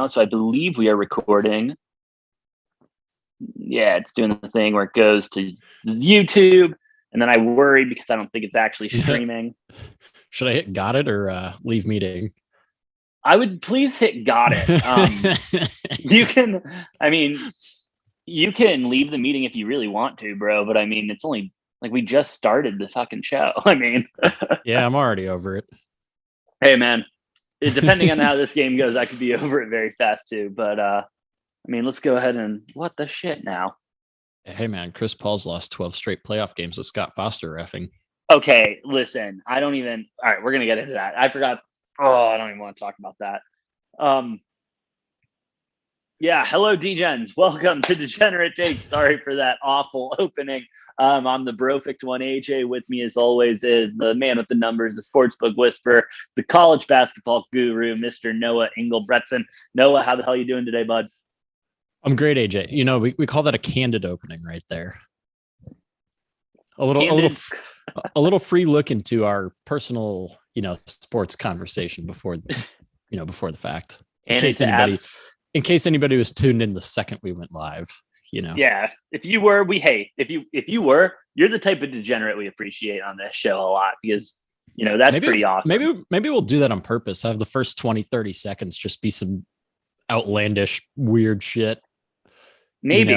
so I believe we are recording. Yeah, it's doing the thing where it goes to YouTube, and then I worry because I don't think it's actually streaming. Should I hit got it or leave meeting? I would please hit got it. You can, I mean, you can leave the meeting if you really want to, bro. But I mean, it's only like we just started the fucking show. I mean, yeah, I'm already over it. Hey, man, depending on how this game goes, I could be over it very fast too. But I mean, let's go ahead and what the shit now. Hey, man, Chris Paul's lost 12 straight playoff games with Scott Foster reffing. Okay, listen, I don't even. All right, we're gonna get into that. I forgot. Oh, I don't even want to talk about that. Yeah, hello, Degens. Welcome to Degenerate Takes. Sorry for that awful opening. I'm the Brofict one. AJ with me, as always, is the man with the numbers, the sportsbook whisperer, the college basketball guru, Mr. Noah Engelbretson. Noah, how the hell you doing today, bud? I'm great, AJ. You know, we call that a candid opening right there. A little free look into our personal, sports conversation before the fact. In case anybody was tuned in the second we went live, Yeah, if you were, if you were, you're the type of degenerate we appreciate on this show a lot because that's pretty awesome. Maybe we'll do that on purpose. Have the first 20, 30 seconds just be some outlandish, weird shit. Maybe,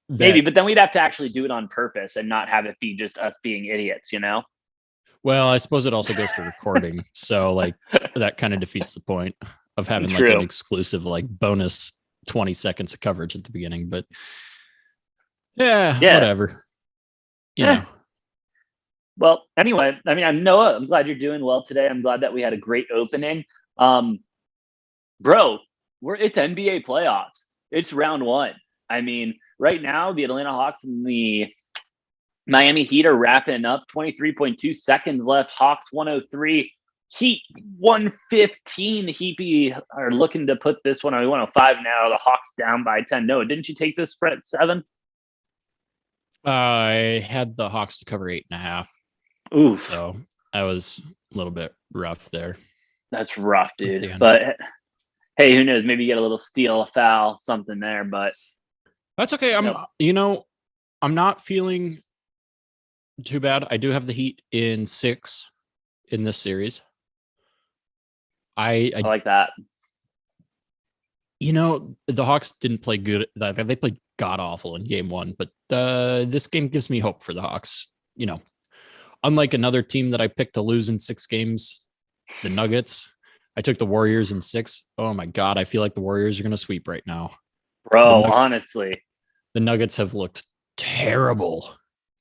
but then we'd have to actually do it on purpose and not have it be just us being idiots, Well, I suppose it also goes to recording. So like that kind of defeats the point of having True. like an exclusive, like bonus 20 seconds of coverage at the beginning. But yeah. Whatever. Well, anyway, I mean, I'm Noah. I'm glad you're doing well today. I'm glad that we had a great opening. Bro, it's NBA playoffs. It's round one. I mean, right now, the Atlanta Hawks and the Miami Heat are wrapping up. 23.2 seconds left. Hawks 103. Heat 115. Heat are looking to put this one on 105 now. The Hawks down by 10. Noah, didn't you take this spread at 7? I had the Hawks to cover 8.5. Ooh. So I was a little bit rough there. That's rough, dude. But hey, who knows? Maybe you get a little steal, a foul, something there. But that's okay. I'm not feeling too bad. I do have the Heat in 6 in this series. I like that. The Hawks didn't play good. They played god awful in game 1, but this game gives me hope for the Hawks. Unlike another team that I picked to lose in 6 games, the Nuggets, I took the Warriors in 6. Oh my God. I feel like the Warriors are going to sweep right now. Bro, honestly. The Nuggets have looked terrible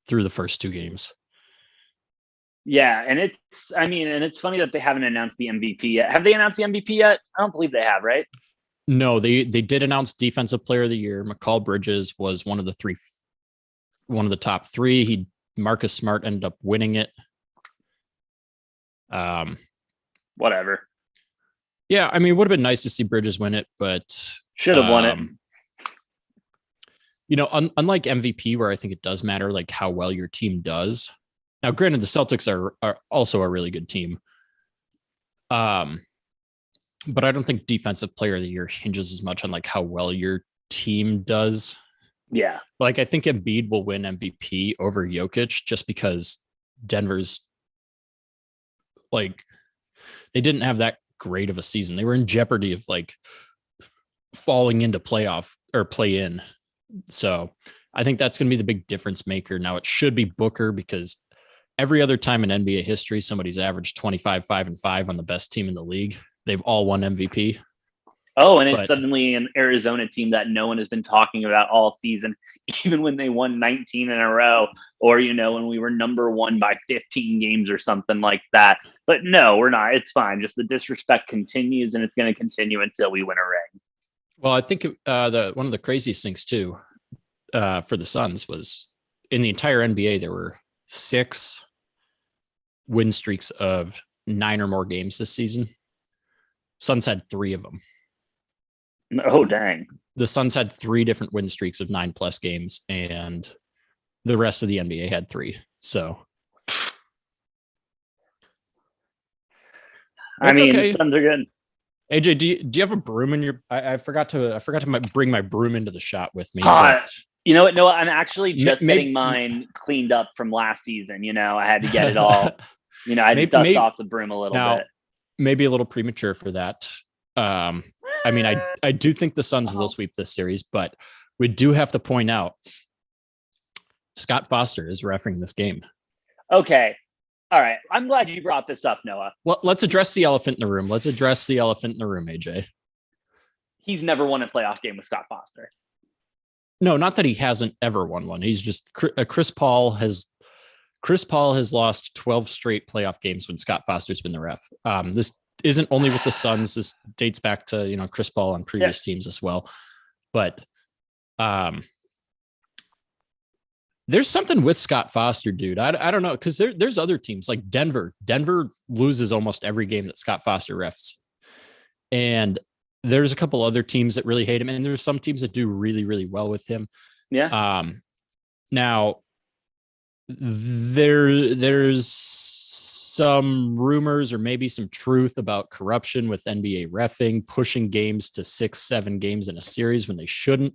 through the first 2 games. Yeah, and it's funny that they haven't announced the MVP yet. Have they announced the MVP yet? I don't believe they have, right? No, they did announce Defensive Player of the Year. Mikal Bridges was one of the top 3. Marcus Smart ended up winning it. Whatever. Yeah, I mean, it would have been nice to see Bridges win it, but should have won it. Unlike MVP, where I think it does matter, like how well your team does. Now, granted, the Celtics are also a really good team. But I don't think Defensive Player of the Year hinges as much on like how well your team does. Yeah. Like I think Embiid will win MVP over Jokic just because Denver's like they didn't have that great of a season. They were in jeopardy of like falling into playoff or play in. So I think that's going to be the big difference maker. Now it should be Booker because every other time in NBA history, somebody's averaged 25, 5-5 on the best team in the league. They've all won MVP. Oh, and it's suddenly an Arizona team that no one has been talking about all season, even when they won 19 in a row, or, when we were number 1 by 15 games or something like that. But no, we're not. It's fine. Just the disrespect continues, and it's going to continue until we win a ring. Well, I think one of the craziest things, too, for the Suns was in the entire NBA, there were 6 win streaks of 9 or more games this season. Suns had 3 of them. Oh, dang. The Suns had 3 different win streaks of 9+ games, and the rest of the NBA had 3. So, I mean, okay. The Suns are good. AJ, do you have a broom in your? I forgot to bring my broom into the shot with me. Uh, But you know what? No, I'm actually just getting maybe mine cleaned up from last season. I had to get it all. I had to dust maybe off the broom a little now bit. maybe a little premature for that. I mean, I do think the Suns will sweep this series, but we do have to point out Scott Foster is refereeing this game. Okay. All right. I'm glad you brought this up, Noah. Well, let's address the elephant in the room. Let's address the elephant in the room, AJ. He's never won a playoff game with Scott Foster. No, not that he hasn't ever won one. He's just Chris Paul has lost 12 straight playoff games when Scott Foster's been the ref. This isn't only with the Suns. This dates back to Chris Paul on previous teams as well. But there's something with Scott Foster, dude. I don't know, because there's other teams like Denver. Denver loses almost every game that Scott Foster refs. And there's a couple other teams that really hate him. And there's some teams that do really, really well with him. Yeah. Now, there's some rumors or maybe some truth about corruption with NBA reffing, pushing games to 6-7 games in a series when they shouldn't.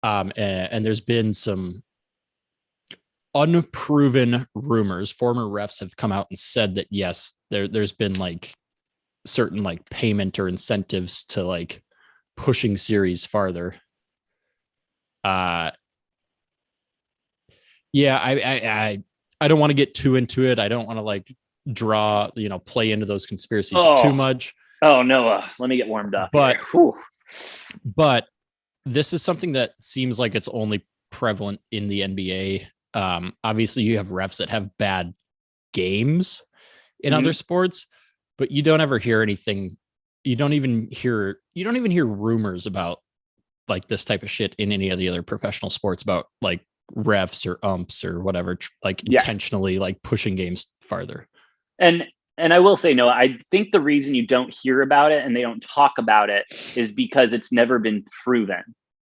And there's been some unproven rumors. Former refs have come out and said that, yes, there's been like certain like payment or incentives to like pushing series farther. Yeah, I don't want to get too into it. I don't want to like play into those conspiracies too much. Oh, Noah, let me get warmed up. But this is something that seems like it's only prevalent in the NBA. Obviously you have refs that have bad games in other sports, but you don't ever hear anything. You don't even hear rumors about like this type of shit in any of the other professional sports about like refs or umps or whatever, like intentionally like pushing games farther. And I will say, no, I think the reason you don't hear about it and they don't talk about it is because it's never been proven.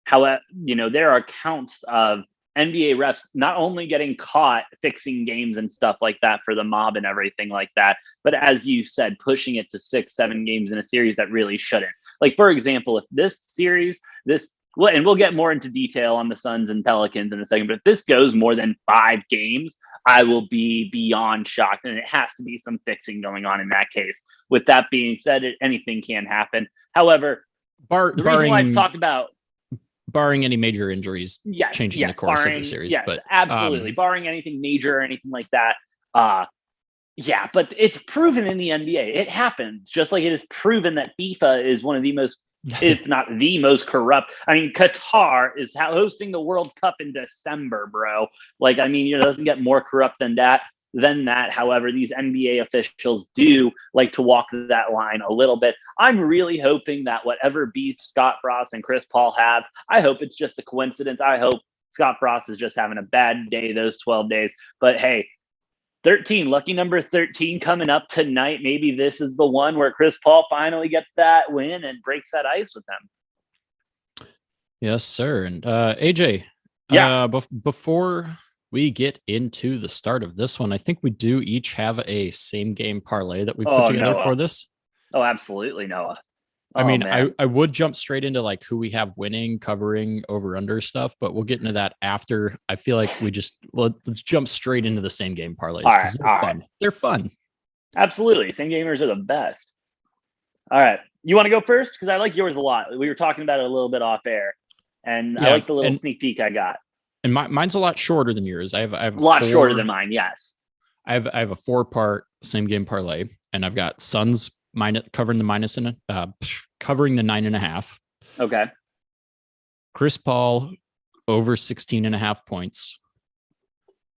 However, there are accounts of NBA refs not only getting caught fixing games and stuff like that for the mob and everything like that, but as you said, pushing it to 6-7 games in a series that really shouldn't. Like, for example, if this series, and we'll get more into detail on the Suns and Pelicans in a second, but if this goes more than 5 games, I will be beyond shocked. And it has to be some fixing going on in that case. With that being said, anything can happen. However, the reason why I've talked about, barring any major injuries changing the course of the series. Yes, but absolutely. Barring anything major or anything like that. Yeah, but it's proven in the NBA. It happens. Just like it is proven that FIFA is one of the most, if not the most corrupt. I mean, Qatar is hosting the World Cup in December, bro. Like, I mean, it doesn't get more corrupt than that. However, these NBA officials do like to walk that line a little bit. I'm really hoping that whatever beef Scott Frost and Chris Paul have, I hope it's just a coincidence. I hope Scott Frost is just having a bad day those 12 days. But hey, 13, lucky number 13 coming up tonight. Maybe this is the one where Chris Paul finally gets that win and breaks that ice with them. Yes, sir. And AJ, before we get into the start of this one, I think we do each have a same game parlay that we've put together for this. Oh, absolutely, Noah. I mean, I would jump straight into like who we have winning, covering, over under stuff, but we'll get into that after. I feel like let's jump straight into the same game parlays because they're fun. They're fun. Absolutely. Same gamers are the best. All right. You want to go first? Because I like yours a lot. We were talking about it a little bit off air, and I like the little sneak peek I got. And mine's a lot shorter than yours. I have a lot shorter than mine. Yes. I have a 4-part same game parlay, and I've got Suns covering the covering the 9.5. Okay. Chris Paul over 16.5 points,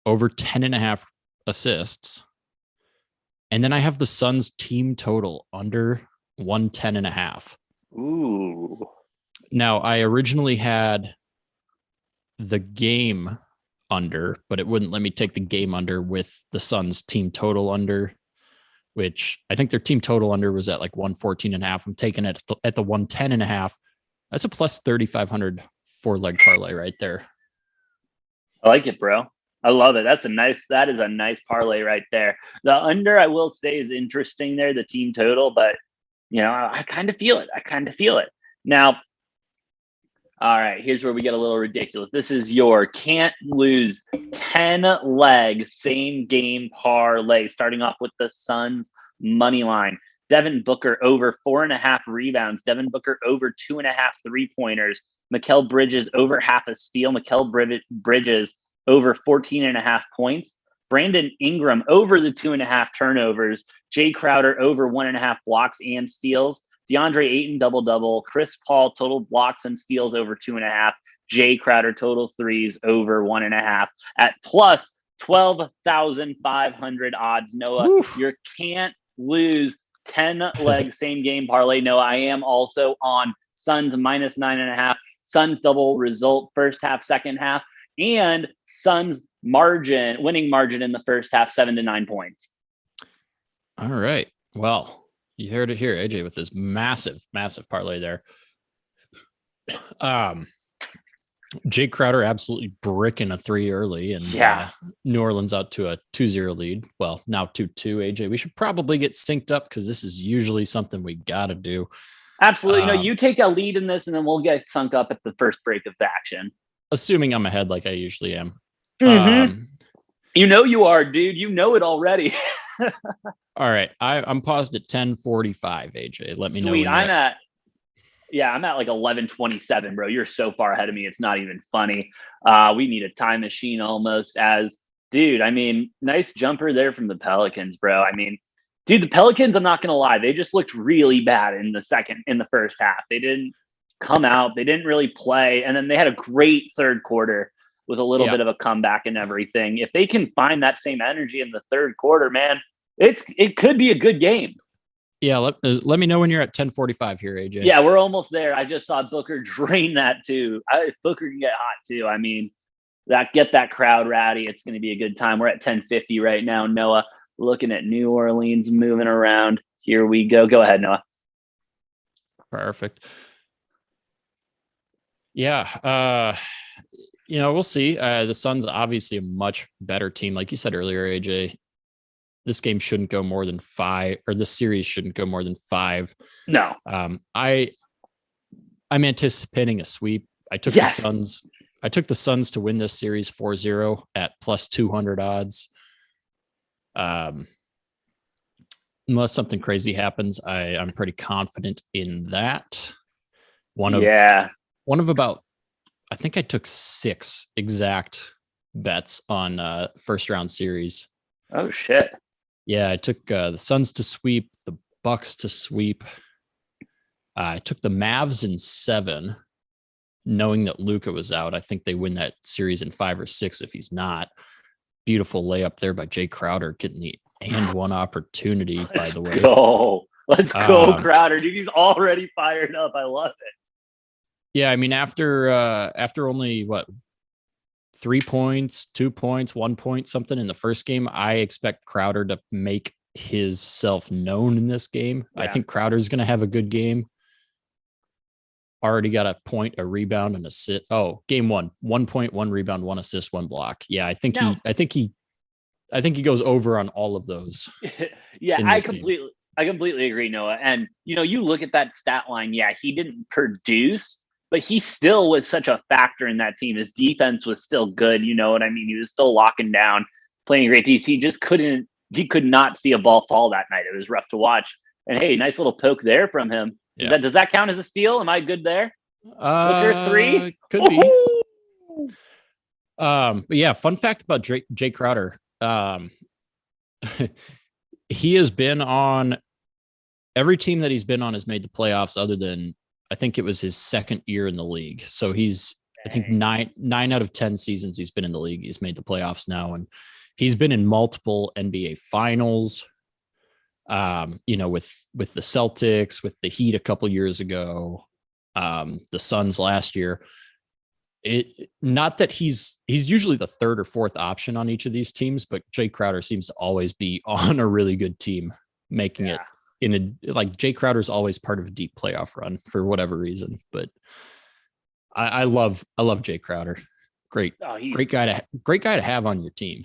over 10.5 assists. And then I have the Suns team total under 110.5. Ooh. Now I originally had the game under, but it wouldn't let me take the game under with the Suns team total under, which I think their team total under was at like 114.5. I'm taking it at the 110.5. That's a plus 3,500 4-leg parlay right there. I like it, bro. I love it. That is a nice parlay right there. The under, I will say, is interesting there, the team total, but I kind of feel it. Now, all right, here's where we get a little ridiculous. This is your can't lose 10 leg same game parlay, starting off with the Suns money line. Devin Booker over 4.5 rebounds. Devin Booker over 2.5 3-pointers. Mikal Bridges over half a steal. Mikal Bridges over 14.5 points. Brandon Ingram over the 2.5 turnovers. Jay Crowder over 1.5 blocks and steals. DeAndre Ayton double-double. Chris Paul total blocks and steals over 2.5. Jay Crowder total threes over 1.5 at plus 12,500 odds. Noah, Oof. You can't lose 10 leg same game parlay. Noah, I am also on Suns minus 9.5. Suns double result first half, second half, and Suns winning margin in the first half, 7 to 9 points. All right. Well, you heard it here, AJ, with this massive parlay there. Jay Crowder absolutely bricking a 3 early, and New Orleans out to a 2-0 lead. Well, now 2-2, AJ. We should probably get synced up because this is usually something we got to do. Absolutely. No, you take a lead in this, and then we'll get sunk up at the first break of the action. Assuming I'm ahead like I usually am. Mm-hmm. You are, dude. You know it already. All right. I'm paused at 10:45, AJ. Let me know. Sweet. I'm at like 11:27, bro. You're so far ahead of me. It's not even funny. We need a time machine almost dude. I mean, nice jumper there from the Pelicans, bro. I mean, dude, the Pelicans, I'm not going to lie. They just looked really bad in the first half. They didn't come out. They didn't really play. And then they had a great third quarter with a little bit of a comeback and everything. If they can find that same energy in the third quarter, man, it could be a good game. Yeah, let me know when you're at 10:45 here, AJ. Yeah, we're almost there. I just saw Booker drain that too. If Booker can get hot too, I mean, get that crowd ratty. It's going to be a good time. We're at 10:50 right now, Noah. Looking at New Orleans moving around. Here we go. Go ahead, Noah. Perfect. Yeah, we'll see. The Suns obviously a much better team, like you said earlier, AJ. This game shouldn't go more than 5, or this series shouldn't go more than 5. No. I'm anticipating a sweep. I took the Suns to win this series 4-0 at plus 200 odds. Unless something crazy happens, I'm pretty confident in that. One of about, I think I took 6 exact bets on first round series. Oh shit. Yeah, I took the Suns to sweep, the Bucks to sweep. I took the Mavs in 7, knowing that Luka was out. I think they win that series in 5 or 6 if he's not. Beautiful layup there by Jay Crowder, getting the and one opportunity, by the way. Let's go, Crowder. Dude, he's already fired up. I love it. Yeah, I mean, after only 3 points, 2 points, 1 point, something in the first game, I expect Crowder to make his self known in this game. Yeah. I think Crowder's going to have a good game. Already got a point, a rebound, and assist. Oh, game 1, 1 point, 1 rebound, 1 assist, 1 block. Yeah, I think he goes over on all of those. Yeah, I completely agree, Noah. And you look at that stat line. Yeah, he didn't produce, but he still was such a factor in that team. His defense was still good. You know what I mean? He was still locking down, playing great defense. He just could not see a ball fall that night. It was rough to watch. And hey, nice little poke there from him. Yeah. Does that count as a steal? Am I good there? Booker 3? Could be. But yeah, fun fact about Jay Crowder. He has been on every team that he's been on has made the playoffs other than I think it was his second year in the league. So he's, I think 9 out of 10 seasons he's been in the league, he's made the playoffs now. And he's been in multiple NBA finals, with the Celtics, with the Heat a couple years ago, the Suns last year. Not that he's usually the third or fourth option on each of these teams, but Jay Crowder seems to always be on a really good team, making it Jay Crowder's always part of a deep playoff run for whatever reason. But I love Jay Crowder. Great guy to have on your team.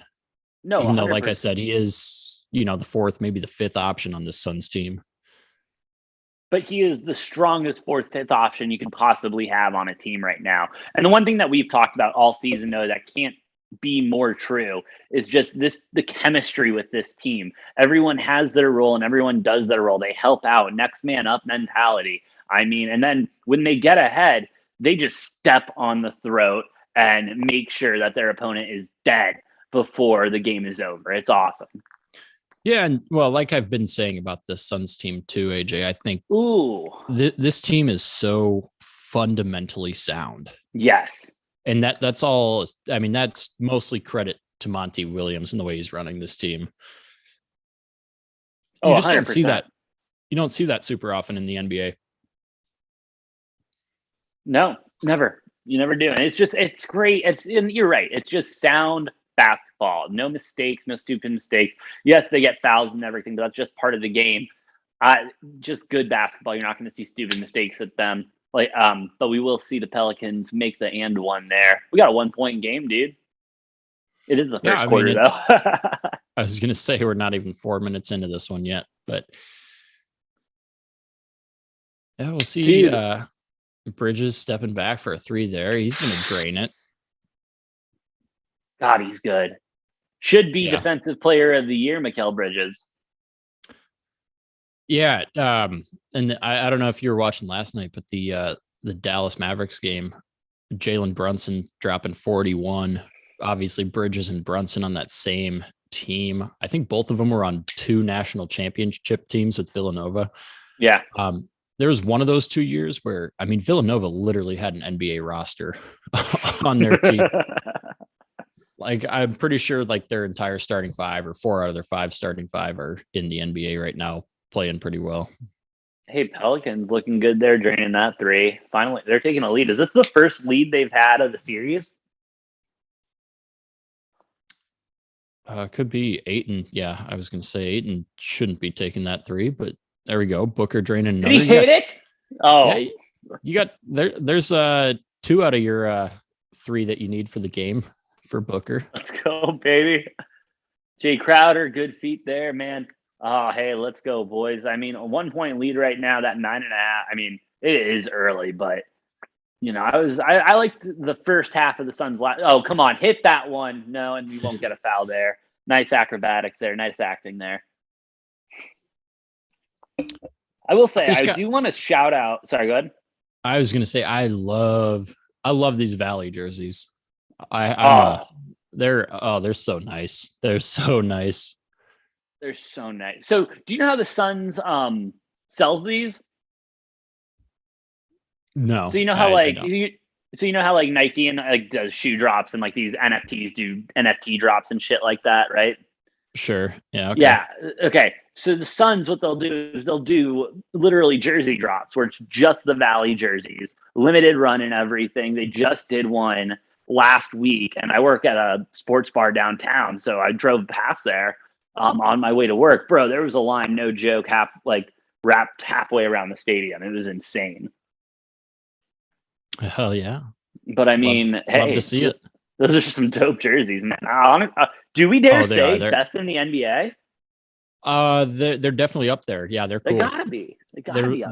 No, even though, like I said, he is, the fourth, maybe the fifth option on this Suns team. but he is the strongest fourth, fifth option you can possibly have on a team right now. And the one thing that we've talked about all season, though, that can't be more true is just the chemistry with this team. Everyone has their role and everyone does their role. They help out, next man up mentality. I mean, and then when they get ahead, they just step on the throat and make sure that their opponent is dead before the game is over. It's awesome. Yeah, and well, like I've been saying about this Suns team too, AJ, I think this team is so fundamentally sound. Yes. And that's all. I mean, that's mostly credit to Monty Williams and the way he's running this team. You just 100%. Don't see that. You don't see that super often in the NBA. No, never. You never do. And it's great. And you're right. It's just sound basketball. No mistakes, no stupid mistakes. Yes, they get fouls and everything, but that's just part of the game. Just good basketball. You're not going to see stupid mistakes at them. But we will see the Pelicans make the and one there. We got a 1 point game, dude. It is the first quarter, though. I was going to say we're not even 4 minutes into this one yet, but yeah, we'll see. Bridges stepping back for a three there. He's going to drain it. God, he's good. Should be Defensive Player of the Year, Mikal Bridges. Yeah, and I don't know if you were watching last night, but the Dallas Mavericks game, Jalen Brunson dropping 41. Obviously, Bridges and Brunson on that same team. I think both of them were on 2 national championship teams with Villanova. Yeah. There was one of those 2 years where, I mean, Villanova literally had an NBA roster on their team. Like, I'm pretty sure like their entire starting 5 or 4 out of their 5 starting 5 are in the NBA right now, playing pretty well. Hey, Pelicans looking good there, draining that 3. Finally, they're taking a lead. Is this the first lead they've had of the series? Could be Ayton. Yeah, I was going to say Ayton shouldn't be taking that 3, but there we go. Booker draining another. Did he hit it? Oh, yeah, you got there. There's 2 out of your 3 that you need for the game for Booker. Let's go, baby. Jay Crowder, good feet there, man. Oh, hey, let's go, boys. I mean, a 1 point lead right now, that 9.5. I mean, it is early, but you know, I liked the first half of the Suns. Oh, come on, hit that one. No, and you won't get a foul there. Nice acrobatics there. Nice acting there. I will say, I do want to shout out. Sorry, go ahead. I was going to say, I love these Valley jerseys. They're so nice. They're so nice. They're so nice. So, do you know how the Suns sells these? No. So you know how like Nike and like does shoe drops and like these NFTs do NFT drops and shit like that, right? Sure. Yeah. Okay. Yeah. Okay. So the Suns, what they'll do is they'll do literally jersey drops where it's just the Valley jerseys, limited run and everything. They just did one last week, and I work at a sports bar downtown, so I drove past there on my way to work. Bro, there was a line, no joke, wrapped halfway around the stadium. It was insane. Hell yeah. But I mean, love to see it. Those are some dope jerseys, man. Do we dare say best in the NBA? They're definitely up there. Yeah, they're cool. They gotta be.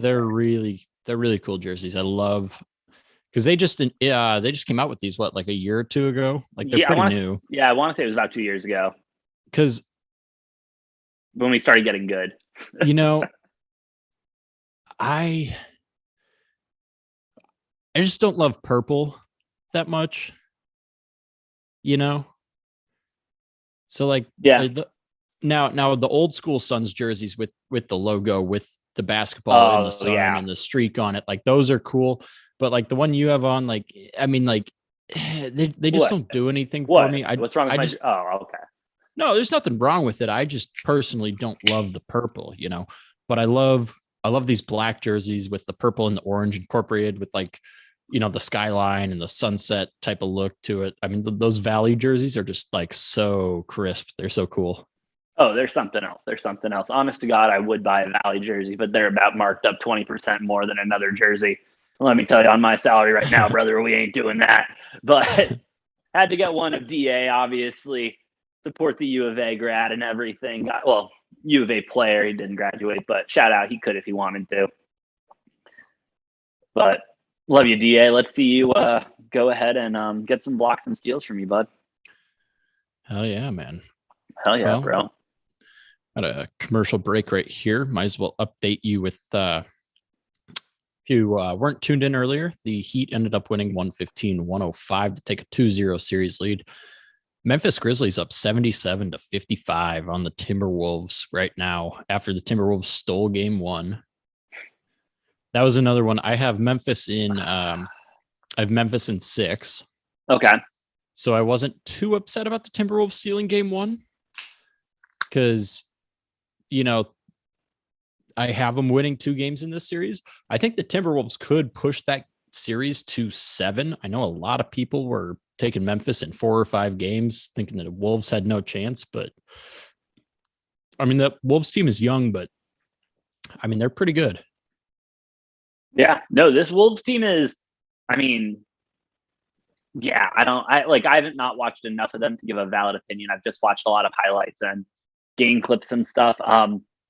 They're really cool jerseys. I love because they just came out with these like a year or 2 ago. Like they're pretty new. Yeah, I want to say it was about 2 years ago. Because when we started getting good, you know, I just don't love purple that much. You know, so like now the old school Suns jerseys with the logo with the basketball and the sun and the streak on it, like those are cool. But like the one you have on, like I mean, like they just don't do anything for me. What's wrong with okay. No, there's nothing wrong with it. I just personally don't love the purple, you know. But I love these black jerseys with the purple and the orange incorporated with like, you know, the skyline and the sunset type of look to it. I mean, those Valley jerseys are just like so crisp. They're so cool. Oh, there's something else. Honest to God, I would buy a Valley jersey, but they're about marked up 20% more than another jersey. Let me tell you, on my salary right now, brother, we ain't doing that. But had to get one of DA, obviously, support the U of A grad and everything. Well, U of A player, he didn't graduate, but shout out, he could if he wanted to. But love you, DA. Let's see you go ahead and get some blocks and steals from you, bud. Hell yeah, man. Hell yeah, Well, bro. Got a commercial break right here. Might as well update you with if you weren't tuned in earlier, the Heat ended up winning 115-105 to take a 2-0 series lead. Memphis Grizzlies up 77-55 on the Timberwolves right now after the Timberwolves stole game one. That was another one. I have Memphis in I have Memphis in 6. Okay. So I wasn't too upset about the Timberwolves stealing game one because, I have them winning 2 games in this series. I think the Timberwolves could push that series to 7. I know a lot of people were taking Memphis in 4 or 5 games, thinking that the Wolves had no chance. But I mean, the Wolves team is young, but I mean, they're pretty good. Yeah, no, this Wolves team is, I mean, yeah, I haven't not watched enough of them to give a valid opinion. I've just watched a lot of highlights and game clips and stuff.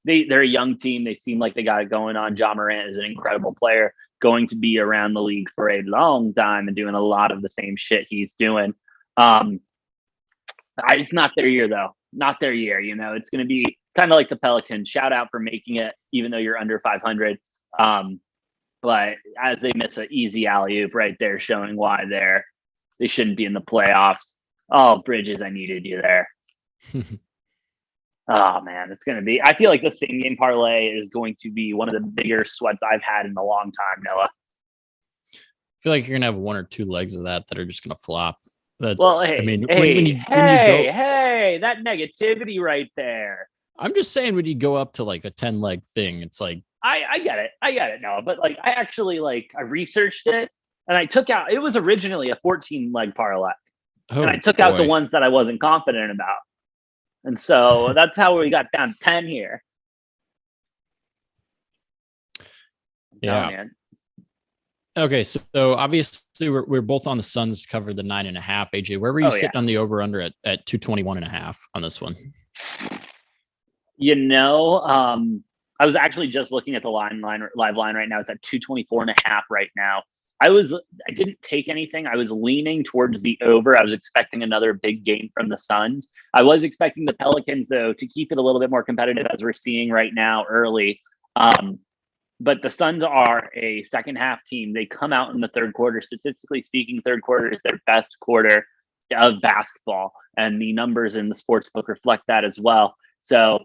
They're a young team. They seem like they got it going on. Ja Morant is an incredible player, going to be around the league for a long time and doing a lot of the same shit he's doing. It's not their year though. Not their year. It's going to be kind of like the Pelicans. Shout out for making it, even though you're under 500. But as they miss an easy alley-oop right there, showing why they shouldn't be in the playoffs. Oh, Bridges, I needed you there. Oh man, it's gonna be. I feel like the same game parlay is going to be one of the bigger sweats I've had in a long time, Noah. I feel like you're gonna have 1 or 2 legs of that are just gonna flop. That's, well, hey, I mean, hey, when you hey, go, hey, that negativity right there. I'm just saying when you go up to like a 10 leg thing, it's like I get it, Noah. But like, I actually I researched it and I took out. It was originally a 14 leg parlay, and I took out the ones that I wasn't confident about. And so that's how we got down to 10 here. Yeah. Oh, man. Okay, so obviously we're both on the Suns to cover the 9.5. AJ, where were you sitting on the over under at 221.5 on this one? I was actually just looking at the live line right now. It's at 224.5 right now. I didn't take anything. I was leaning towards the over. I was expecting another big game from the Suns. I was expecting the Pelicans, though, to keep it a little bit more competitive, as we're seeing right now early. But the Suns are a second half team. They come out in the third quarter. Statistically speaking, third quarter is their best quarter of basketball. And the numbers in the sports book reflect that as well. So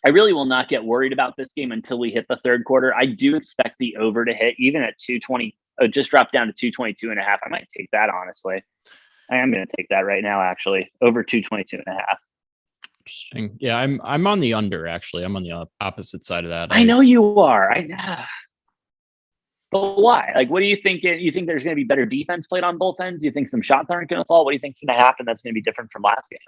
I really will not get worried about this game until we hit the third quarter. I do expect the over to hit even at 220. Just drop down to 222.5. I might take that, honestly. I am going to take that right now, actually. Over 222.5. Interesting. Yeah, I'm on the under, actually. I'm on the opposite side of that. I know you are. I know. But why? Like, what do you think? You think there's going to be better defense played on both ends? You think some shots aren't going to fall? What do you think's going to happen that's going to be different from last game?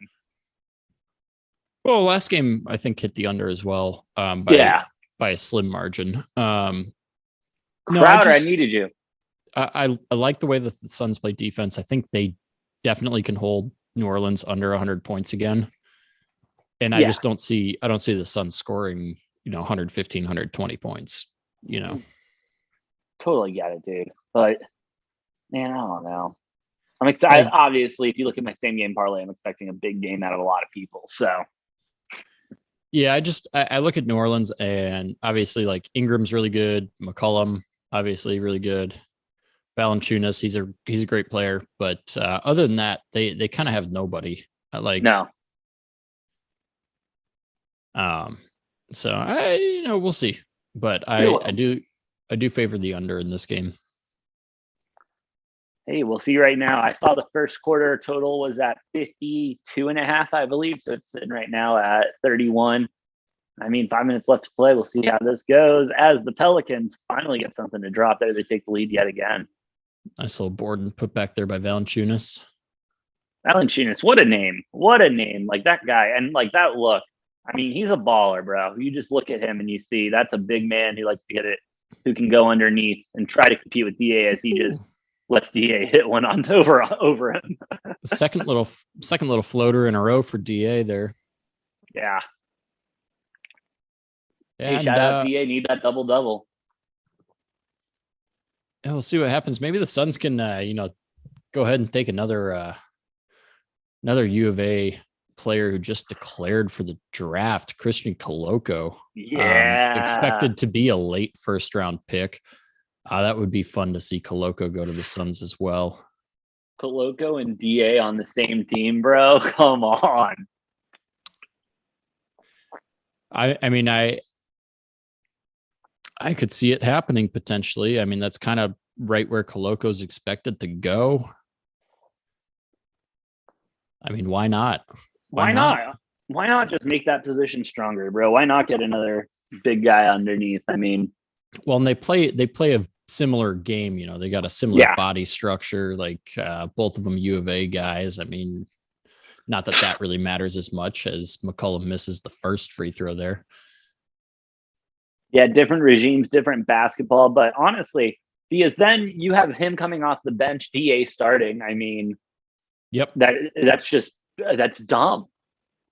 Well, last game I think hit the under as well. By a slim margin. Crowder, I needed you. I like the way that the Suns play defense. I think they definitely can hold New Orleans under 100 points again. And I just don't see the Suns scoring, 115, 120 points, Totally get it, dude. But man, I don't know. I'm excited. Obviously, if you look at my same game parlay, I'm expecting a big game out of a lot of people. So yeah, I look at New Orleans, and obviously like Ingram's really good. McCollum, obviously really good. Valanciunas, he's a great player, but other than that, they kind of have nobody. No. So we'll see, but I do favor the under in this game. Hey, we'll see right now. I saw the first quarter total was at 52.5, I believe. So it's sitting right now at 31. I mean, 5 minutes left to play. We'll see how this goes as the Pelicans finally get something to drop there. They take the lead yet again. Nice little board and put back there by Valanciunas. Valanciunas, what a name. What a name. Like that guy. And like that look. I mean, he's a baller, bro. You just look at him and you see that's a big man who likes to get it, who can go underneath and try to compete with DA as he just lets DA hit one on over him. second little floater in a row for DA there. Yeah. Hey, shout out DA, need that double-double. And we'll see what happens. Maybe the Suns can, go ahead and take another U of A player who just declared for the draft, Christian Coloco, Yeah. expected to be a late first round pick. That would be fun to see Coloco go to the Suns as well. Coloco and DA on the same team, bro. Come on. I mean, I could see it happening potentially. I mean, that's kind of right where Coloco's expected to go. I mean, why not? Why not? Why not just make that position stronger, bro? Why not get another big guy underneath? I mean, well, and they play a similar game. They got a similar body structure, like both of them U of A guys. I mean, not that really matters as much as McCollum misses the first free throw there. Yeah, different regimes, different basketball. But honestly, because then you have him coming off the bench, DA starting. I mean, yep, that's dumb.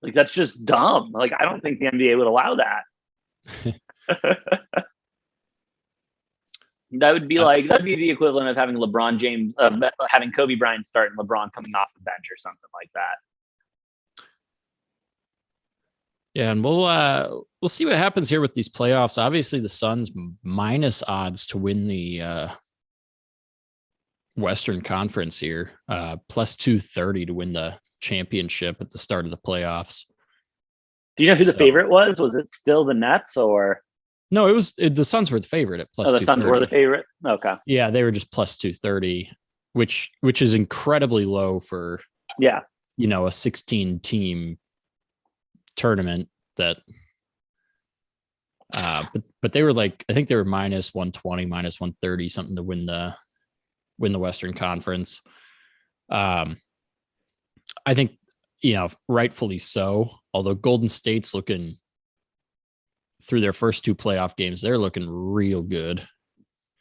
Like, that's just dumb. Like, I don't think the NBA would allow that. That'd be the equivalent of having LeBron James, having Kobe Bryant start and LeBron coming off the bench or something like that. Yeah, and we'll see what happens here with these playoffs. Obviously, the Suns minus odds to win the Western Conference here, plus 230 to win the championship at the start of the playoffs. Do you know who the favorite was? Was it still the Nets or? No, the Suns were the favorite at plus 230. The Suns were the favorite? Okay. Yeah, they were just plus 230, which is incredibly low for a 16-team tournament that but they were like, I think they were minus 120, minus 130, something to win the Western Conference. I think, rightfully so, although Golden State's looking through their first two playoff games, they're looking real good.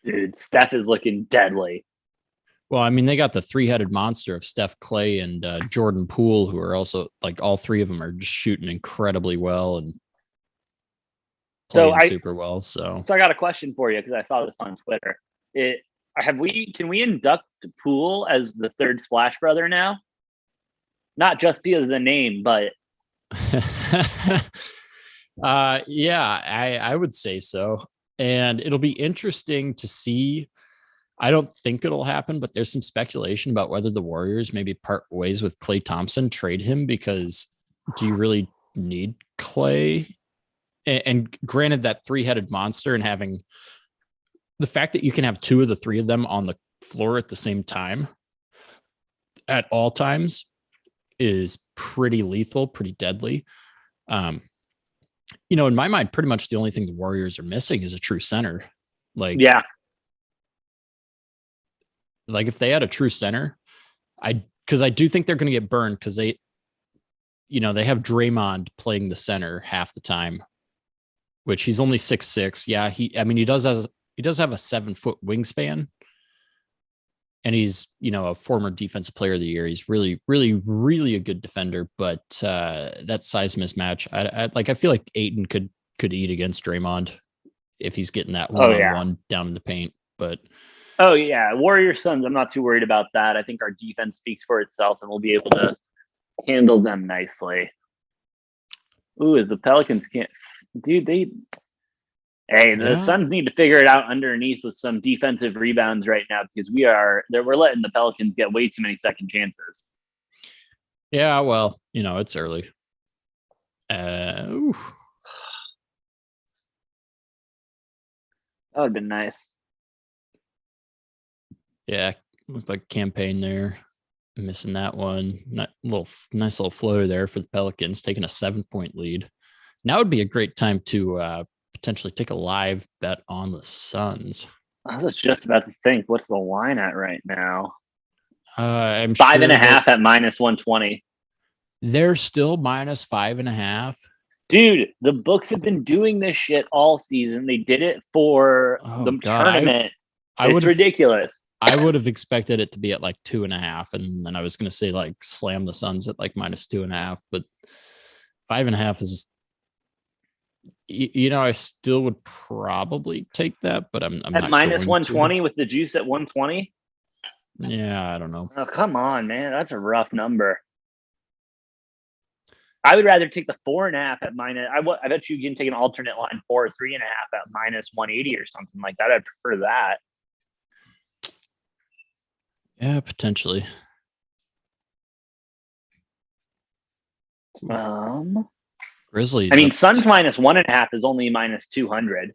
Dude, Steph is looking deadly. Well, I mean, they got the three-headed monster of Steph, Clay, and Jordan Poole, who are also, like, all three of them are just shooting incredibly well and playing super well. So I got a question for you because I saw this on Twitter. Can we induct Poole as the third Splash Brother now? Not just because of the name, but yeah, I would say so. And it'll be interesting to see. I don't think it'll happen, but there's some speculation about whether the Warriors maybe part ways with Klay Thompson, trade him, because do you really need Klay? And granted, that three-headed monster and having the fact that you can have two of the three of them on the floor at the same time at all times is pretty lethal, pretty deadly. In my mind, pretty much the only thing the Warriors are missing is a true center. Like if they had a true center, because I do think they're going to get burned because they have Draymond playing the center half the time, which he's only 6'6". Yeah, he does have a 7-foot wingspan, and he's a former defensive player of the year. He's really, really, really a good defender, but that size mismatch, I feel like Ayton could eat against Draymond if he's getting that one-on-one down in the paint, but. Oh, yeah. Warriors Suns, I'm not too worried about that. I think our defense speaks for itself, and we'll be able to handle them nicely. Ooh, as the Pelicans can't... Dude, the Suns need to figure it out underneath with some defensive rebounds right now, because we're letting the Pelicans get way too many second chances. Yeah, well, it's early. That would have been nice. Yeah, looks like campaign there. Missing that one. Nice little floater there for the Pelicans, taking a 7-point lead. Now would be a great time to potentially take a live bet on the Suns. I was just about to think, what's the line at right now? I'm 5.5 at minus 120. They're still minus 5.5. Dude, the books have been doing this shit all season. They did it for the tournament. It's ridiculous. I would have expected it to be at like 2.5, and then I was going to say like slam the Suns at like minus 2.5, but 5.5 is I still would probably take that, but I'm At not minus going 120 with the juice at 120. Yeah, I don't know. Oh, come on, man. That's a rough number. I would rather take the 4.5 at minus. I bet you can take an alternate line 4 or 3.5 at minus 180 or something like that. I'd prefer that. Yeah, potentially. Grizzlies. I mean, Suns minus 1.5 is only minus 200.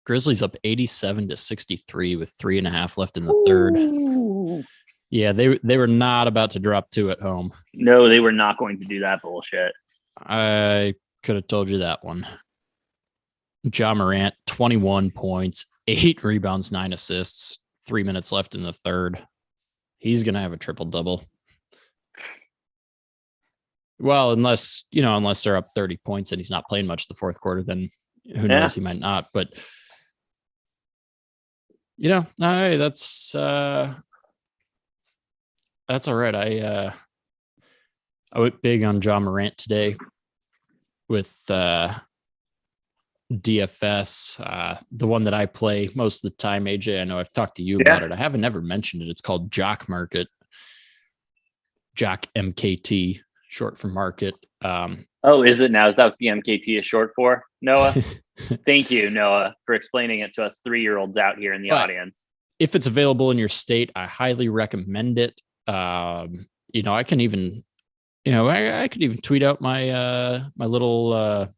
Grizzlies up 87-63 with 3.5 left in the third. Yeah, they were not about to drop 2 at home. No, they were not going to do that bullshit. I could have told you that one. Ja Morant, 21 points, 8 rebounds, 9 assists, 3 minutes left in the third. He's going to have a triple-double. Well, unless they're up 30 points and he's not playing much the fourth quarter, then who knows? He might not. But, that's all right. I went big on Ja Morant today with DFS, the one that I play most of the time. AJ, I know I've talked to you about it. I haven't ever mentioned it. It's called Jock Market. Jock MKT, short for market. Is it now? Is that what the MKT is short for, Noah? Thank you, Noah, for explaining it to us 3-year-olds out here in the audience. If it's available in your state, I highly recommend it. I can even, I could even tweet out my my little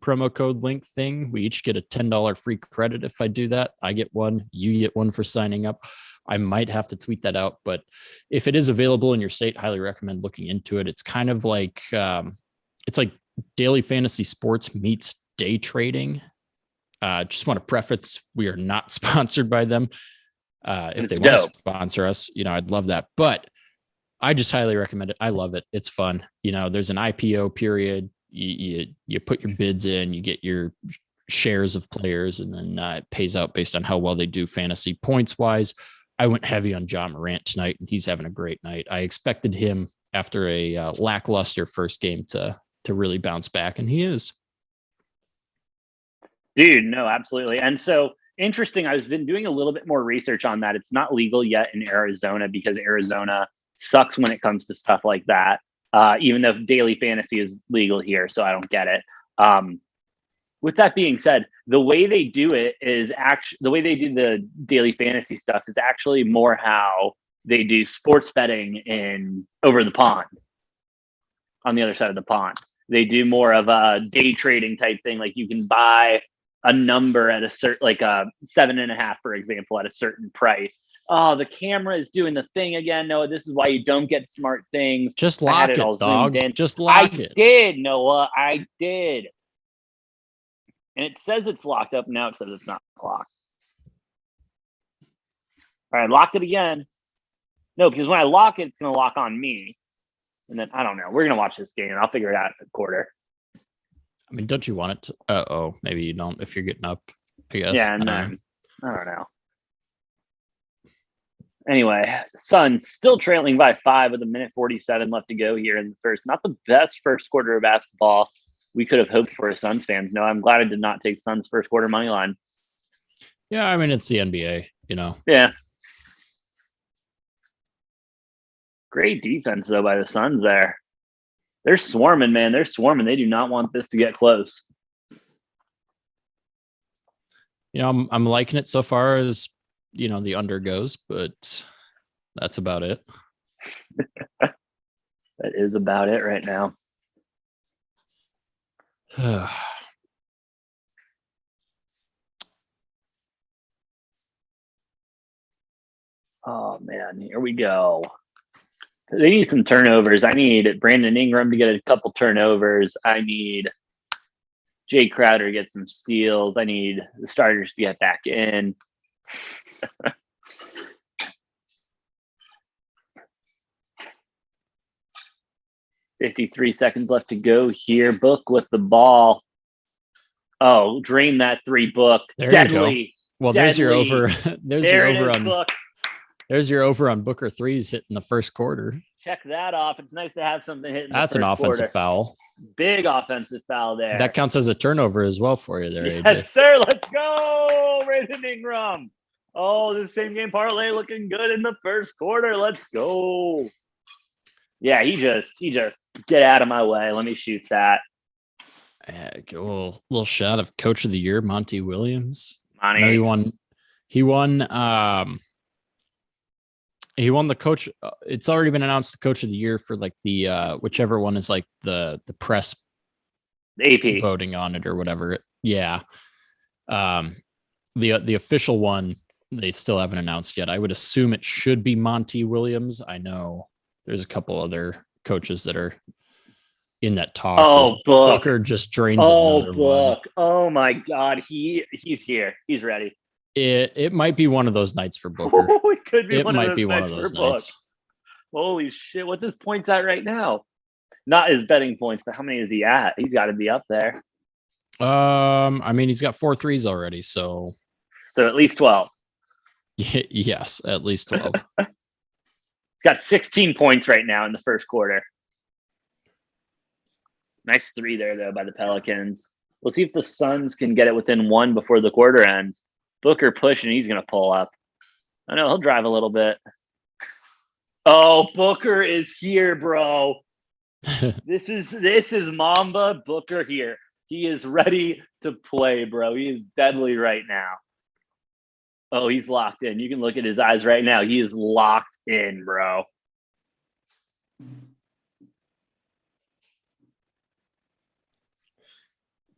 promo code link thing. We each get a $10 free credit if I do that. I get one, you get one for signing up. I might have to tweet that out, but if it is available in your state, highly recommend looking into it. It's kind of like it's like daily fantasy sports meets day trading. Just want to preface, we are not sponsored by them. If they want to sponsor us, I'd love that. But I just highly recommend it. I love it. It's fun. There's an IPO period. You put your bids in, you get your shares of players, and then it pays out based on how well they do fantasy points wise. I went heavy on Ja Morant tonight, and he's having a great night. I expected him after a lackluster first game to really bounce back, and he is. Dude, no, absolutely. And so interesting. I've been doing a little bit more research on that. It's not legal yet in Arizona because Arizona sucks when it comes to stuff like that. Even though daily fantasy is legal here, so I don't get it. With that being said, the way they do it is the way they do the daily fantasy stuff is actually more how they do sports betting over the pond, on the other side of the pond. They do more of a day trading type thing. Like you can buy a number at a certain, like a 7.5, for example, at a certain price. Oh, the camera is doing the thing again. Noah, this is why you don't get smart things. Just lock it, dog. Just lock it. I did, Noah. I did. And it says it's locked up. Now it says it's not locked. All right, locked it again. No, because when I lock it, it's going to lock on me. And then, I don't know. We're going to watch this game. I'll figure it out in a quarter. I mean, don't you want it to? Maybe you don't if you're getting up, I guess. Yeah, and then, I don't know. Anyway, Suns still trailing by 5 with 1:47 left to go here in the first. Not the best first quarter of basketball we could have hoped for as Suns fans. No, I'm glad I did not take Suns first quarter money line. Yeah, I mean, it's the NBA, Yeah. Great defense, though, by the Suns there. They're swarming, man. They're swarming. They do not want this to get close. I'm liking it so far as, the under goes, but that's about it. That is about it right now. Oh, man. Here we go. They need some turnovers. I need Brandon Ingram to get a couple turnovers. I need Jay Crowder to get some steals. I need the starters to get back in. 53 seconds left to go here. Book with the ball. Oh, drain that 3, Book. There Deadly. You go. Well, Deadly. there's your over. There's there your over is, on Book. There's your over on Booker threes hitting the first quarter. Check that off. It's nice to have something hitting. That's an offensive foul. Big offensive foul there. That counts as a turnover as well for you there, AJ. Yes, sir. Let's go, Raven Ingram. Oh, the same game parlay looking good in the first quarter. Let's go. Yeah, he just get out of my way. Let me shoot that. Little shot of Coach of the Year, Monty Williams. Monty. He won the coach. It's already been announced the Coach of the Year for like the whichever one is like the press AP voting on it or whatever. Yeah. The official one they still haven't announced yet. I would assume it should be Monty Williams. I know there's a couple other coaches that are in that talk. Oh, Booker just drains another one. Oh my God, he's here. He's ready. It might be one of those nights for Booker. It could be. It might be one of those nights. Holy shit! What's his points at right now? Not his betting points, but how many is he at? He's got to be up there. I mean, he's got 4 threes already, so at least 12. Yes, at least 12. He's got 16 points right now in the first quarter. Nice 3 there, though, by the Pelicans. Let's see if the Suns can get it within 1 before the quarter ends. Booker pushing, he's going to pull up. I know, he'll drive a little bit. Oh, Booker is here, bro. This is Mamba Booker here. He is ready to play, bro. He is deadly right now. Oh, he's locked in. You can look at his eyes right now. He is locked in, bro.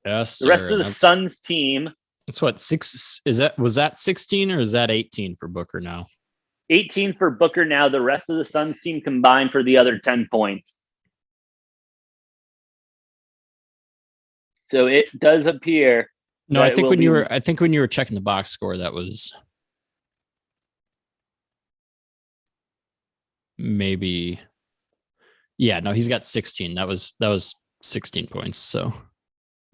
Yes, the rest of the Suns team. That's what 6 is that? Was that 16 or is that 18 for Booker now? 18 for Booker now. The rest of the Suns team combined for the other 10 points. So it does appear. No, I think when you were checking the box score, that was maybe. Yeah, no, he's got 16. That was 16 points. So.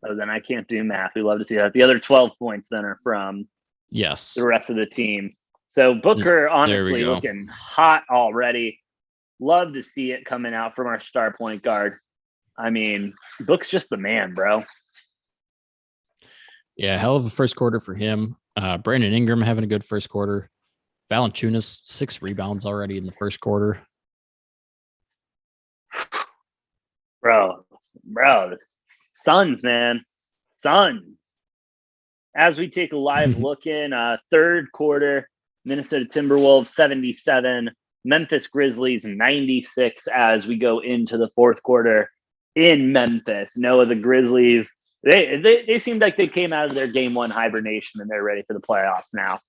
Oh, then I can't do math. We love to see that. The other 12 points then are from the rest of the team. So Booker, honestly, looking hot already. Love to see it coming out from our star point guard. I mean, Book's just the man, bro. Yeah, hell of a first quarter for him. Brandon Ingram having a good first quarter. Valanciunas, 6 rebounds already in the first quarter. Bro, Suns, man. Suns. As we take a live look in, third quarter, Minnesota Timberwolves 77, Memphis Grizzlies 96 as we go into the fourth quarter in Memphis. Noah, the Grizzlies, they seemed like they came out of their game 1 hibernation and they're ready for the playoffs now.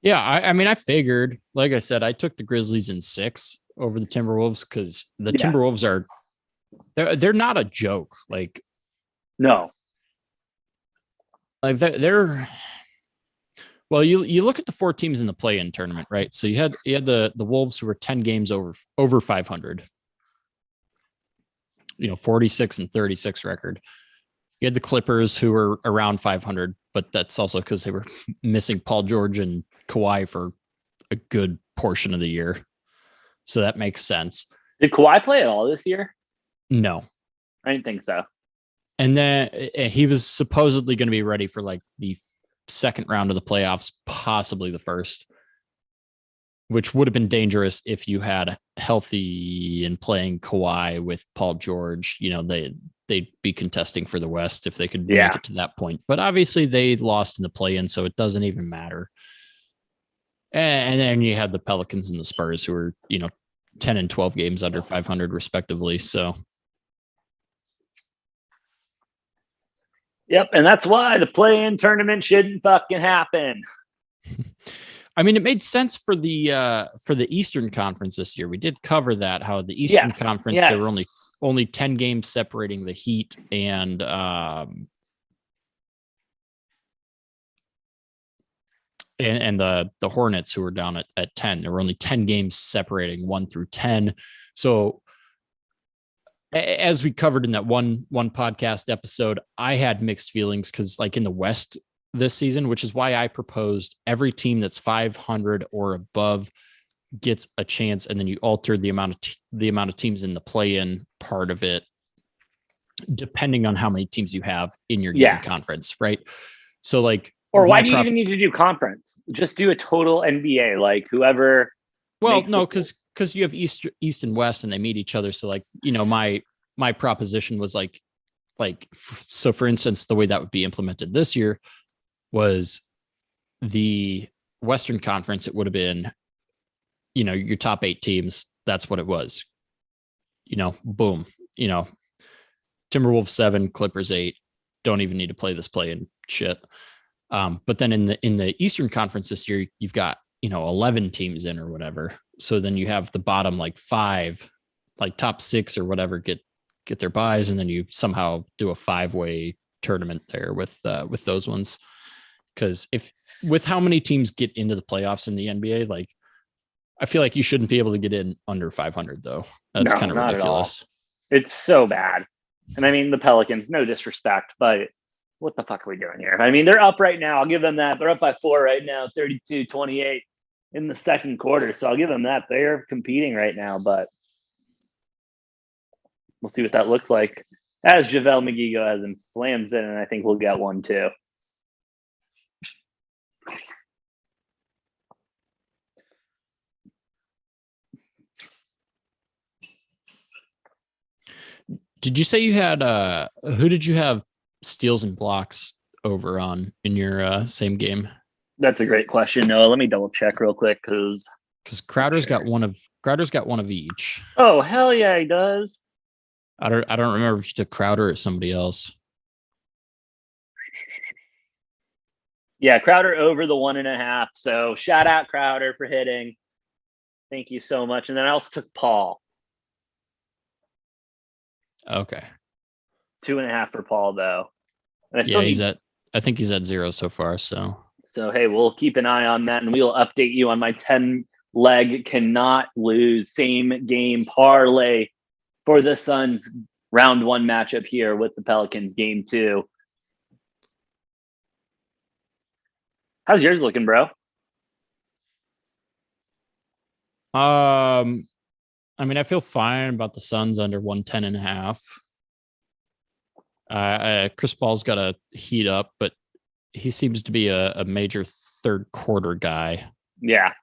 Yeah, I mean, I figured, like I said, I took the Grizzlies in 6 over the Timberwolves because the Timberwolves are they're not a joke. Like, no, like they're well, you look at the 4 teams in the play-in tournament, right? So you had the Wolves who were 10 games over 500, 46 and 36 record. You had the Clippers who were around 500, but that's also because they were missing Paul George and Kawhi for a good portion of the year. So that makes sense. Did Kawhi play at all this year? No. I didn't think so. And then he was supposedly going to be ready for like the second round of the playoffs, possibly the first, which would have been dangerous if you had healthy and playing Kawhi with Paul George. They'd be contesting for the West if they could make it to that point. But obviously they lost in the play-in, so it doesn't even matter. And then you had the Pelicans and the Spurs who were, 10 and 12 games under 500 respectively. So. Yep. And that's why the play-in tournament shouldn't fucking happen. I mean, it made sense for the Eastern Conference this year. We did cover that, how the Eastern Conference, there were only 10 games separating the Heat and the Hornets, who were down at 10. There were only 10 games separating 1 through 10. So as we covered in that one podcast episode, I had mixed feelings because like in the West this season, which is why I proposed every team that's 500 or above gets a chance, and then you alter the amount of teams in the play-in part of it, depending on how many teams you have in your given conference, right? So like, or why do you even need to do conference? Just do a total NBA, like whoever. Well, no, because you have East and West, and they meet each other. So like, my proposition was like, so for instance, the way that would be implemented this year was the Western Conference. It would have been, your top 8 teams. That's what it was. Boom. Timberwolves 7, Clippers 8. Don't even need to play this play and shit. But then in the Eastern Conference this year, you've got 11 teams in or whatever. So then you have the bottom like 5, like top 6 or whatever get their buys, and then you somehow do a 5-way tournament there with those ones. Because with how many teams get into the playoffs in the NBA, like I feel like you shouldn't be able to get in under 500 though. That's kind of ridiculous. It's so bad. And I mean, the Pelicans, no disrespect, but what the fuck are we doing here? I mean, they're up right now. I'll give them that. They're up by 4 right now, 32-28 in the second quarter. So I'll give them that. They're competing right now, but we'll see what that looks like as JaVale McGee goes and slams in, and I think we'll get one too. Did you say you had who did you have steals and blocks over on in your same game? That's a great question, Noah. Let me double check real quick because Crowder's got one of each. Oh, hell yeah, he does. I don't remember if you took Crowder or somebody else. Yeah, Crowder over the 1.5. So shout out Crowder for hitting. Thank you so much. And then I also took Paul. Okay. 2.5 for Paul though. Yeah, I think he's at 0 so far. So hey, we'll keep an eye on that, and we will update you on my 10-leg cannot lose same game parlay for the Suns round 1 matchup here with the Pelicans game 2. How's yours looking, bro? I mean, I feel fine about the Suns under 110.5. Chris Paul's got to heat up, but he seems to be a major third quarter guy. Yeah.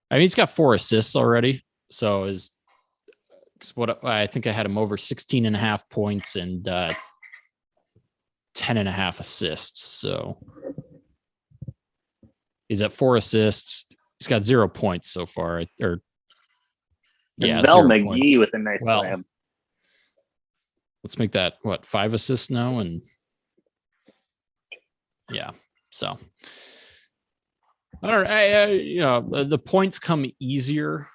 I mean, he's got 4 assists already. So what I think I had him over 16.5 points and 10.5 assists. So he's at 4 assists. He's got 0 points so far. JaVale McGee with a nice slam. Let's make that 5 assists now, and yeah. So I don't know. The points come easier.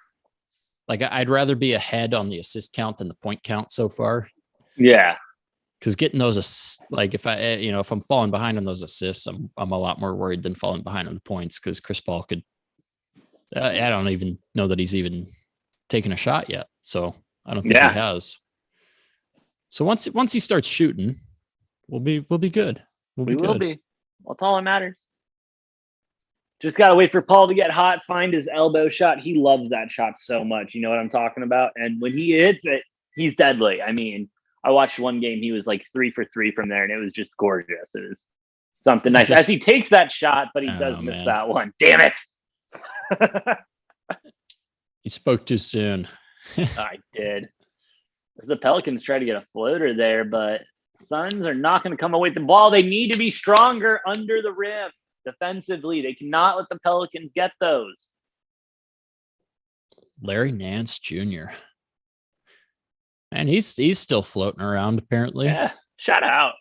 Like I'd rather be ahead on the assist count than the point count so far. Yeah. Because getting those, like if I'm falling behind on those assists, I'm a lot more worried than falling behind on the points, because Chris Paul could. I don't even know that he's even taken a shot yet, so I don't think he has. So once he starts shooting, we'll be good. We will be. Well, that's all that matters. Just gotta wait for Paul to get hot, find his elbow shot. He loves that shot so much. You know what I'm talking about? And when he hits it, he's deadly. I mean, I watched one game, he was like 3 for 3 from there, and it was just gorgeous. It was something nice. As he takes that shot, but he does miss that one. Damn it. You spoke too soon. I did. As the Pelicans try to get a floater there, but Suns are not going to come away with the ball. They need to be stronger under the rim defensively. They cannot let the Pelicans get those. Larry Nance Jr. And he's still floating around, apparently. Yeah, shout out.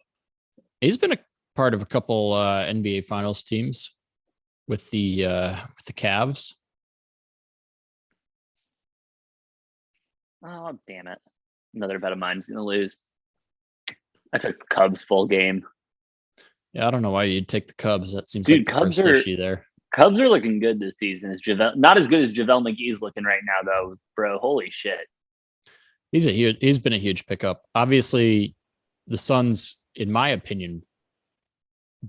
He's been a part of a couple NBA Finals teams with the Cavs. Oh, damn it. Another bet of mine's going to lose. I took Cubs full game. Yeah, I don't know why you'd take the Cubs. That seems like the first issue there. Cubs are looking good this season. Not as good as JaVale McGee's looking right now, though, bro. Holy shit. He's been a huge pickup. Obviously, the Suns, in my opinion,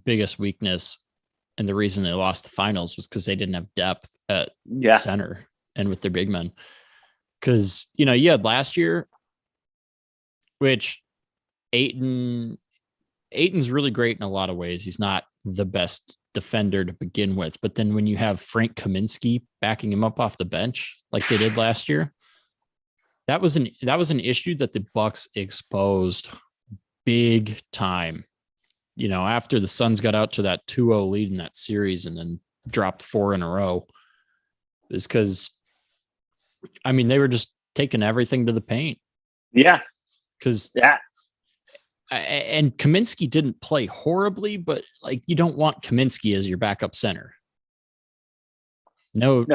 biggest weakness And the reason they lost the finals was because they didn't have depth at center and with their big men. Because, you had last year, which Ayton's really great in a lot of ways. He's not the best defender to begin with. But then when you have Frank Kaminsky backing him up off the bench like they did last year, that was an issue that the Bucks exposed big time. After the Suns got out to that 2-0 lead in that series and then dropped 4 in a row, is because, they were just taking everything to the paint. Yeah. And Kaminsky didn't play horribly, but you don't want Kaminsky as your backup center. No,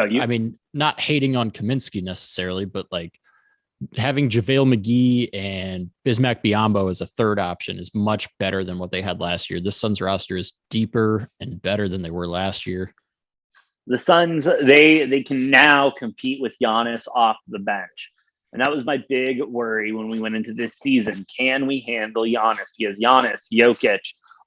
not hating on Kaminsky necessarily, but having JaVale McGee and Bismack Biyombo as a third option is much better than what they had last year. The Suns roster is deeper and better than they were last year. The Suns, they can now compete with Giannis off the bench. And that was my big worry when we went into this season. Can we handle Giannis? Because Giannis, Jokic,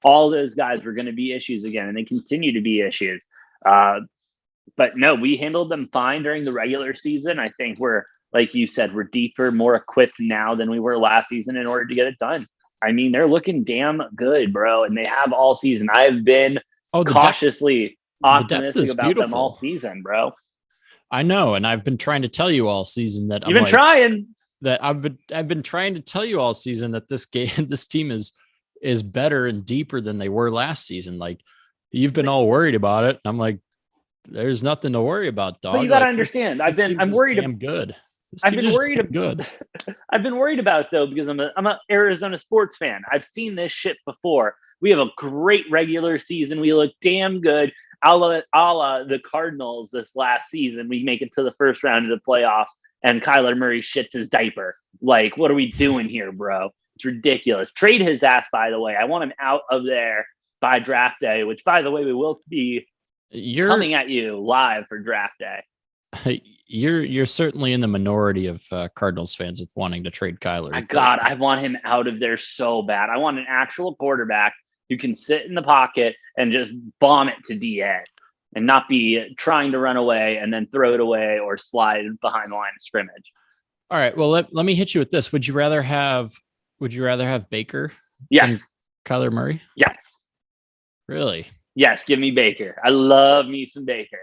all those guys were going to be issues again, and they continue to be issues. But no, we handled them fine during the regular season. I think we're, like you said, we're deeper, more equipped now than we were last season in order to get it done. They're looking damn good, bro, and they have all season. I've been cautiously optimistic about them all season, bro. I know, and I've been trying to tell you all season that I've been trying to tell you all season that this team is better and deeper than they were last season. You've been all worried about it, and I'm like, there's nothing to worry about, dog. But you got to understand, I'm worried. Damn good. I've been worried about it though, because I'm a Arizona sports fan. I've seen this shit before. We have a great regular season. We look damn good. A la the Cardinals this last season. We make it to the first round of the playoffs and Kyler Murray shits his diaper. What are we doing here, bro? It's ridiculous. Trade his ass, by the way. I want him out of there by draft day, which, by the way, we will be coming at you live for draft day. You're certainly in the minority of Cardinals fans with wanting to trade Kyler. I want him out of there so bad. I want an actual quarterback who can sit in the pocket and just bomb it to DA and not be trying to run away and then throw it away or slide behind the line of scrimmage. All right. Well, let me hit you with this. Would you rather have Baker? Yes. Kyler Murray? Yes. Really? Yes. Give me Baker. I love me some Baker.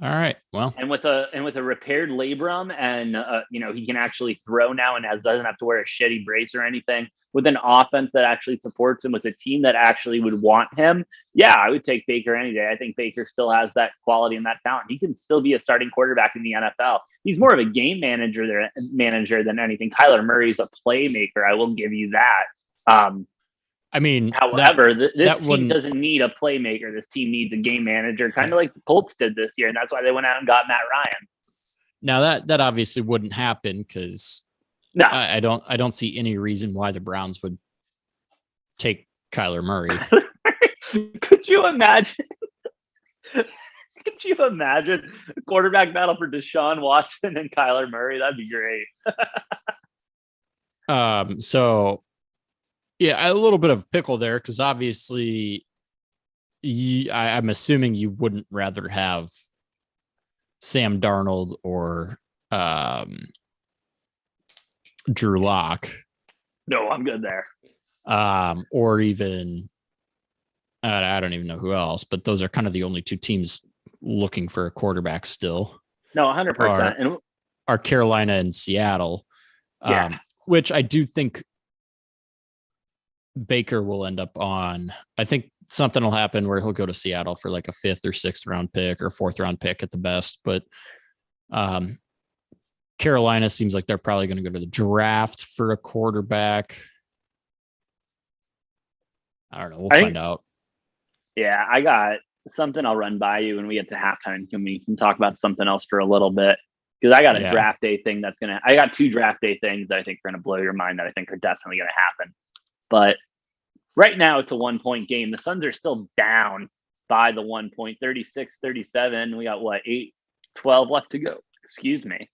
All right. Well, and with a repaired labrum, and he can actually throw now and doesn't have to wear a shitty brace or anything. With an offense that actually supports him, with a team that actually would want him, yeah, I would take Baker any day. I think Baker still has that quality and that talent. He can still be a starting quarterback in the NFL. He's more of a game manager than anything. Kyler Murray's a playmaker. I will give you that. However, this team doesn't need a playmaker. This team needs a game manager, kind of like the Colts did this year, and that's why they went out and got Matt Ryan. Now that obviously wouldn't happen because I don't see any reason why the Browns would take Kyler Murray. Could you imagine? Could you imagine a quarterback battle for Deshaun Watson and Kyler Murray? That'd be great. So. Yeah, a little bit of pickle there because obviously I'm assuming you wouldn't rather have Sam Darnold or Drew Lock. No, I'm good there. Or even I don't even know who else, but those are kind of the only two teams looking for a quarterback still. No, 100%. Are Carolina and Seattle, which I do think Baker will end up on. I think something will happen where he'll go to Seattle for like a 5th or 6th round pick or 4th round pick at the best. But Carolina seems like they're probably going to go to the draft for a quarterback. I don't know. We'll find out. Yeah, I got something I'll run by you when we get to halftime. We can talk about something else for a little bit. Because I got a draft day thing I got 2 draft day things that I think are going to blow your mind that I think are definitely going to happen. But right now it's a 1-point game. The Suns are still down by the 1 point, 36-37. We got 8-12 left to go. Excuse me.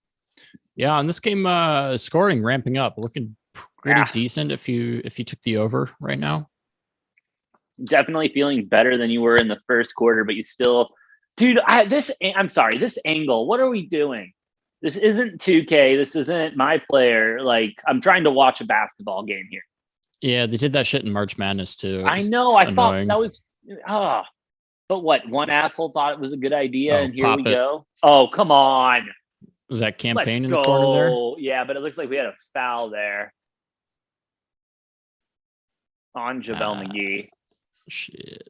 Yeah, on this game, scoring ramping up, looking pretty decent if you took the over right now. Definitely feeling better than you were in the first quarter, but you still, dude. I'm sorry. This angle. What are we doing? This isn't 2K. This isn't my player. Like, I'm trying to watch a basketball game here. Yeah, they did that shit in March Madness too. I know. I thought annoying. that was. But what? One asshole thought it was a good idea, Oh, and here pop we it. go. Oh, come on. Was that Let's campaign in the corner there? go. Yeah, but it looks like we had a foul there on JaVale McGee. Shit.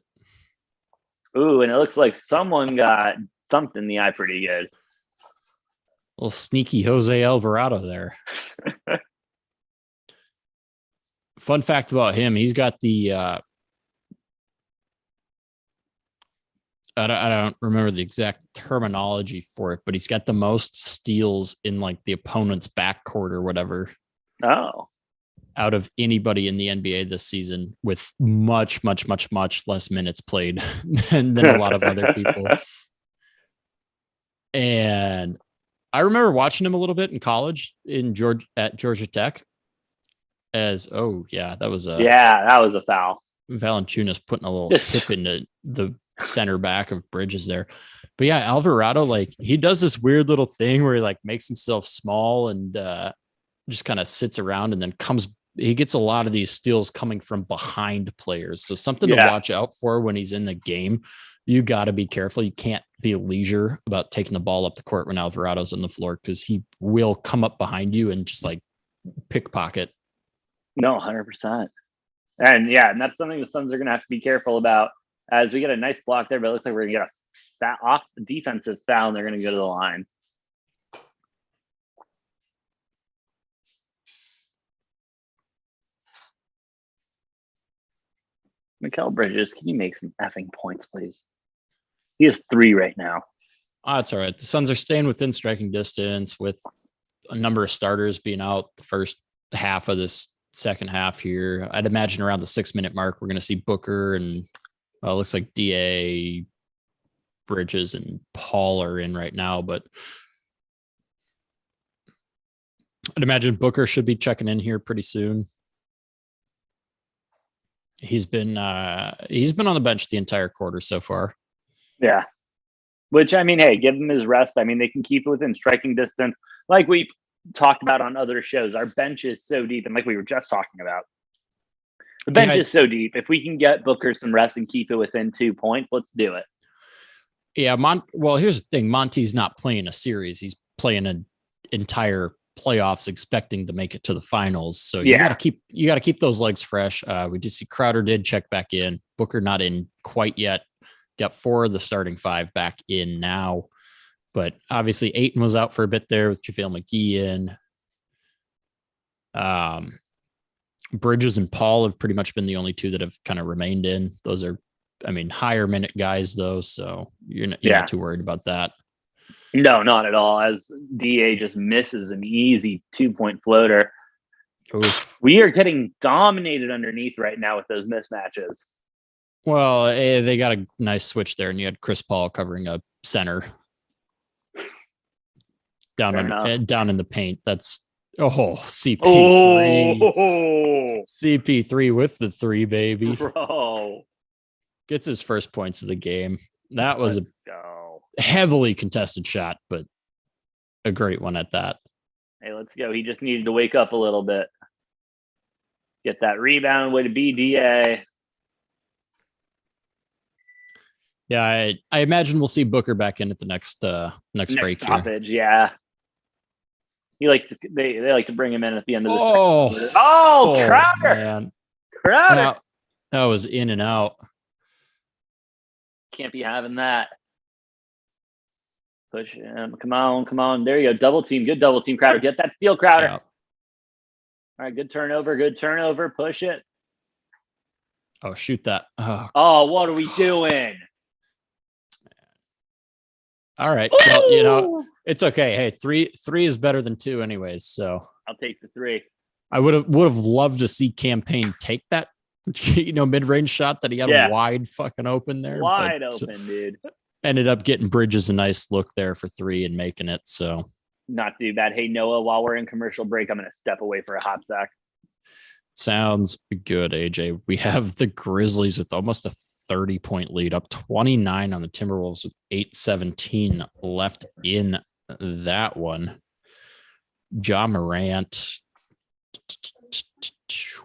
Ooh, and it looks like someone got thumped in the eye pretty good. Little sneaky Jose Alvarado there. Fun fact about him, he's got the I don't remember the exact terminology for it, but he's got the most steals in like the opponent's backcourt or whatever. Oh. Out of anybody in the NBA this season, with much less minutes played than a lot of other people. And I remember watching him a little bit in college at Georgia Tech. That was a foul. Valanciunas putting a little hip into the center back of Bridges there. But yeah, Alvarado, like, he does this weird little thing where he like makes himself small and just kind of sits around and then he gets a lot of these steals coming from behind players. So something to watch out for when he's in the game. You got to be careful. You can't be leisure about taking the ball up the court when Alvarado's on the floor, because he will come up behind you and just like pickpocket. No, 100%. And that's something the Suns are going to have to be careful about, as we get a nice block there, but it looks like we're going to get a off the defensive foul and they're going to go to the line. Mikal Bridges, can you make some effing points, please? He has 3 right now. That's all right. The Suns are staying within striking distance with a number of starters being out the first half of this second half here. I'd imagine around the 6-minute mark, we're going to see Booker and it looks like DA, Bridges, and Paul are in right now, but I'd imagine Booker should be checking in here pretty soon. He's been on the bench the entire quarter so far. Yeah. Which, I mean, hey, give him his rest. I mean, they can keep it within striking distance. Like we've talked about on other shows, our bench is so deep. And like we were just talking about, the bench is so deep. If we can get Booker some rest and keep it within 2 points, let's do it. Yeah. Well, here's the thing. Monty's not playing a series. He's playing an entire playoffs expecting to make it to the finals. So you got to keep those legs fresh. We did see Crowder did check back in. Booker not in quite yet. Got 4 of the starting 5 back in now. But obviously Ayton was out for a bit there with JaVale McGee in. Bridges and Paul have pretty much been the only 2 that have kind of remained in. Those are, I mean, higher minute guys though. So you're not too worried about that. No, not at all. As DA just misses an easy 2-point floater. Oof. We are getting dominated underneath right now with those mismatches. Well, they got a nice switch there, and you had Chris Paul covering a center down in the paint. That's CP3. CP3 with the 3, baby. Bro. Gets his first points of the game. That was a heavily contested shot, but a great one at that. Hey, let's go. He just needed to wake up a little bit. Get that rebound. Way to be, DA. Yeah, I imagine we'll see Booker back in at the next break stoppage. Here. Yeah. He likes to they like to bring him in at the end of the second. Crowder. Man. Crowder. That was in and out. Can't be having that. Push him. Come on. There you go. Double team. Good double team, Crowder. Get that steal, Crowder. Yeah. All right, good turnover. Push it. Oh, shoot that. Oh, what are we doing? All right. Well, it's okay. Hey, three is better than 2 anyways. So I'll take the 3. I would have loved to see Campaign take that, mid-range shot that he had wide fucking open there. Wide open, dude. Ended up getting Bridges a nice look there for 3 and making it. So not too bad. Hey, Noah, while we're in commercial break, I'm going to step away for a hop sack. Sounds good, AJ. We have the Grizzlies with almost a 30-point lead, up 29 on the Timberwolves with 8:17 left in that one. Ja Morant,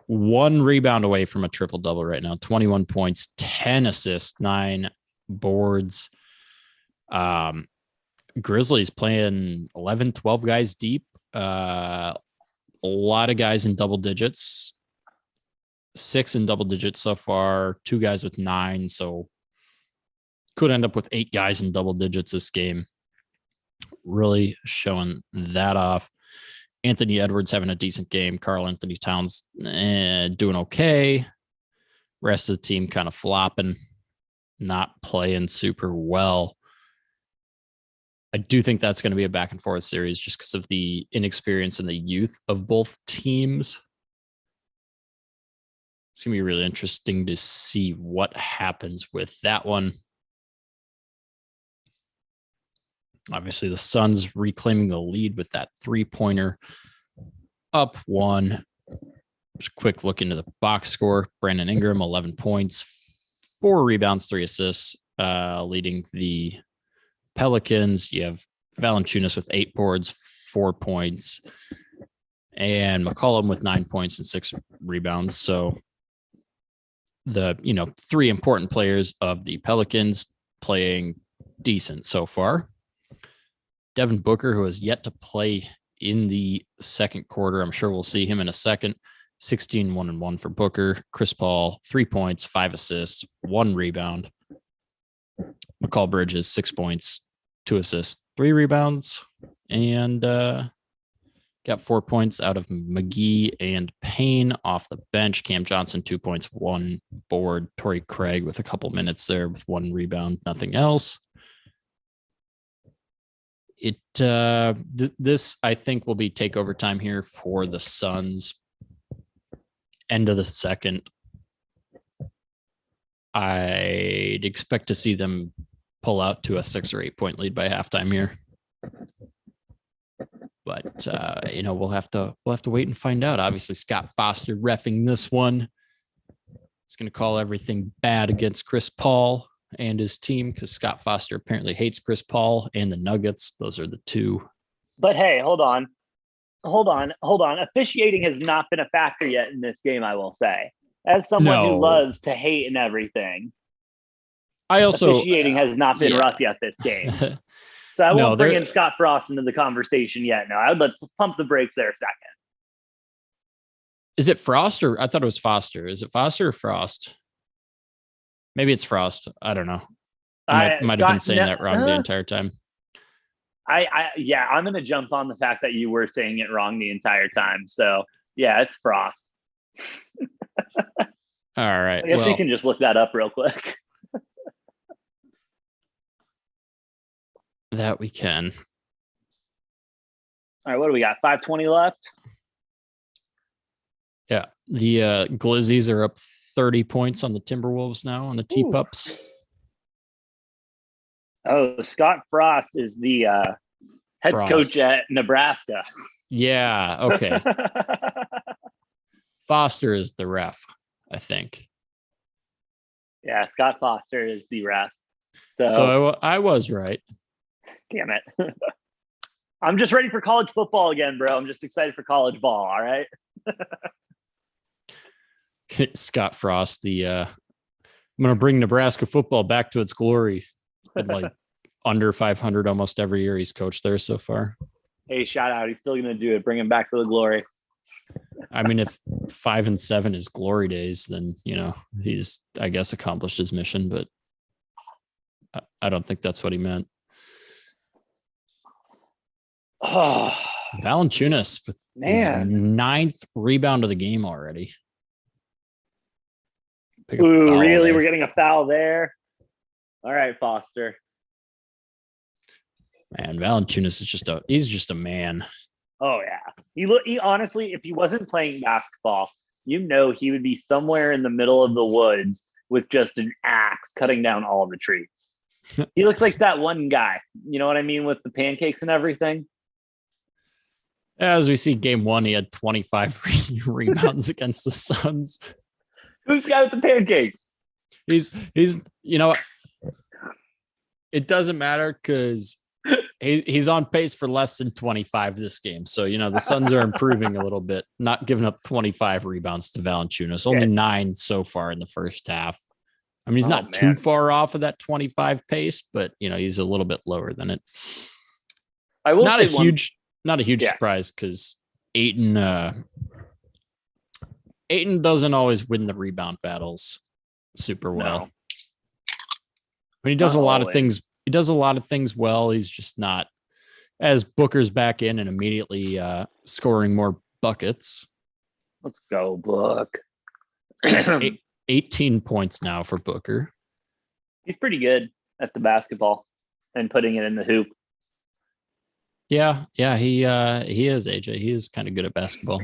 1 rebound away from a triple-double right now. 21 points, 10 assists, 9 boards. Grizzlies playing 11, 12 guys deep. A lot of guys in double digits. 6 in double digits so far. 2 guys with 9. So could end up with 8 guys in double digits this game. Really showing that off. Anthony Edwards having a decent game. Karl Anthony Towns doing okay. Rest of the team kind of flopping, not playing super well. I do think that's going to be a back and forth series just because of the inexperience and the youth of both teams. It's going to be really interesting to see what happens with that one. Obviously, the Suns reclaiming the lead with that 3-pointer, up 1. Just a quick look into the box score. Brandon Ingram, 11 points, 4 rebounds, 3 assists, leading the Pelicans. You have Valanciunas with 8 boards, 4 points, and McCollum with 9 points and 6 rebounds. So the 3 important players of the Pelicans playing decent so far. Devin Booker, who has yet to play in the second quarter. I'm sure we'll see him in a second. 16, 1-1 for Booker. Chris Paul, 3 points, 5 assists, 1 rebound. McCall Bridges, 6 points, 2 assists, 3 rebounds, and got 4 points out of McGee and Payne off the bench. Cam Johnson, 2 points, 1 board. Torrey Craig with a couple minutes there with 1 rebound, nothing else. This I think will be takeover time here for the Suns. End of the second. I'd expect to see them pull out to a 6 or 8 point lead by halftime here. But we'll have to wait and find out. Obviously, Scott Foster reffing this one. He's going to call everything bad against Chris Paul and his team because Scott Foster apparently hates Chris Paul and the Nuggets. Those are the 2. But hey, hold on. Officiating has not been a factor yet in this game, I will say. As someone who loves to hate and everything, officiating has not been rough yet this game. So I won't bring in Scott Frost into the conversation yet. No, let's pump the brakes there a second. Is it Frost or I thought it was Foster? Is it Foster or Frost? Maybe it's Frost. I don't know. I might have been saying that wrong the entire time. I'm going to jump on the fact that you were saying it wrong the entire time. So yeah, it's Frost. All right. I guess you can just look that up real quick. That we can. All right, what do we got? 5:20 left. Yeah, the Glizzies are up 30 points on the Timberwolves now on the T-Pups. Oh, Scott Frost is the head coach at Nebraska. Yeah, okay. Foster is the ref, I think. Yeah, Scott Foster is the ref. So I was right. Damn it. I'm just ready for college football again, bro. I'm just excited for college ball, all right? Scott Frost, I'm going to bring Nebraska football back to its glory. Been like under 500 almost every year he's coached there so far. Hey, shout out. He's still going to do it. Bring him back to the glory. I mean, if 5-7 is glory days, then, he's, I guess, accomplished his mission, but I don't think that's what he meant. Oh, Valanciunas with his 9th rebound of the game already. Ooh, really? There. We're getting a foul there. All right, Foster. Man, Valanciunas is he's just a man. Oh yeah. He honestly, if he wasn't playing basketball, he would be somewhere in the middle of the woods with just an axe cutting down all the trees. He looks like that one guy. You know what I mean, with the pancakes and everything. As we see game one, he had 25 rebounds against the Suns. Who's got the pancakes? He's it doesn't matter because he's on pace for less than 25 this game. So, the Suns are improving a little bit, not giving up 25 rebounds to Valanciunas, only 9 so far in the first half. I mean, he's not too far off of that 25 pace, but he's a little bit lower than it. I will not a huge surprise because Ayton doesn't always win the rebound battles super well. No. But he does a lot of things. He does a lot of things well. He's just not, as Booker's back in and immediately scoring more buckets. Let's go, Book. 18 points now for Booker. He's pretty good at the basketball and putting it in the hoop. Yeah, he is, AJ. He is kind of good at basketball.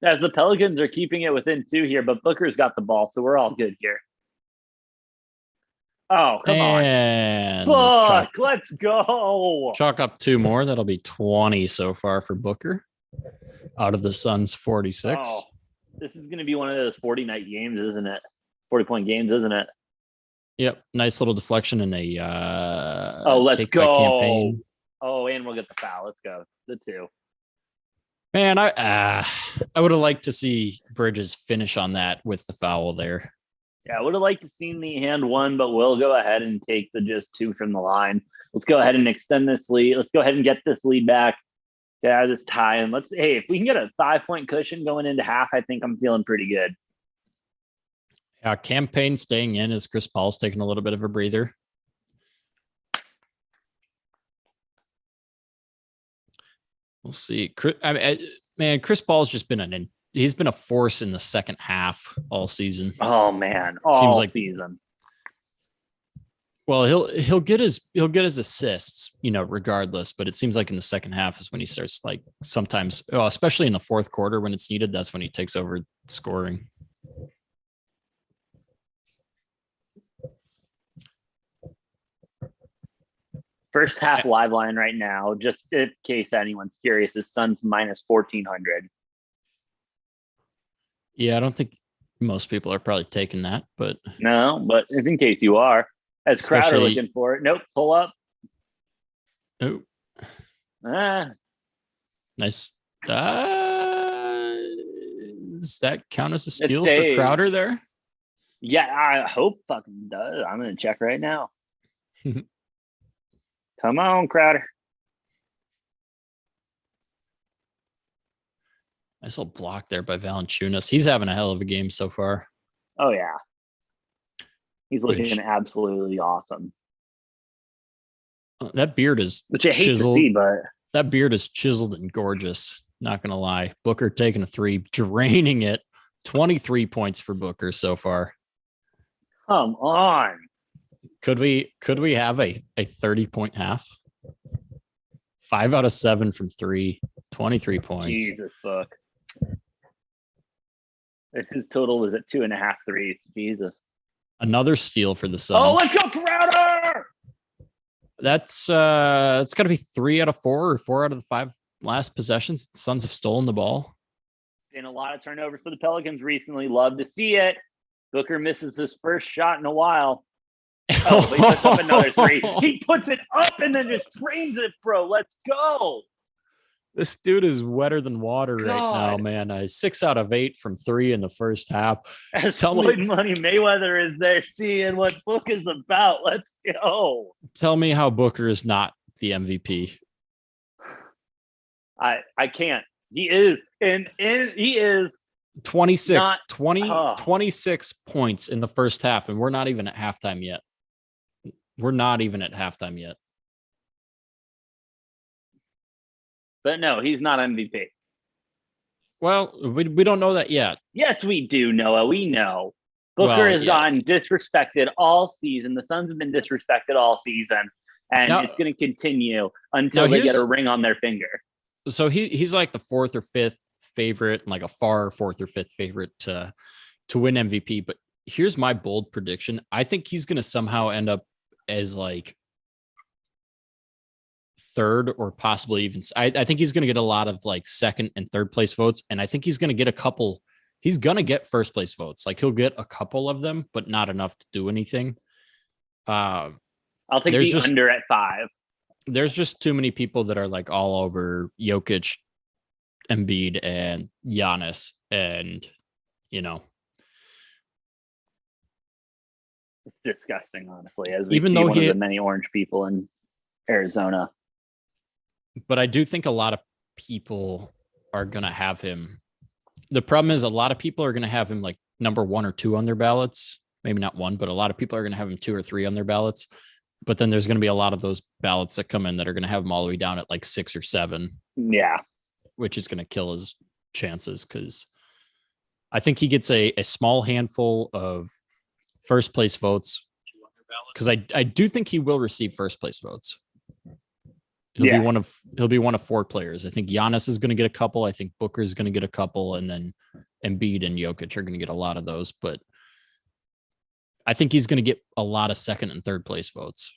As the Pelicans are keeping it within 2 here, but Booker's got the ball, so we're all good here. Oh, come on. Fuck, let's go. Chalk up 2 more. That'll be 20 so far for Booker out of the Suns' 46. Oh, this is going to be one of those 40-night games, isn't it? 40-point games, isn't it? Yep. Nice little deflection and a let's go. Oh, and we'll get the foul. Let's go. The 2. Man, I would have liked to see Bridges finish on that with the foul there. Yeah, I would have liked to seen the hand 1, but we'll go ahead and take the just 2 from the line. Let's go ahead and extend this lead. Let's go ahead and get this lead back. Yeah, this tie. And if we can get a 5-point cushion going into half, I think I'm feeling pretty good. Campaign staying in as Chris Paul's taking a little bit of a breather. We'll see. Chris Paul's just been he's been a force in the second half all season. Oh man, seems like season. Well, he'll get his assists, regardless. But it seems like in the second half is when he starts, like, sometimes, especially in the fourth quarter when it's needed. That's when he takes over scoring. First half live line right now, just in case anyone's curious, is Suns minus 1,400. Yeah, I don't think most people are probably taking that, but no, but if in case you are, as Crowder looking for it. Nope, pull up. Oh, nice. Does that count as a steal for Crowder there? Yeah, I hope fucking does. I'm gonna check right now. Come on, Crowder. Nice little block there by Valanciunas. He's having a hell of a game so far. Oh, yeah. He's looking absolutely awesome. That beard is which I hate chiseled. To see, but that beard is chiseled and gorgeous. Not going to lie. Booker taking a 3, draining it. 23 points for Booker so far. Come on. Could we have a 30-point half? 5 out of 7 from 3, 23 points. Jesus, Book. His total was at 2.5 threes. Jesus. Another steal for the Suns. Oh, let's go, Crowder! It's got to be 3 out of 4 or 4 out of the 5 last possessions. The Suns have stolen the ball. Been a lot of turnovers for the Pelicans recently. Love to see it. Booker misses his first shot in a while. Oh, he puts up another 3. He puts it up and then just drains it, bro. Let's go. This dude is wetter than water right now, man. 6 out of 8 from 3 in the first half. As Floyd Money Mayweather is there seeing what Book is about. Let's go. Tell me how Booker is not the MVP. I can't. He is. And he is 26 points in the first half, and we're not even at halftime yet. But no, he's not MVP. Well, we don't know that yet. Yes, we do, Noah. We know. Booker has gotten disrespected all season. The Suns have been disrespected all season. And it's going to continue until they get a ring on their finger. So he's like the 4th or 5th favorite, and like a far 4th or 5th favorite to win MVP. But here's my bold prediction. I think he's going to somehow end up as like third or possibly even. I think he's going to get a lot of like second and third place votes, and I think he's going to get a couple. He's going to get first place votes. Like he'll get a couple of them, but not enough to do anything. I'll take the under at 5. There's just too many people that are like all over Jokic, Embiid, and Giannis, and it's disgusting, honestly. As we even see one of the many orange people in Arizona, but I do think a lot of people are going to have him. The problem is a lot of people are going to have him like number 1 or 2 on their ballots. Maybe not 1, but a lot of people are going to have him 2 or 3 on their ballots. But then there's going to be a lot of those ballots that come in that are going to have him all the way down at like 6 or 7. Yeah. Which is going to kill his chances because I think he gets a small handful of first place votes because I do think he will receive first place votes. He'll be one of 4 players. I think Giannis is going to get a couple. I think Booker is going to get a couple, and then Embiid and Jokic are going to get a lot of those. But I think he's going to get a lot of second and third place votes.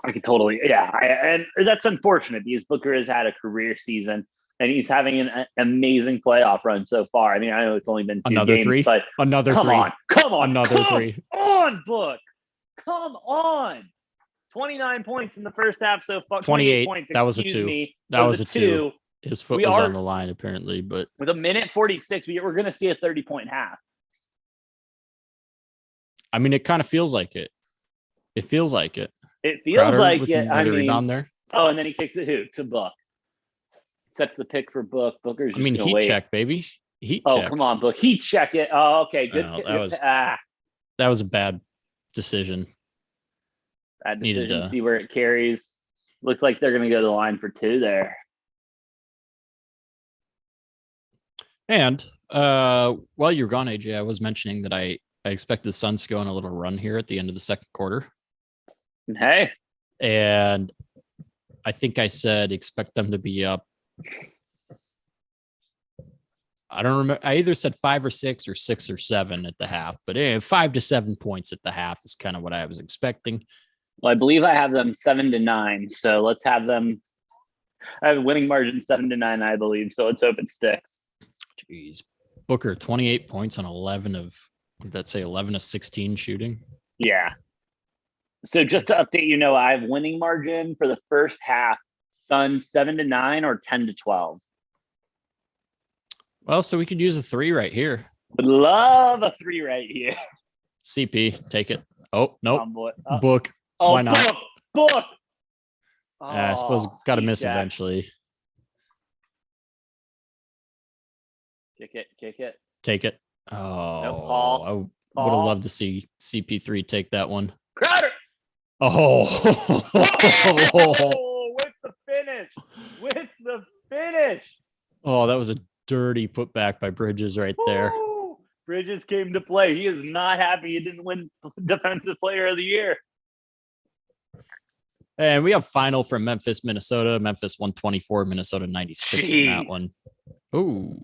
I could totally, and that's unfortunate because Booker has had a career season and he's having an amazing playoff run so far. I mean, I know it's only been 2 games, 3, but another come 3, on, another 3. Come on, Book, come on. 29 points in the first half so far. 28 points. That was a 2. That was a 2. His foot was on the line apparently, but with a minute 46, we're going to see a 30-point half. I mean, it kind of feels like it. It feels like it. It feels Crowder like it. I mean, on there. Oh, and then he kicks it to Book. Sets the pick for Book. Booker's just heat wait. Check, baby. Heat check. Oh, come on, Book. Heat check it. Oh, okay. Good. That was a bad decision. Bad decision. See where it carries. Looks like they're going to go to the line for 2 there. And while you're gone, AJ, I was mentioning that I expect the Suns to go on a little run here at the end of the second quarter. Hey. And I think I said expect them to be up. I don't remember. I either said 5 or 6 or 6 or 7 at the half, but 5 to 7 points at the half is kind of what I was expecting. Well, I believe I have them 7 to 9. So let's have them. I have a winning margin 7 to 9, I believe. So let's hope it sticks. Jeez. Booker, 28 points on 11 of 16 shooting. Yeah. So just to update, I have winning margin for the first half, Suns 7 to 9 or 10 to 12. Well, so we could use a 3 right here. Would love a 3 right here. CP, take it. Oh, nope. Oh, Book. Why not? Book. Oh, I suppose got to miss eventually. Kick it. Take it. Oh, I would have loved to see CP3 take that one. Crowder. Oh, with the finish. Oh, that was a dirty putback by Bridges right there. Bridges came to play. He is not happy he didn't win Defensive Player of the Year. And we have final from Memphis, Minnesota. Memphis 124, Minnesota 96 in that one. Oh,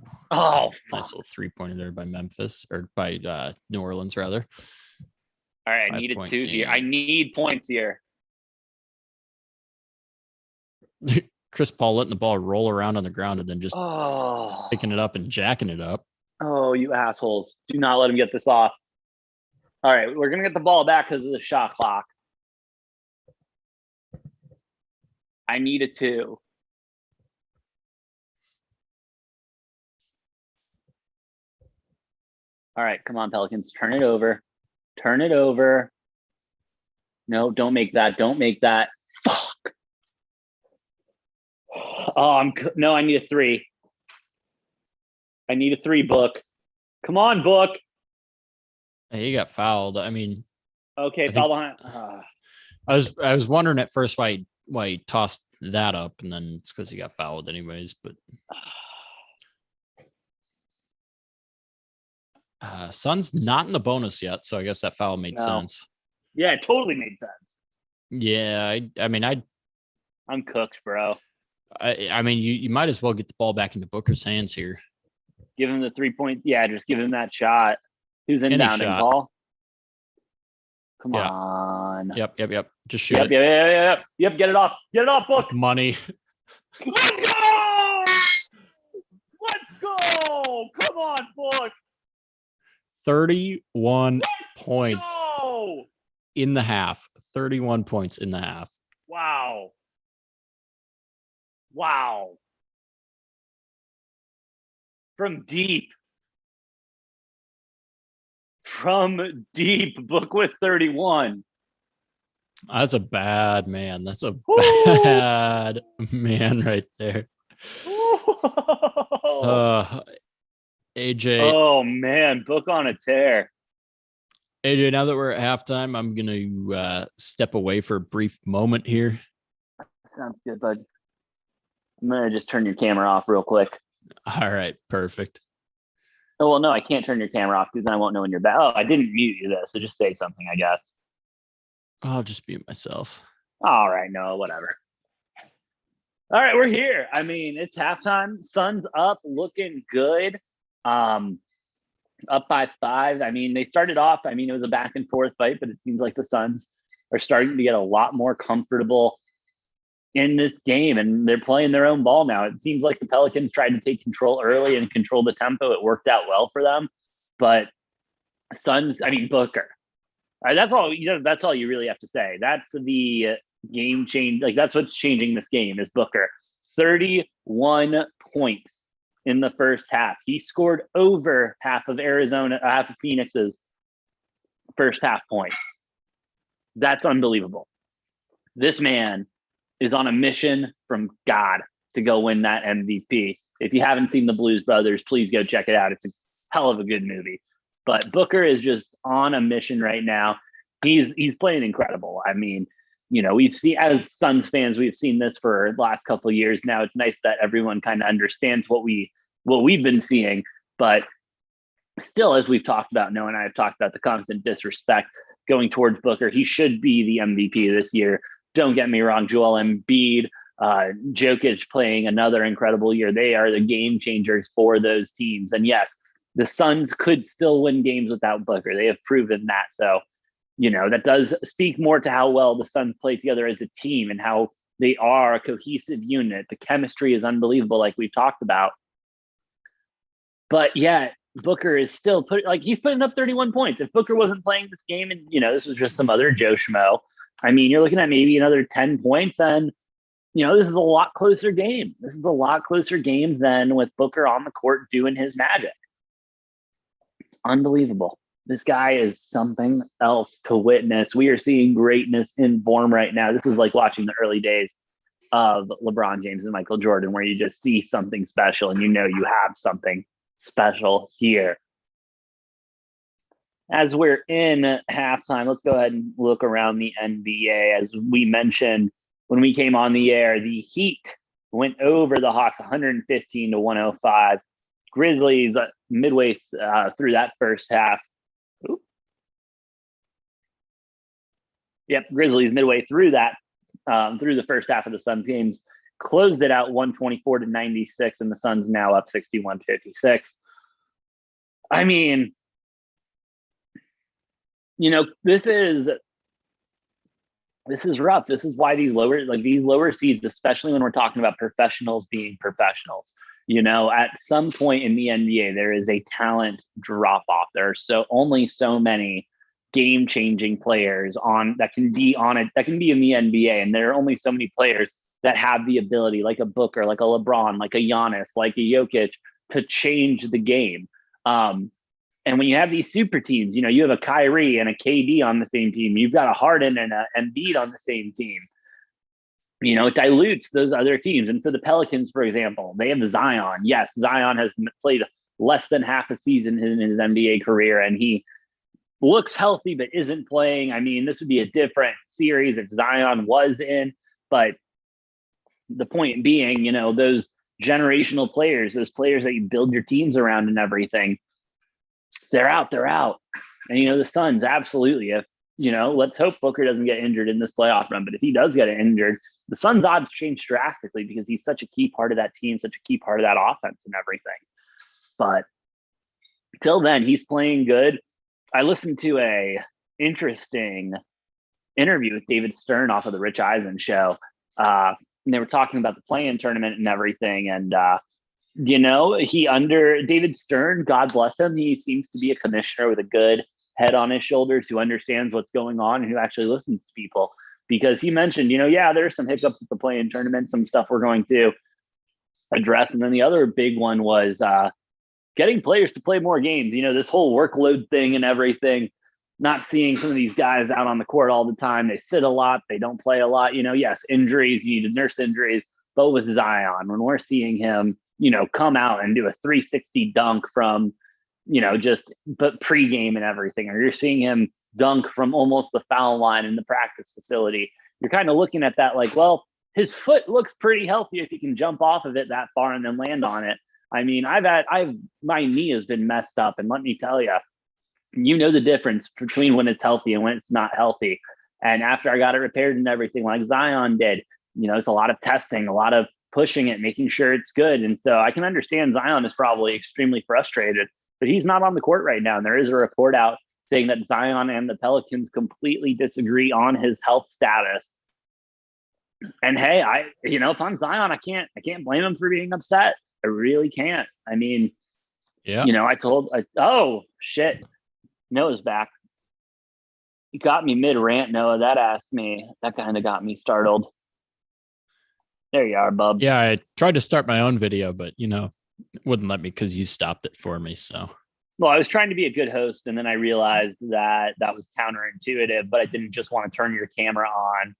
nice little 3-pointer there by Memphis, or by New Orleans, rather. All right, I needed 2 here. I need points here. Chris Paul letting the ball roll around on the ground and then just picking it up and jacking it up. Oh, you assholes. Do not let him get this off. All right, we're going to get the ball back because of the shot clock. I need a 2. All right, come on, Pelicans. Turn it over. No, don't make that. Fuck. Oh, I need a 3. I need a 3, Book. Come on, Book. Hey, he got fouled. I mean, okay, foul behind. I was wondering at first why he tossed that up, and then it's because he got fouled anyways. But Suns not in the bonus yet, so I guess that foul made sense. Yeah, it totally made sense. Yeah, I'm cooked, bro. I mean, you might as well get the ball back into Booker's hands here. Give him the 3-point. Yeah, just give him that shot. Who's inbounding, Paul? Come on. 1. Yep. Just shoot it. Yep. Get it off, Book. Money. Let's go! Let's go! Come on, Book. 31 points Go! in the half. 31 points in the half. Wow. From deep, Book with 31. That's a bad man. That's a Woo! bad man right there. AJ. Oh man, Book on a tear. AJ, now that we're at halftime, I'm going to step away for a brief moment here. Sounds good, bud. I'm going to just turn your camera off real quick. All right, perfect. Oh, well, no, I can't turn your camera off because then I won't know when you're back. Oh, I didn't mute you though, so just say something, I guess. I'll just mute myself. All right, no, whatever. All right, we're here. I mean, it's halftime. Suns up, looking good. Up by 5. I mean, they started off, it was a back and forth fight, but it seems like the Suns are starting to get a lot more comfortable in this game, and they're playing their own ball now. It seems like the Pelicans tried to take control early and control the tempo. It worked out well for them, but Suns, Booker. All right, that's all you really have to say. That's the game change. Like, that's what's changing this game is Booker. 31 points in the first half. He scored over half of Phoenix's first half points. That's unbelievable. This man is on a mission from God to go win that MVP. If you haven't seen the Blues Brothers, please go check it out. It's a hell of a good movie. But Booker is just on a mission right now. He's playing incredible. I mean, we've seen, as Suns fans, we've seen this for the last couple of years now. It's nice that everyone kind of understands what we've been seeing. But still, as we've talked about, Noah and I have talked about the constant disrespect going towards Booker. He should be the MVP this year. Don't get me wrong, Joel Embiid, Jokic playing another incredible year. They are the game changers for those teams. And yes, the Suns could still win games without Booker. They have proven that. So, that does speak more to how well the Suns play together as a team and how they are a cohesive unit. The chemistry is unbelievable, like we've talked about. But yeah, Booker is still he's putting up 31 points. If Booker wasn't playing this game and, this was just some other Joe Schmo, you're looking at maybe another 10 points and, this is a lot closer game. This is a lot closer game than with Booker on the court doing his magic. It's unbelievable. This guy is something else to witness. We are seeing greatness in form right now. This is like watching the early days of LeBron James and Michael Jordan, where you just see something special and you have something special here. As we're in halftime, let's go ahead and look around the NBA. As we mentioned when we came on the air, the Heat went over the Hawks 115-105. Grizzlies midway through that first half. Grizzlies midway through that, through the first half of the Suns games, closed it out 124-96, and the Suns now up 61-56. This is rough. This is why these lower seeds, especially when we're talking about professionals being professionals, at some point in the NBA, there is a talent drop off. There are only so many game-changing players that can be in the NBA, and there are only so many players that have the ability, like a Booker, like a LeBron, like a Giannis, like a Jokic, to change the game. And when you have these super teams, you have a Kyrie and a KD on the same team. You've got a Harden and a Embiid on the same team. It dilutes those other teams. And so the Pelicans, for example, they have Zion. Yes, Zion has played less than half a season in his NBA career, and he looks healthy but isn't playing. This would be a different series if Zion was in. But the point being, those generational players, those players that you build your teams around and everything, they're out. And, the Suns, absolutely. If, let's hope Booker doesn't get injured in this playoff run. But if he does get injured, the Suns' odds change drastically because he's such a key part of that team, such a key part of that offense and everything. But till then, he's playing good. I listened to a interesting interview with David Stern off of the Rich Eisen show. And they were talking about the play-in tournament and everything. And, David Stern, God bless him, he seems to be a commissioner with a good head on his shoulders who understands what's going on and who actually listens to people. Because he mentioned, there's some hiccups at the play-in tournament, some stuff we're going to address. And then the other big one was getting players to play more games. This whole workload thing and everything, not seeing some of these guys out on the court all the time. They sit a lot. They don't play a lot. Yes, injuries, you need to nurse injuries. But with Zion, when we're seeing him, come out and do a 360 dunk from, but pregame and everything, or you're seeing him dunk from almost the foul line in the practice facility, you're kind of looking at that like, well, his foot looks pretty healthy if he can jump off of it that far and then land on it. I mean, my knee has been messed up, and let me tell you, the difference between when it's healthy and when it's not healthy. And after I got it repaired and everything, like Zion did, it's a lot of testing, a lot of pushing it, making sure it's good. And so I can understand Zion is probably extremely frustrated, but he's not on the court right now. And there is a report out saying that Zion and the Pelicans completely disagree on his health status. And hey, if I'm Zion, I can't blame him for being upset. I really can't. I mean, yeah. Oh shit, Noah's back. You got me mid rant, Noah. That kind of got me startled. There you are, bub. Yeah, I tried to start my own video, but wouldn't let me because you stopped it for me. So, well, I was trying to be a good host, and then I realized that was counterintuitive. But I didn't just want to turn your camera on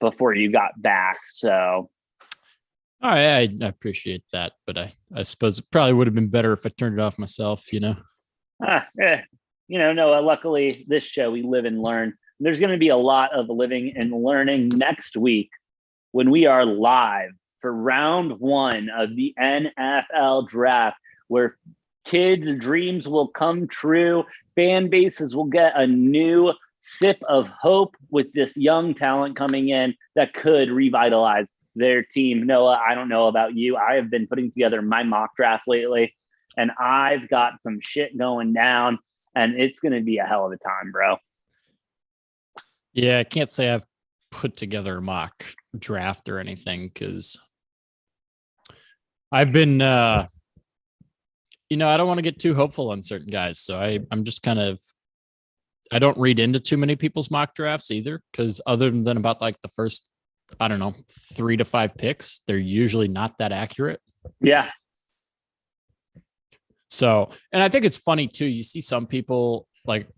before you got back. So, all right, I appreciate that, but I suppose it probably would have been better if I turned it off myself. Noah. Luckily, this show we live and learn. There's going to be a lot of living and learning next week when we are live for round 1 of the NFL draft, where kids' dreams will come true. Fan bases will get a new sip of hope with this young talent coming in that could revitalize their team. Noah, I don't know about you. I have been putting together my mock draft lately, and I've got some shit going down, and it's going to be a hell of a time, bro. Yeah, I can't say I've put together a mock draft or anything because I've been I don't want to get too hopeful on certain guys, so I'm just kind of, I don't read into too many people's mock drafts either, because other than about like the first, I don't know, 3 to 5 picks, they're usually not that accurate. Yeah. So, and I think it's funny too, you see some people like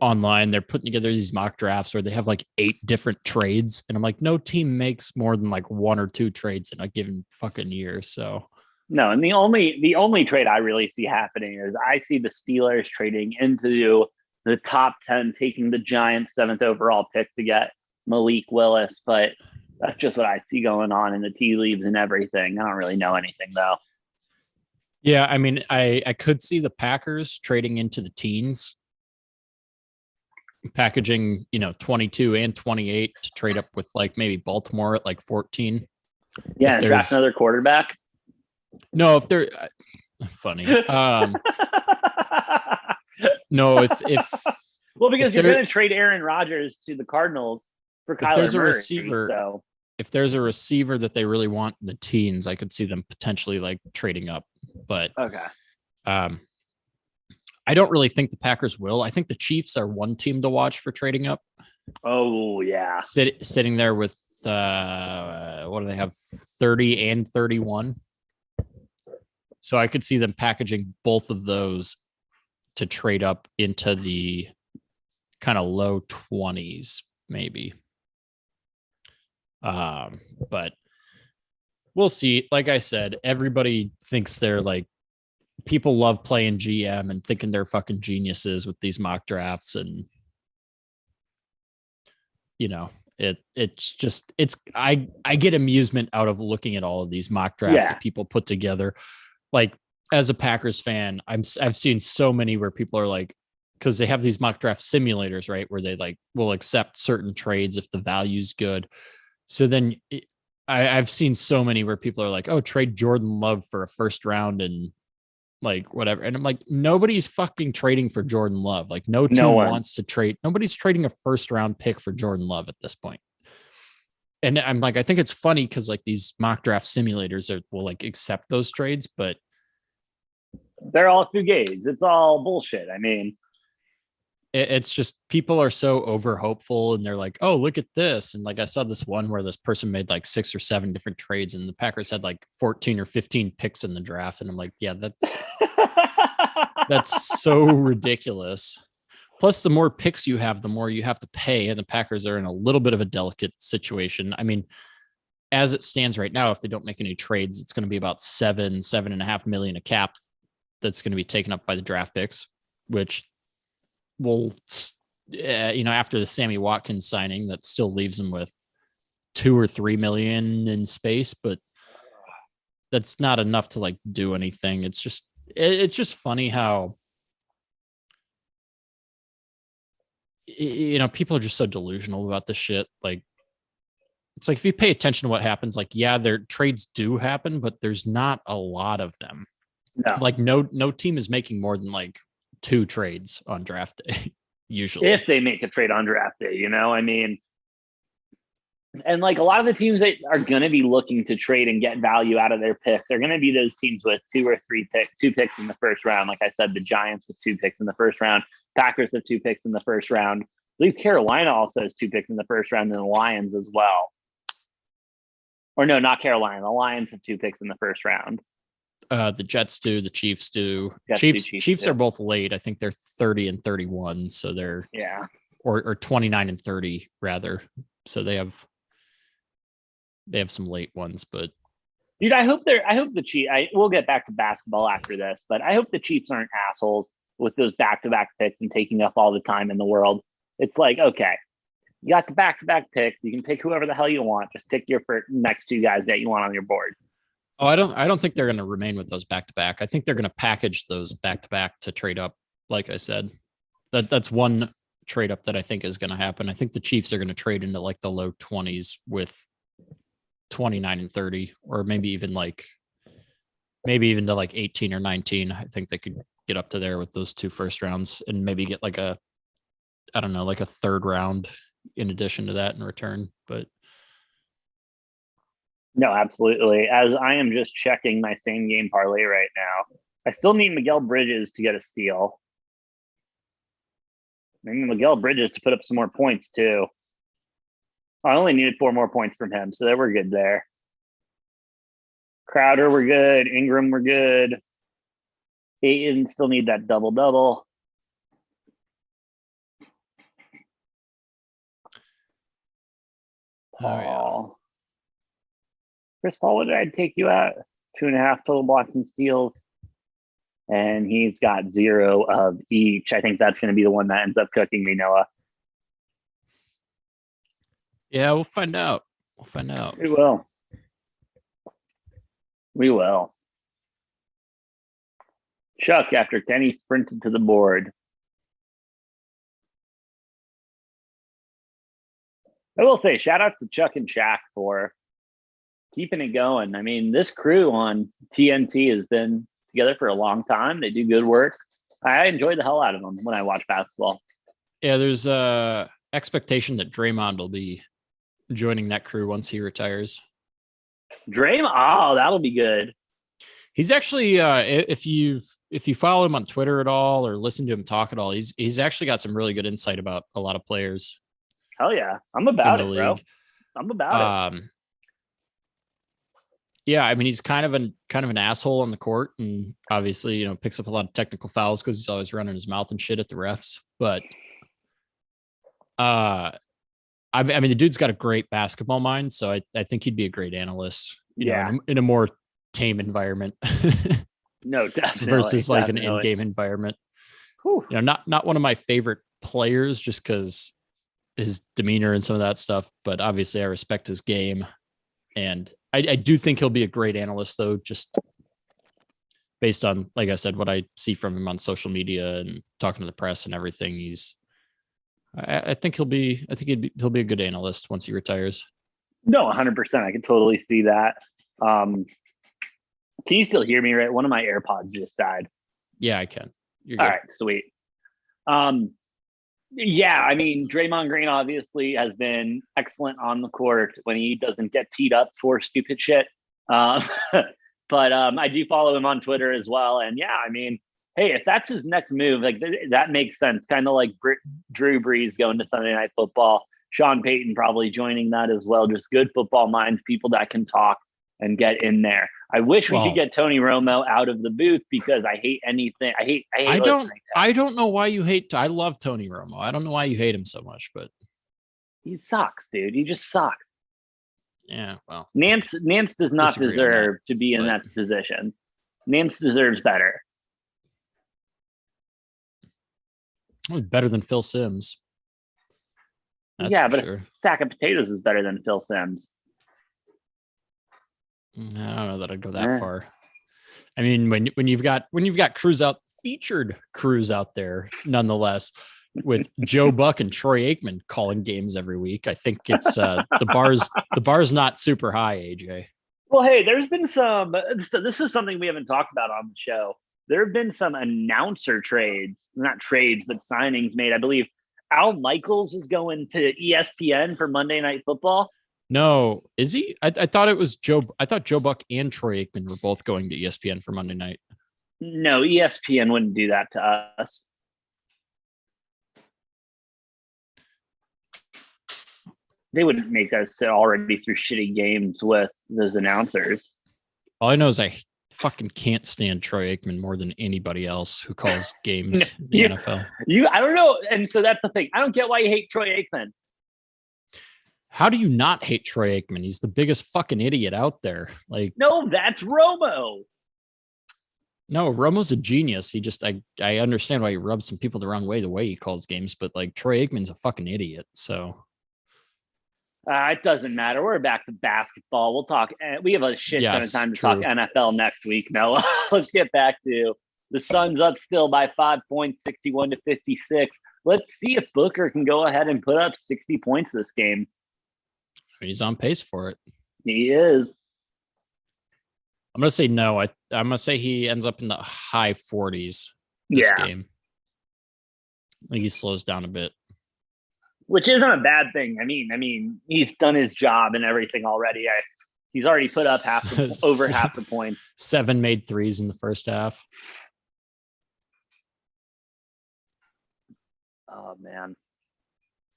online, they're putting together these mock drafts where they have like 8 different trades, and I'm like, no team makes more than like 1 or 2 trades in a given fucking year. So no, and the only trade I really see happening is I see the Steelers trading into the top 10, taking the Giants 7th overall pick to get Malik Willis, but that's just what I see going on in the tea leaves and everything. I don't really know anything though. Yeah, I mean, I could see the Packers trading into the teens, packaging, 22 and 28 to trade up with like maybe Baltimore at like 14. Yeah, and draft another quarterback. No, if they're funny. No, if well, because you're going to trade Aaron Rodgers to the Cardinals for Kyler Murray. If there's a receiver that they really want in the teens, I could see them potentially like trading up. But okay. I don't really think the Packers will. I think the Chiefs are one team to watch for trading up. Oh yeah, sitting there with what do they have, 30 and 31. So I could see them packaging both of those to trade up into the kind of low 20s, maybe. But we'll see. Like I said, everybody thinks they're like, people love playing GM and thinking they're fucking geniuses with these mock drafts. And, I get amusement out of looking at all of these mock drafts that people put together. Like, as a Packers fan, I've seen so many where people are like, because they have these mock draft simulators, right, where they like will accept certain trades if the value's good. So then I've seen so many where people are like, oh, trade Jordan Love for a first round and like whatever. And I'm like, nobody's fucking trading for Jordan Love. Like no No team one. wants to trade. Nobody's trading a first round pick for Jordan Love at this point. And I'm like, I think it's funny because like these mock draft simulators will like accept those trades, but they're all fugazi. It's all bullshit. I mean, it's just people are so over hopeful and they're like, oh, look at this. And like I saw this one where this person made like 6 or 7 different trades and the Packers had like 14 or 15 picks in the draft. And I'm like, yeah, that's so ridiculous. Plus, the more picks you have, the more you have to pay. And the Packers are in a little bit of a delicate situation. I mean, as it stands right now, if they don't make any trades, it's going to be about 7.5 million a cap that's going to be taken up by the draft picks, which will, after the Sammy Watkins signing, that still leaves them with 2 or 3 million in space, but that's not enough to like do anything. It's just funny how, people are just so delusional about this shit. Like, it's like if you pay attention to what happens, like, yeah, their trades do happen, but there's not a lot of them. no. Like, no team is making more than like 2 trades on draft day, usually. If they make a trade on draft day, I mean, and like a lot of the teams that are going to be looking to trade and get value out of their picks are going to be those teams with 2 picks in the first round. Like I said, the Giants with 2 picks in the first round, Packers have 2 picks in the first round. I believe Carolina also has 2 picks in the first round, and the Lions as well. Or no, not Carolina. The Lions have 2 picks in the first round. The Jets do, the Chiefs do. Chiefs are both late. I think they're 30 and 31, so they're or 29 and 30 rather. So they have some late ones, but dude, I hope the Chiefs. We'll get back to basketball after this, but I hope the Chiefs aren't assholes with those back-to-back picks and taking up all the time in the world. It's like, okay, you got the back-to-back picks. You can pick whoever the hell you want. Just pick your next 2 guys that you want on your board. Oh, I don't think they're going to remain with those back-to-back. I think they're going to package those back-to-back to trade up. Like I said, that's one trade up that I think is going to happen. I think the Chiefs are going to trade into like the low 20s with 29 and 30, or maybe even to like 18 or 19. I think they could get up to there with those 2 first rounds and maybe get like a 3rd round in addition to that in return. But no, absolutely. As I am just checking my same game parlay right now, I still need Miguel Bridges to get a steal. I need Miguel Bridges to put up some more points too. I only needed 4 more points from him, so we're good there. Crowder, we're good. Ingram, we're good. Ayton still need that double-double. Paul. Chris Paul, what did I take you at? 2.5 total blocks and steals. And he's got 0 of each. I think that's going to be the one that ends up cooking me, Noah. Yeah, we'll find out. We will. Chuck, after Kenny sprinted to the board. I will say, shout out to Chuck and Shaq for keeping it going. I mean, this crew on TNT has been together for a long time. They do good work. I enjoy the hell out of them when I watch basketball. Yeah, there's a expectation that Draymond will be joining that crew once he retires. Draymond, that'll be good. He's actually, if you follow him on Twitter at all or listen to him talk at all, he's actually got some really good insight about a lot of players. Hell yeah, I'm about it, bro. I'm about it. Yeah, I mean, he's kind of an asshole on the court, and obviously, picks up a lot of technical fouls because he's always running his mouth and shit at the refs. But, I mean, the dude's got a great basketball mind, so I think he'd be a great analyst. In a more tame environment. No, definitely. Versus like an in-game environment. Whew. Not one of my favorite players, just because his demeanor and some of that stuff. But obviously, I respect his game, and I do think he'll be a great analyst, though, just based on, like I said, what I see from him on social media and talking to the press and everything. I think he'll be a good analyst once he retires. No, 100%. I can totally see that. Can you still hear me? Right, one of my AirPods just died. Yeah, I can. You're All good. right, sweet. Um, yeah, I mean, Draymond Green obviously has been excellent on the court when he doesn't get teed up for stupid shit. Um, but I do follow him on Twitter as well. And yeah, I mean, hey, if that's his next move, like that makes sense. Kind of like Drew Brees going to Sunday Night Football. Sean Payton probably joining that as well. Just good football minds, people that can talk and get in there. I wish we could get Tony Romo out of the booth because I hate anything. I hate listening to him. I don't know why you hate. I love Tony Romo. I don't know why you hate him so much, but he sucks, dude. He just sucks. Yeah, well, Nance does not deserve to be in that position. Nance deserves better. Better than Phil Simms. That's but sure. A sack of potatoes is better than Phil Simms. I don't know that I'd go that far. I mean, when you've got featured crews out there, nonetheless, with Joe Buck and Troy Aikman calling games every week, I think it's the bar's not super high, AJ. Well, hey, there's been some. This is something we haven't talked about on the show. There have been some announcer trades, not trades, but signings made. I believe Al Michaels is going to ESPN for Monday Night Football. No, is he? I thought it was Joe. I thought Joe Buck and Troy Aikman were both going to ESPN for Monday night. No, ESPN wouldn't do that to us. They wouldn't make us sit already through shitty games with those announcers. All I know is I fucking can't stand Troy Aikman more than anybody else who calls games in the NFL. I don't know. And so that's the thing. I don't get why you hate Troy Aikman. How do you not hate Troy Aikman? He's the biggest fucking idiot out there. Like, no, that's Romo. No, Romo's a genius. He just, I understand why he rubs some people the wrong way, the way he calls games, but like Troy Aikman's a fucking idiot. So it doesn't matter. We're back to basketball. We'll talk. We have a shit ton of time to talk NFL next week. Noah, let's get back to the Suns up still by 5 points, 61-56. Let's see if Booker can go ahead and put up 60 points this game. He's on pace for it. He is. I'm going to say no. I'm going to say he ends up in the high 40s this game. I think he slows down a bit. Which isn't a bad thing. I mean, he's done his job and everything already. He's already put up over half the points. 7 made threes in the first half. Oh, man.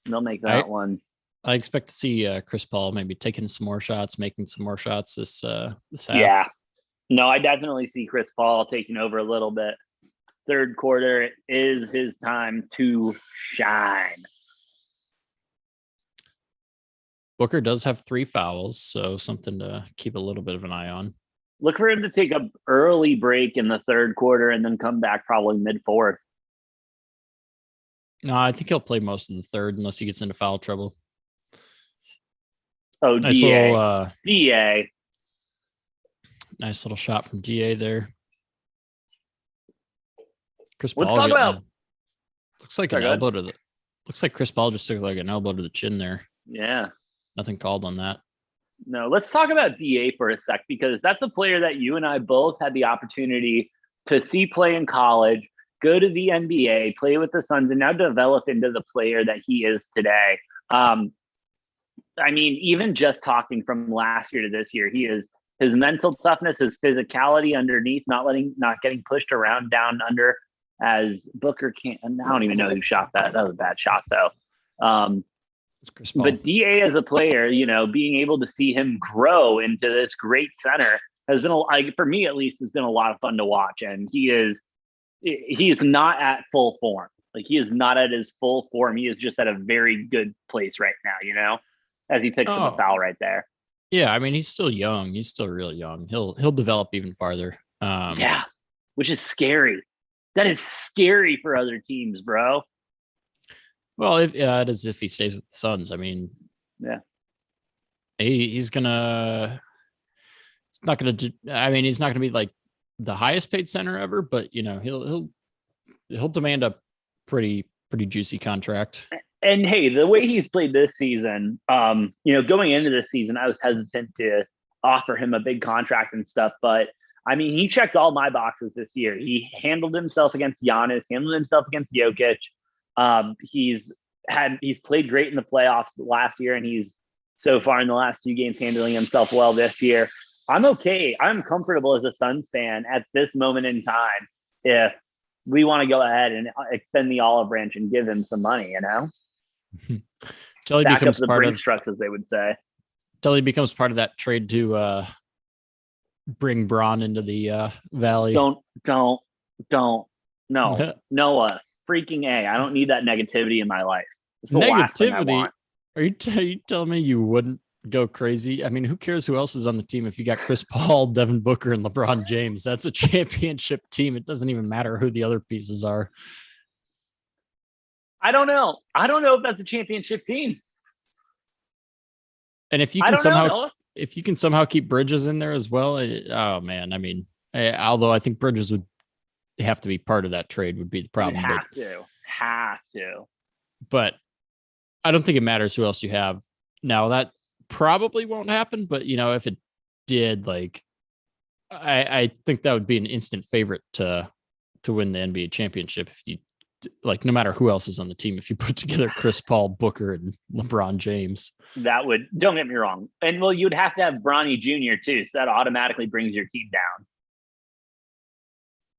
They'll make that one. I expect to see Chris Paul maybe taking some more shots, making some more shots this half. Yeah. No, I definitely see Chris Paul taking over a little bit. Third quarter is his time to shine. Booker does have 3 fouls, so something to keep a little bit of an eye on. Look for him to take an early break in the third quarter and then come back probably mid-fourth. No, I think he'll play most of the third unless he gets into foul trouble. Oh, nice DA. DA. Nice little shot from DA there. Chris Paul. Let's talk about. Looks like an elbow to the. Looks like Chris Paul just took like an elbow to the chin there. Yeah. Nothing called on that. No, let's talk about DA for a sec, because that's a player that you and I both had the opportunity to see play in college, go to the NBA, play with the Suns, and now develop into the player that he is today. I mean, even just talking from last year to this year, his mental toughness, his physicality underneath, not getting pushed around down under as Booker can't. And I don't even know who shot that. That was a bad shot though. But DA as a player, being able to see him grow into this great center has been, for me at least, has been a lot of fun to watch. And he is not at full form. Like, he is not at his full form. He is just at a very good place right now, as he picks up a foul right there. Yeah, I mean, he's still young. He's still really young. He'll develop even farther. Yeah, which is scary. That is scary for other teams, bro. Well, it is if he stays with the Suns. I mean, yeah, he's not gonna be like the highest paid center ever, but he'll demand a pretty juicy contract. And hey, the way he's played this season, going into this season, I was hesitant to offer him a big contract and stuff, but I mean, he checked all my boxes this year. He handled himself against Giannis, handled himself against Jokic. He's played great in the playoffs last year, and he's so far in the last few games handling himself well this year. I'm okay. I'm comfortable as a Suns fan at this moment in time if we want to go ahead and extend the olive branch and give him some money, Till he back becomes up the part brink of trucks, as they would say. Till he becomes part of that trade to bring Braun into the valley. Don't. No, Noah, freaking A. I don't need that negativity in my life. It's the last thing I want. Are you telling me you wouldn't go crazy? I mean, who cares who else is on the team if you got Chris Paul, Devin Booker, and LeBron James? That's a championship team. It doesn't even matter who the other pieces are. I don't know if that's a championship team. And if you can somehow keep Bridges in there as well, oh man, I mean, although I think Bridges would have to be part of that trade would be the problem. Have to. But I don't think it matters who else you have. Now that probably won't happen, but if it did, like, I think that would be an instant favorite to win the NBA championship if you like, no matter who else is on the team, if you put together Chris Paul, Booker, and LeBron James. That would, don't get me wrong. And well, you'd have to have Bronny Jr. too. So that automatically brings your team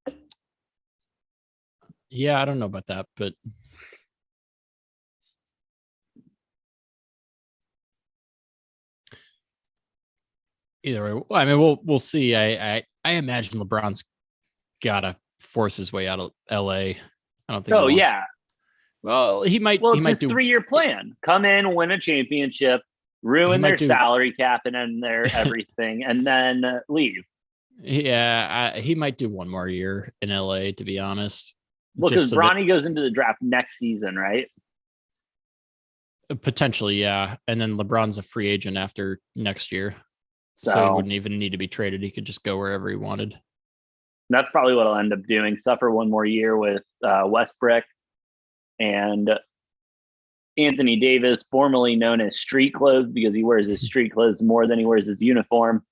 down. Yeah, I don't know about that, but either way, I mean, we'll see. I imagine LeBron's gotta force his way out of LA. I don't think. Oh yeah. Well, he might. Well, he might it's do 3-year plan. Come in, win a championship, ruin their salary cap and their everything, and then leave. Yeah, he might do one more year in LA. To be honest, well, because Bronny goes into the draft next season, right? Potentially, yeah. And then LeBron's a free agent after next year, so he wouldn't even need to be traded. He could just go wherever he wanted. That's probably what I'll end up doing. Suffer one more year with Westbrook and Anthony Davis, formerly known as Street Clothes, because he wears his street clothes more than he wears his uniform.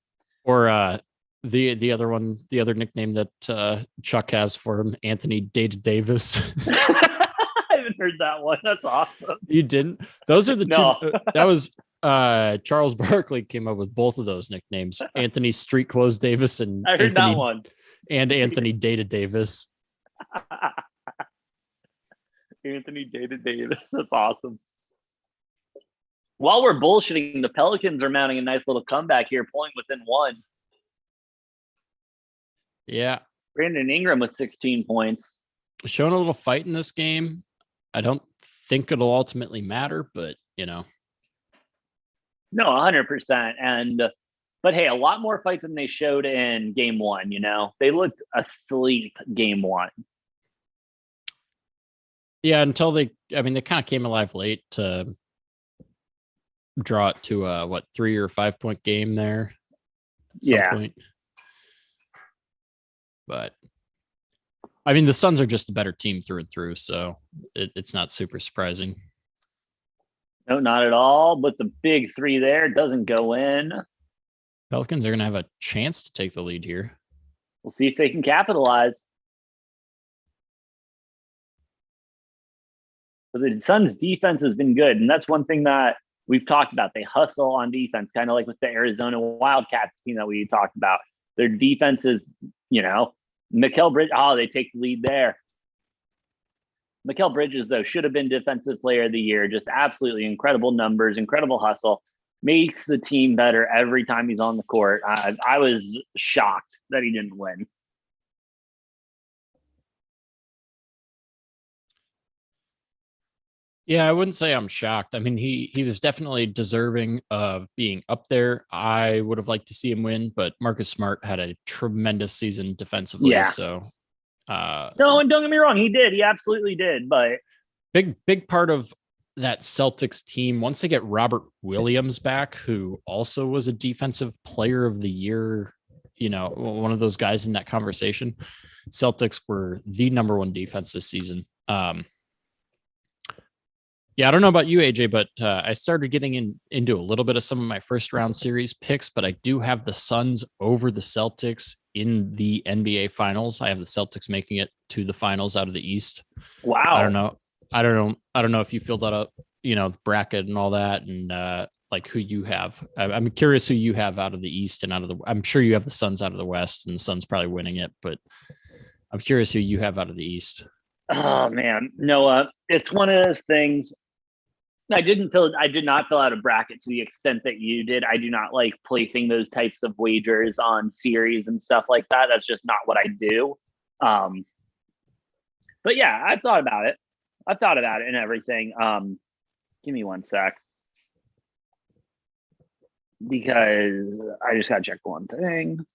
Or the other one, the other nickname that Chuck has for him, Anthony Data Davis. I haven't heard that one. That's awesome. You didn't? Those are the two. That was Charles Barkley came up with both of those nicknames: Anthony Street Clothes Davis and I heard that one. And Anthony Data Davis. Anthony Data Davis. That's awesome. While we're bullshitting, the Pelicans are mounting a nice little comeback here, pulling within one. Yeah. Brandon Ingram with 16 points. Showing a little fight in this game. I don't think it'll ultimately matter, but No, 100%. But hey, a lot more fight than they showed in game one, They looked asleep game one. Yeah, until they kind of came alive late to draw it to a 3 or 5 point game there at some point. But I mean, the Suns are just a better team through and through, so it's not super surprising. No, not at all. But the big three there doesn't go in. Pelicans are going to have a chance to take the lead here. We'll see if they can capitalize. But the Suns' defense has been good, and that's one thing that we've talked about. They hustle on defense, kind of like with the Arizona Wildcats team that we talked about. Their defense is, Mikal Bridges. Oh, they take the lead there. Mikal Bridges, though, should have been Defensive Player of the Year. Just absolutely incredible numbers, incredible hustle. Makes the team better every time he's on the court. I was shocked that he didn't win. Yeah, I wouldn't say I'm shocked. I mean, he was definitely deserving of being up there. I would have liked to see him win, but Marcus Smart had a tremendous season defensively. Yeah. So no, and don't get me wrong, he did. He absolutely did. But big part of that Celtics team, once they get Robert Williams back, who also was a Defensive Player of the Year, one of those guys in that conversation, Celtics were the number one defense this season. Yeah, I don't know about you, AJ, but I started getting into a little bit of some of my first round series picks, but I do have the Suns over the Celtics in the NBA Finals. I have the Celtics making it to the finals out of the East. Wow. I don't know if you filled that up, the bracket and all that, and like who you have. I'm curious who you have out of the East and out of the. I'm sure you have the Suns out of the West, and the Suns probably winning it, but I'm curious who you have out of the East. Oh man, Noah, it's one of those things. I did not fill out a bracket to the extent that you did. I do not like placing those types of wagers on series and stuff like that. That's just not what I do. But yeah, I've thought about it. And everything. Give me one sec. Because I just gotta check one thing.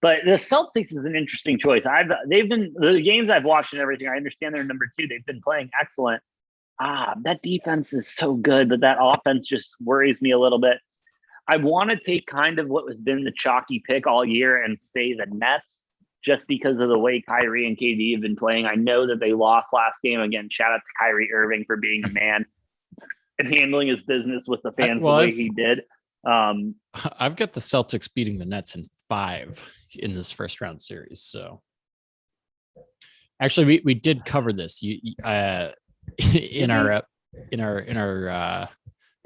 But the Celtics is an interesting choice. They've been the games I've watched and everything. I understand they're number 2. They've been playing excellent. That defense is so good, but that offense just worries me a little bit. I want to take kind of what has been the chalky pick all year and say the Nets, just because of the way Kyrie and KD have been playing. I know that they lost last game. Again, shout out to Kyrie Irving for being a man and handling his business with the fans the way he did. I've got the Celtics beating the Nets in 5 in this first round series. So actually we did cover this in our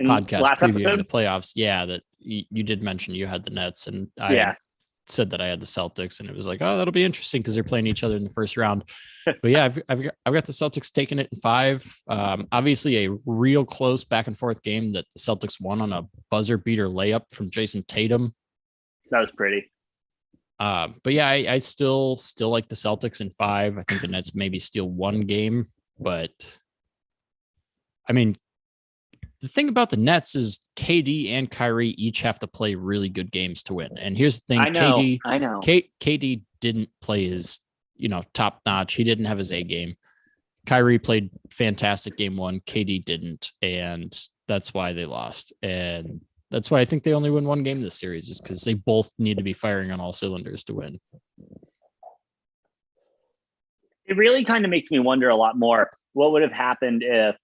podcast previewing the playoffs. Yeah, that you did mention you had the Nets, and I said that I had the Celtics, and it was like, oh, that'll be interesting because they're playing each other in the first round. But yeah, I've got the Celtics taking it in 5. Obviously, a real close back and forth game that the Celtics won on a buzzer beater layup from Jason Tatum. That was pretty. But yeah, I still like the Celtics in 5. I think the Nets maybe steal one game, but I mean, the thing about the Nets is KD and Kyrie each have to play really good games to win. And here's the thing, I know. KD didn't play his, top notch. He didn't have his A game. Kyrie played fantastic game 1. KD didn't, and that's why they lost. And that's why I think they only win one game this series, is because they both need to be firing on all cylinders to win. It really kind of makes me wonder a lot more what would have happened if,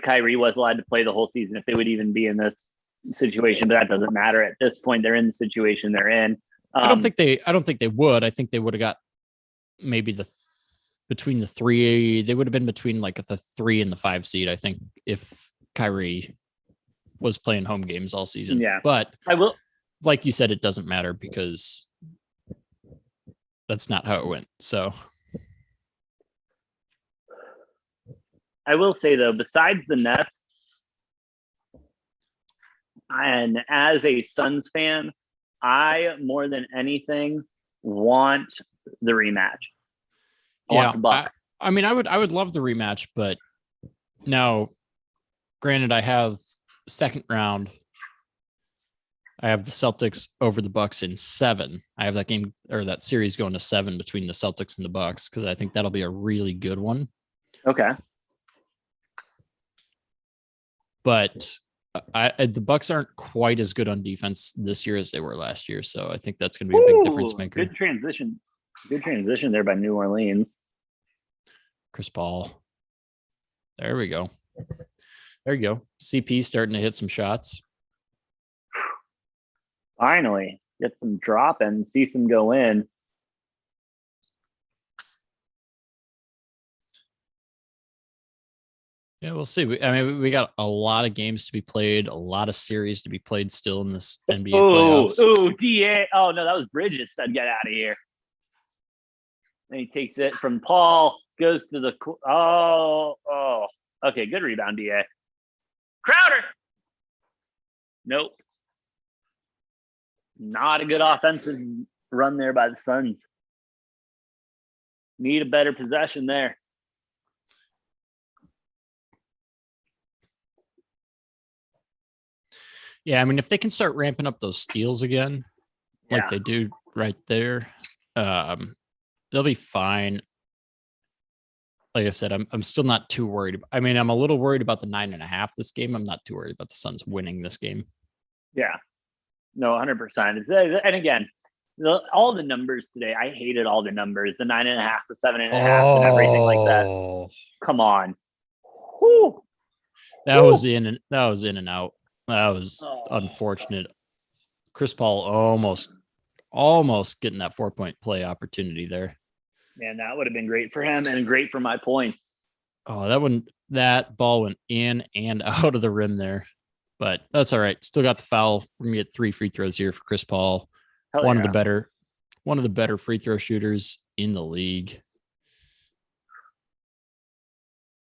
Kyrie was allowed to play the whole season, if they would even be in this situation. But that doesn't matter at this point. They're in the situation they're in. I don't think they would. I think they would have got maybe between the 3. They would have been between like the 3 and the 5 seed, I think, if Kyrie was playing home games all season. Yeah. But I will, like you said, it doesn't matter because that's not how it went. So I will say, though, besides the Nets, and as a Suns fan, I, more than anything, want the rematch. I want the Bucks. I mean, I would love the rematch, but now, granted, I have second round. I have the Celtics over the Bucks in 7. I have that game or that series going to 7 between the Celtics and the Bucks because I think that'll be a really good one. Okay. But the Bucks aren't quite as good on defense this year as they were last year, so I think that's going to be a big difference maker. Good transition there by New Orleans. Chris Paul. There we go. There you go. CP starting to hit some shots. Finally, get some drop and see some go in. Yeah, we'll see. We got a lot of games to be played, a lot of series to be played still in this NBA playoffs. DA. Oh, no, that was Bridges said get out of here. And he takes it from Paul, goes to the – oh. Okay, good rebound, DA. Crowder. Nope. Not a good offensive run there by the Suns. Need a better possession there. Yeah, I mean, if they can start ramping up those steals again, like they do right there, they'll be fine. Like I said, I'm still not too worried. I mean, I'm a little worried about the 9.5 this game. I'm not too worried about the Suns winning this game. Yeah, no, 100%. And again, all the numbers today, I hated all the numbers, the 9.5, the 7.5, and everything like that. Come on. Whew. That was in and out. That was Oh, unfortunate. Chris Paul almost getting that 4-point play opportunity there. man, that would have been great for him and great for my points. Oh, that ball went in and out of the rim there. But that's all right. Still got the foul. We're gonna get 3 free throws here for Chris Paul. Hell One of yeah. the better free throw shooters in the league.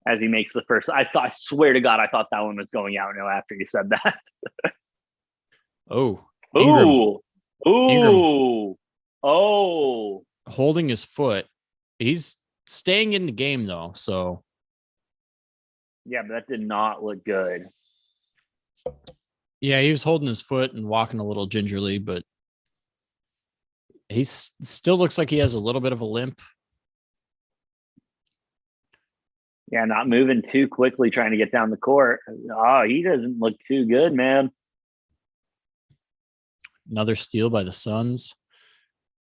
As he makes the first, I swear to God, I thought that one was going out now after you said that. Oh, Ingram. Ooh. Ingram Ooh. Oh. holding his foot. He's staying in the game though, so Yeah, but that did not look good. yeah, he was holding his foot and walking a little gingerly, but he still looks like he has a little bit of a limp. Yeah, not moving too quickly, trying to get down the court. Oh, he doesn't look too good, man. Another steal by the Suns.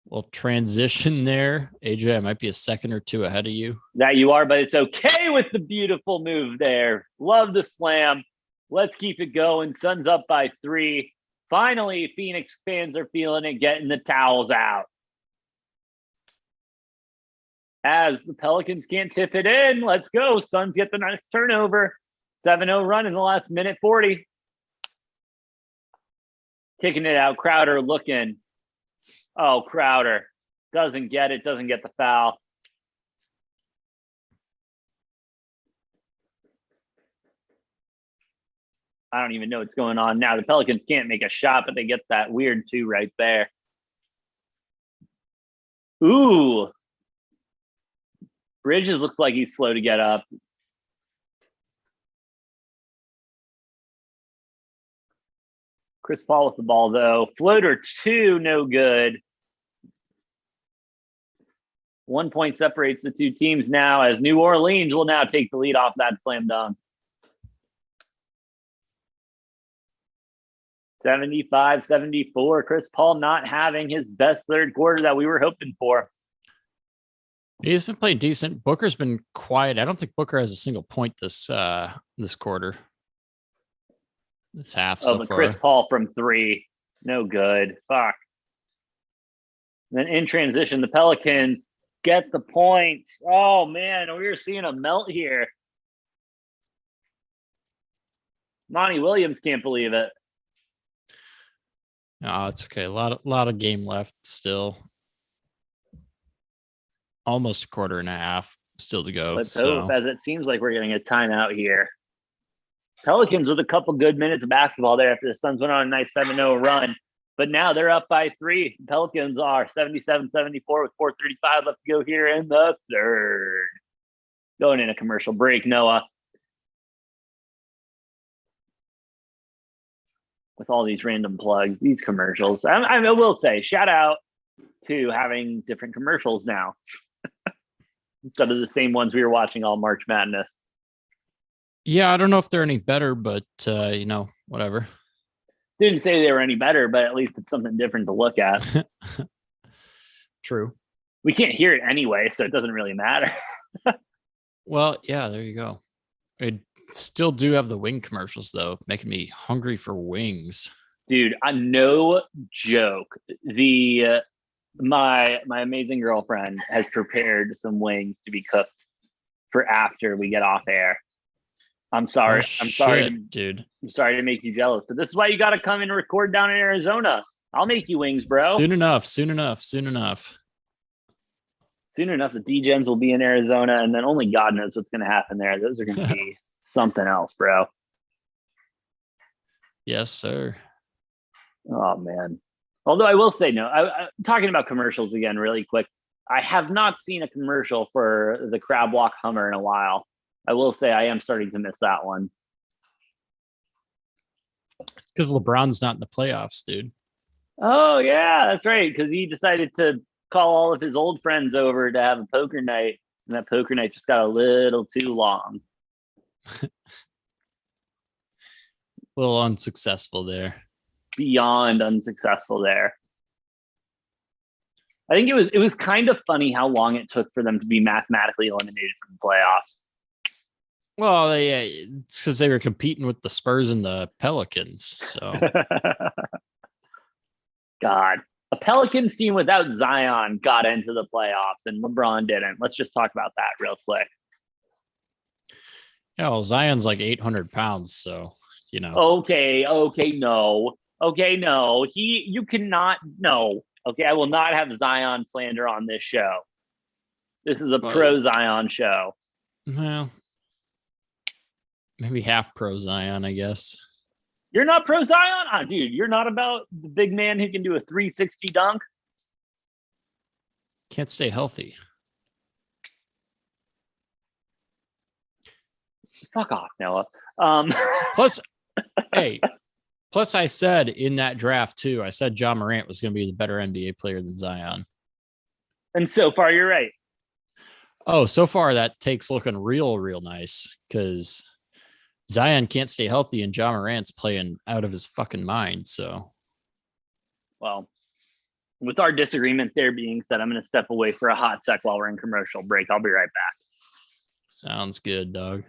Little transition there. AJ, I might be a second or two ahead of you. That you are, but it's okay with the beautiful move there. Love the slam. Let's keep it going. Suns up by 3. Finally, Phoenix fans are feeling it, getting the towels out. As the Pelicans can't tip it in. Let's go. Suns get the next turnover. 7-0 run in the last minute 40. Kicking it out. Crowder looking. Oh, Crowder doesn't get it. Doesn't get the foul. I don't even know what's going on now. The Pelicans can't make a shot, but they get that weird 2 right there. Ooh. Bridges looks like he's slow to get up. Chris Paul with the ball, though. Floater 2, no good. 1 point separates the 2 teams now, as New Orleans will now take the lead off that slam dunk. 75-74. Chris Paul not having his best third quarter that we were hoping for. He's been playing decent. Booker's been quiet. I don't think Booker has a single point this quarter. This half so far. Chris Paul from 3. No good. Fuck. Then in transition, the Pelicans get the points. Oh, man, we are seeing a melt here. Monty Williams can't believe it. No, it's okay. A lot of game left still. Almost a quarter and a half still to go. Let's hope, as it seems like we're getting a timeout here. Pelicans with a couple good minutes of basketball there after the Suns went on a nice 7-0 run. But now they're up by 3. Pelicans are 77-74 with 4:35 left to go here in the third. Going in a commercial break, Noah. With all these random plugs, these commercials. I will say, shout out to having different commercials now. Instead of the same ones we were watching all March Madness. Yeah, I don't know if they're any better, but whatever. Didn't say they were any better, but at least it's something different to look at. True. We can't hear it anyway, so it doesn't really matter. Well, yeah, there you go. I still do have the wing commercials though, making me hungry for wings. Dude, no joke. My amazing girlfriend has prepared some wings to be cooked for after we get off air. I'm sorry. I'm sorry, dude. I'm sorry to make you jealous, but this is why you got to come and record down in Arizona. I'll make you wings, bro. Soon enough. Soon enough, the D-Gens will be in Arizona, and then only God knows what's going to happen there. Those are going to be something else, bro. Yes, sir. Oh, man. Although I will say, I'm talking about commercials again really quick. I have not seen a commercial for the Crab Walk Hummer in a while. I will say I am starting to miss that one. Because LeBron's not in the playoffs, dude. Oh, yeah, that's right. Because he decided to call all of his old friends over to have a poker night. And that poker night just got a little too long. A little unsuccessful there. Beyond unsuccessful there. I think it was kind of funny how long it took for them to be mathematically eliminated from the playoffs. Well, it's because they were competing with the Spurs and the Pelicans. So God, a Pelicans team without Zion got into the playoffs and LeBron didn't. Let's just talk about that real quick. yeah, well, Zion's like 800 pounds. So, you know, Okay, no. Okay, no. You cannot, no. Okay, I will not have Zion slander on this show. This is a but, pro Zion show. well, maybe half pro Zion, I guess. You're not pro Zion? Oh, dude, you're not about the big man who can do a 360 dunk? Can't stay healthy. Fuck off, Noah. Plus, hey, plus I said in that draft too, I said John Morant was going to be the better NBA player than Zion. And so far, you're right. Oh, so far that take's looking real nice because Zion can't stay healthy and John Morant's playing out of his fucking mind. So, well, with our disagreement there being said, I'm going to step away for a hot sec while we're in commercial break. I'll be right back. sounds good, dog.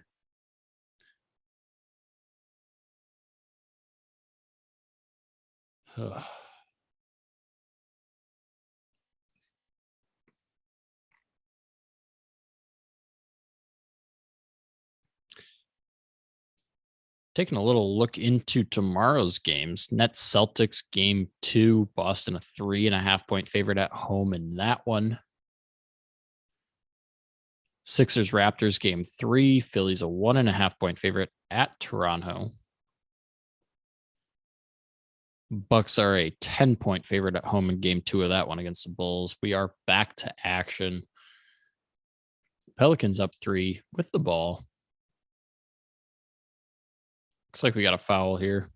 Taking a little look into tomorrow's games. Nets Celtics game 2, Boston a 3.5-point favorite at home in that one. Sixers Raptors game 3, Phillies a 1.5-point favorite at Toronto. Bucks are a 10-point favorite at home in game 2 of that one against the Bulls. We are back to action. Pelicans up 3 with the ball. Looks like we got a foul here.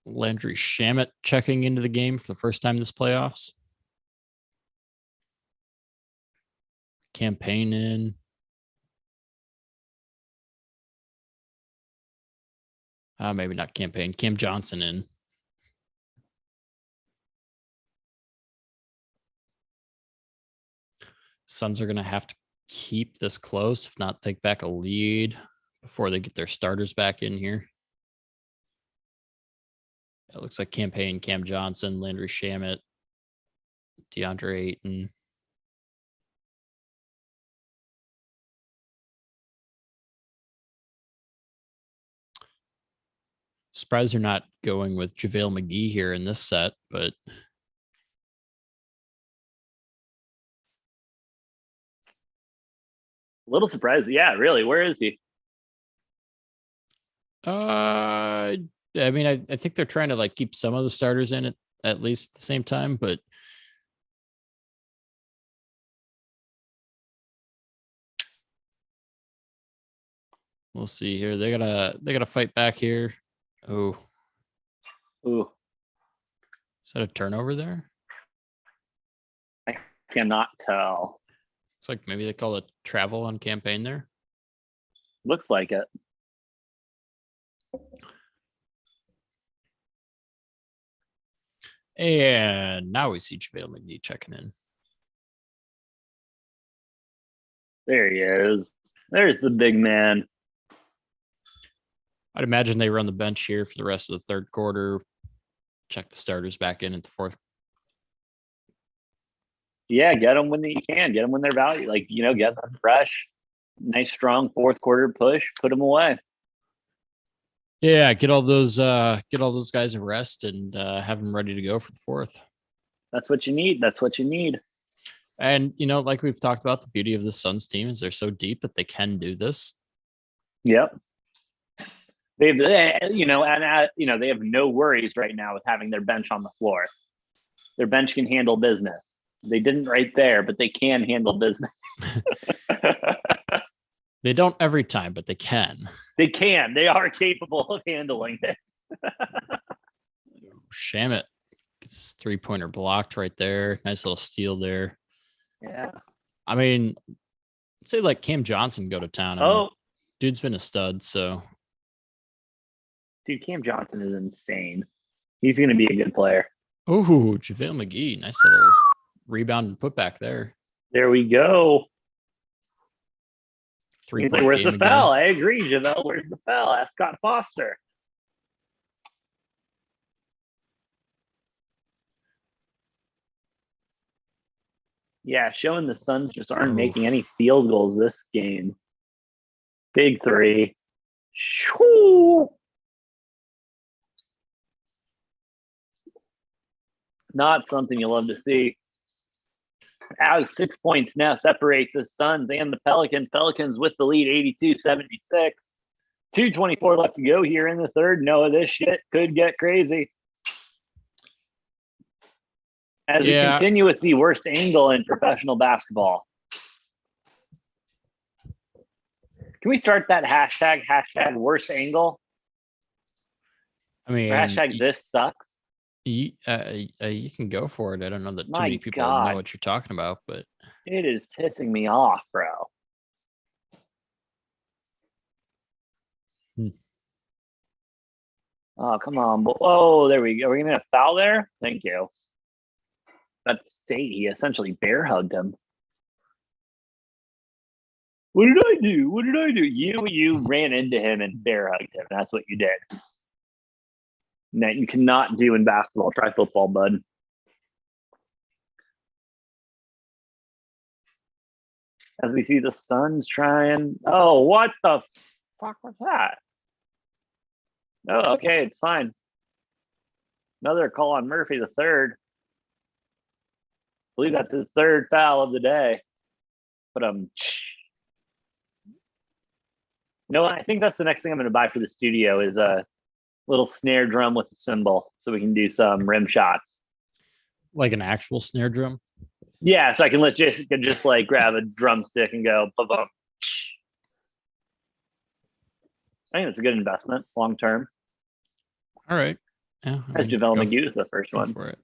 Landry Shamet checking into the game for the first time this playoffs. Campaign in. Maybe not campaign. Cam Johnson in. Suns are going to have to keep this close, if not take back a lead before they get their starters back in here. It looks like campaign, Cam Johnson, Landry Shamet, DeAndre Ayton. Surprised they're not going with JaVale McGee here in this set, but A little surprised. Yeah, really. Where is he? I mean, I think they're trying to like keep some of the starters in it at least at the same time, but we'll see here. They gotta fight back here. Oh, Ooh, is that a turnover there? I cannot tell. It's like maybe they call it travel on campaign there. Looks like it. And now we see JaVale McGee checking in. There he is. There's the big man. I'd imagine they run the bench here for the rest of the third quarter. Check the starters back in at the fourth. Yeah, get them when you can. Get them when they're valued. Like, get them fresh. Nice, strong fourth quarter push. Put them away. Yeah, get all those guys a rest and have them ready to go for the fourth. That's what you need. That's what you need. And like we've talked about, the beauty of the Suns team is they're so deep that they can do this. Yep. They've, they have no worries right now with having their bench on the floor. Their bench can handle business. They didn't right there, but they can handle business. They don't every time, but they can. They can. They are capable of handling it. Shamet gets his 3-pointer blocked right there. Nice little steal there. Yeah. I mean, say like Cam Johnson go to town. Dude's been a stud, so. Dude, Cam Johnson is insane. He's going to be a good player. Oh, JaVale McGee. Nice little rebound and putback there. There we go. 3-point Where's game the again. foul? I agree, JaVale. Where's the foul? Ask Scott Foster. Yeah, showing the Suns just aren't making any field goals this game. Big three. Shoo. Not something you love to see. As 6 points now separate the Suns and the Pelicans. Pelicans with the lead 82-76. 2:24 left to go here in the third. Noah, this shit could get crazy. As we continue with the worst angle in professional basketball. Can we start that hashtag worst angle? I mean, or hashtag this sucks. You can go for it. I don't know that too many people know what you're talking about, but it is pissing me off, bro. Oh, come on. Oh, there we go. Are we going to foul there? Thank you. That's Sadie. He essentially bear hugged him. What did I do? What did I do? You ran into him and bear hugged him. That's what you did. That you cannot do in basketball. Try football, bud. As we see the Suns trying. Oh, what the fuck was that? Oh, okay, it's fine. Another call on Murphy, the third. I believe that's his third foul of the day. But no, I think that's the next thing I'm going to buy for the studio is a little snare drum with a cymbal, so we can do some rim shots. Like an actual snare drum? Yeah, so I can let Jessica just like grab a drumstick and go ba-bum. I think it's a good investment long term. All right. Yeah, as JaVale McGee was the first one. For it.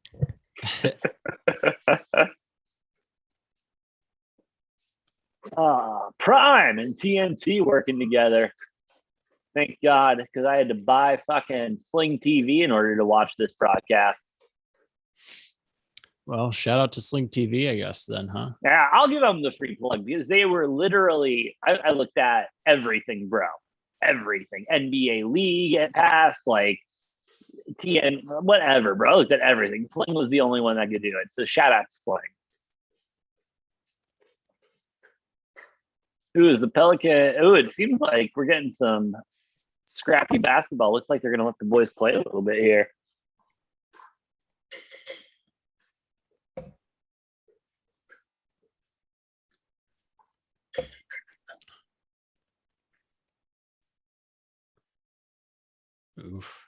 Prime and TNT working together. Thank God, because I had to buy fucking Sling TV in order to watch this broadcast. Well, shout out to Sling TV, I guess, then, huh? Yeah, I'll give them the free plug because they were literally, I looked at everything, bro. Everything. NBA League at past, like TN, whatever, bro. I looked at everything. Sling was the only one that could do it. So shout out to Sling. Ooh, is the Pelican? Oh, it seems like we're getting some scrappy basketball. Looks like they're going to let the boys play a little bit here. Oof.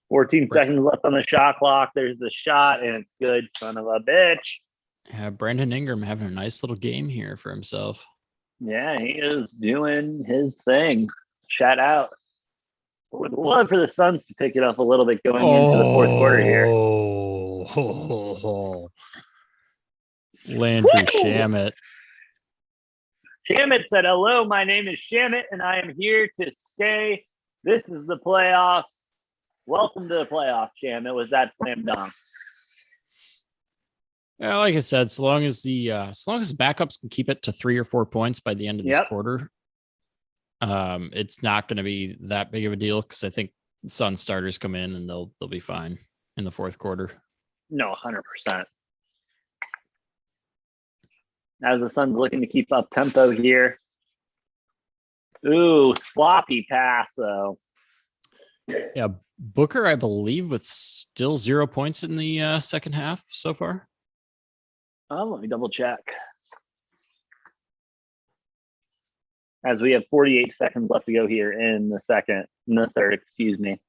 14 seconds left on the shot clock. There's the shot, and it's good, son of a bitch. Yeah, Brandon Ingram having a nice little game here for himself. Yeah, he is doing his thing. Shout out. Would love for the Suns to pick it up a little bit going into the fourth quarter here. Landry Shamet. Shamet said, hello, my name is Shamet, and I am here to stay. This is the playoffs. Welcome to the playoffs, Shamet. Was that slam dunk? Yeah, like I said, so long as the backups can keep it to 3 or 4 points by the end of this quarter, it's not going to be that big of a deal because I think Sun starters come in and they'll be fine in the fourth quarter. No, 100%. As the Suns looking to keep up tempo here. Ooh, sloppy pass though. Yeah, Booker, I believe, with still 0 points in the second half so far. Let me double check. As we have 48 seconds left to go here in the third, excuse me.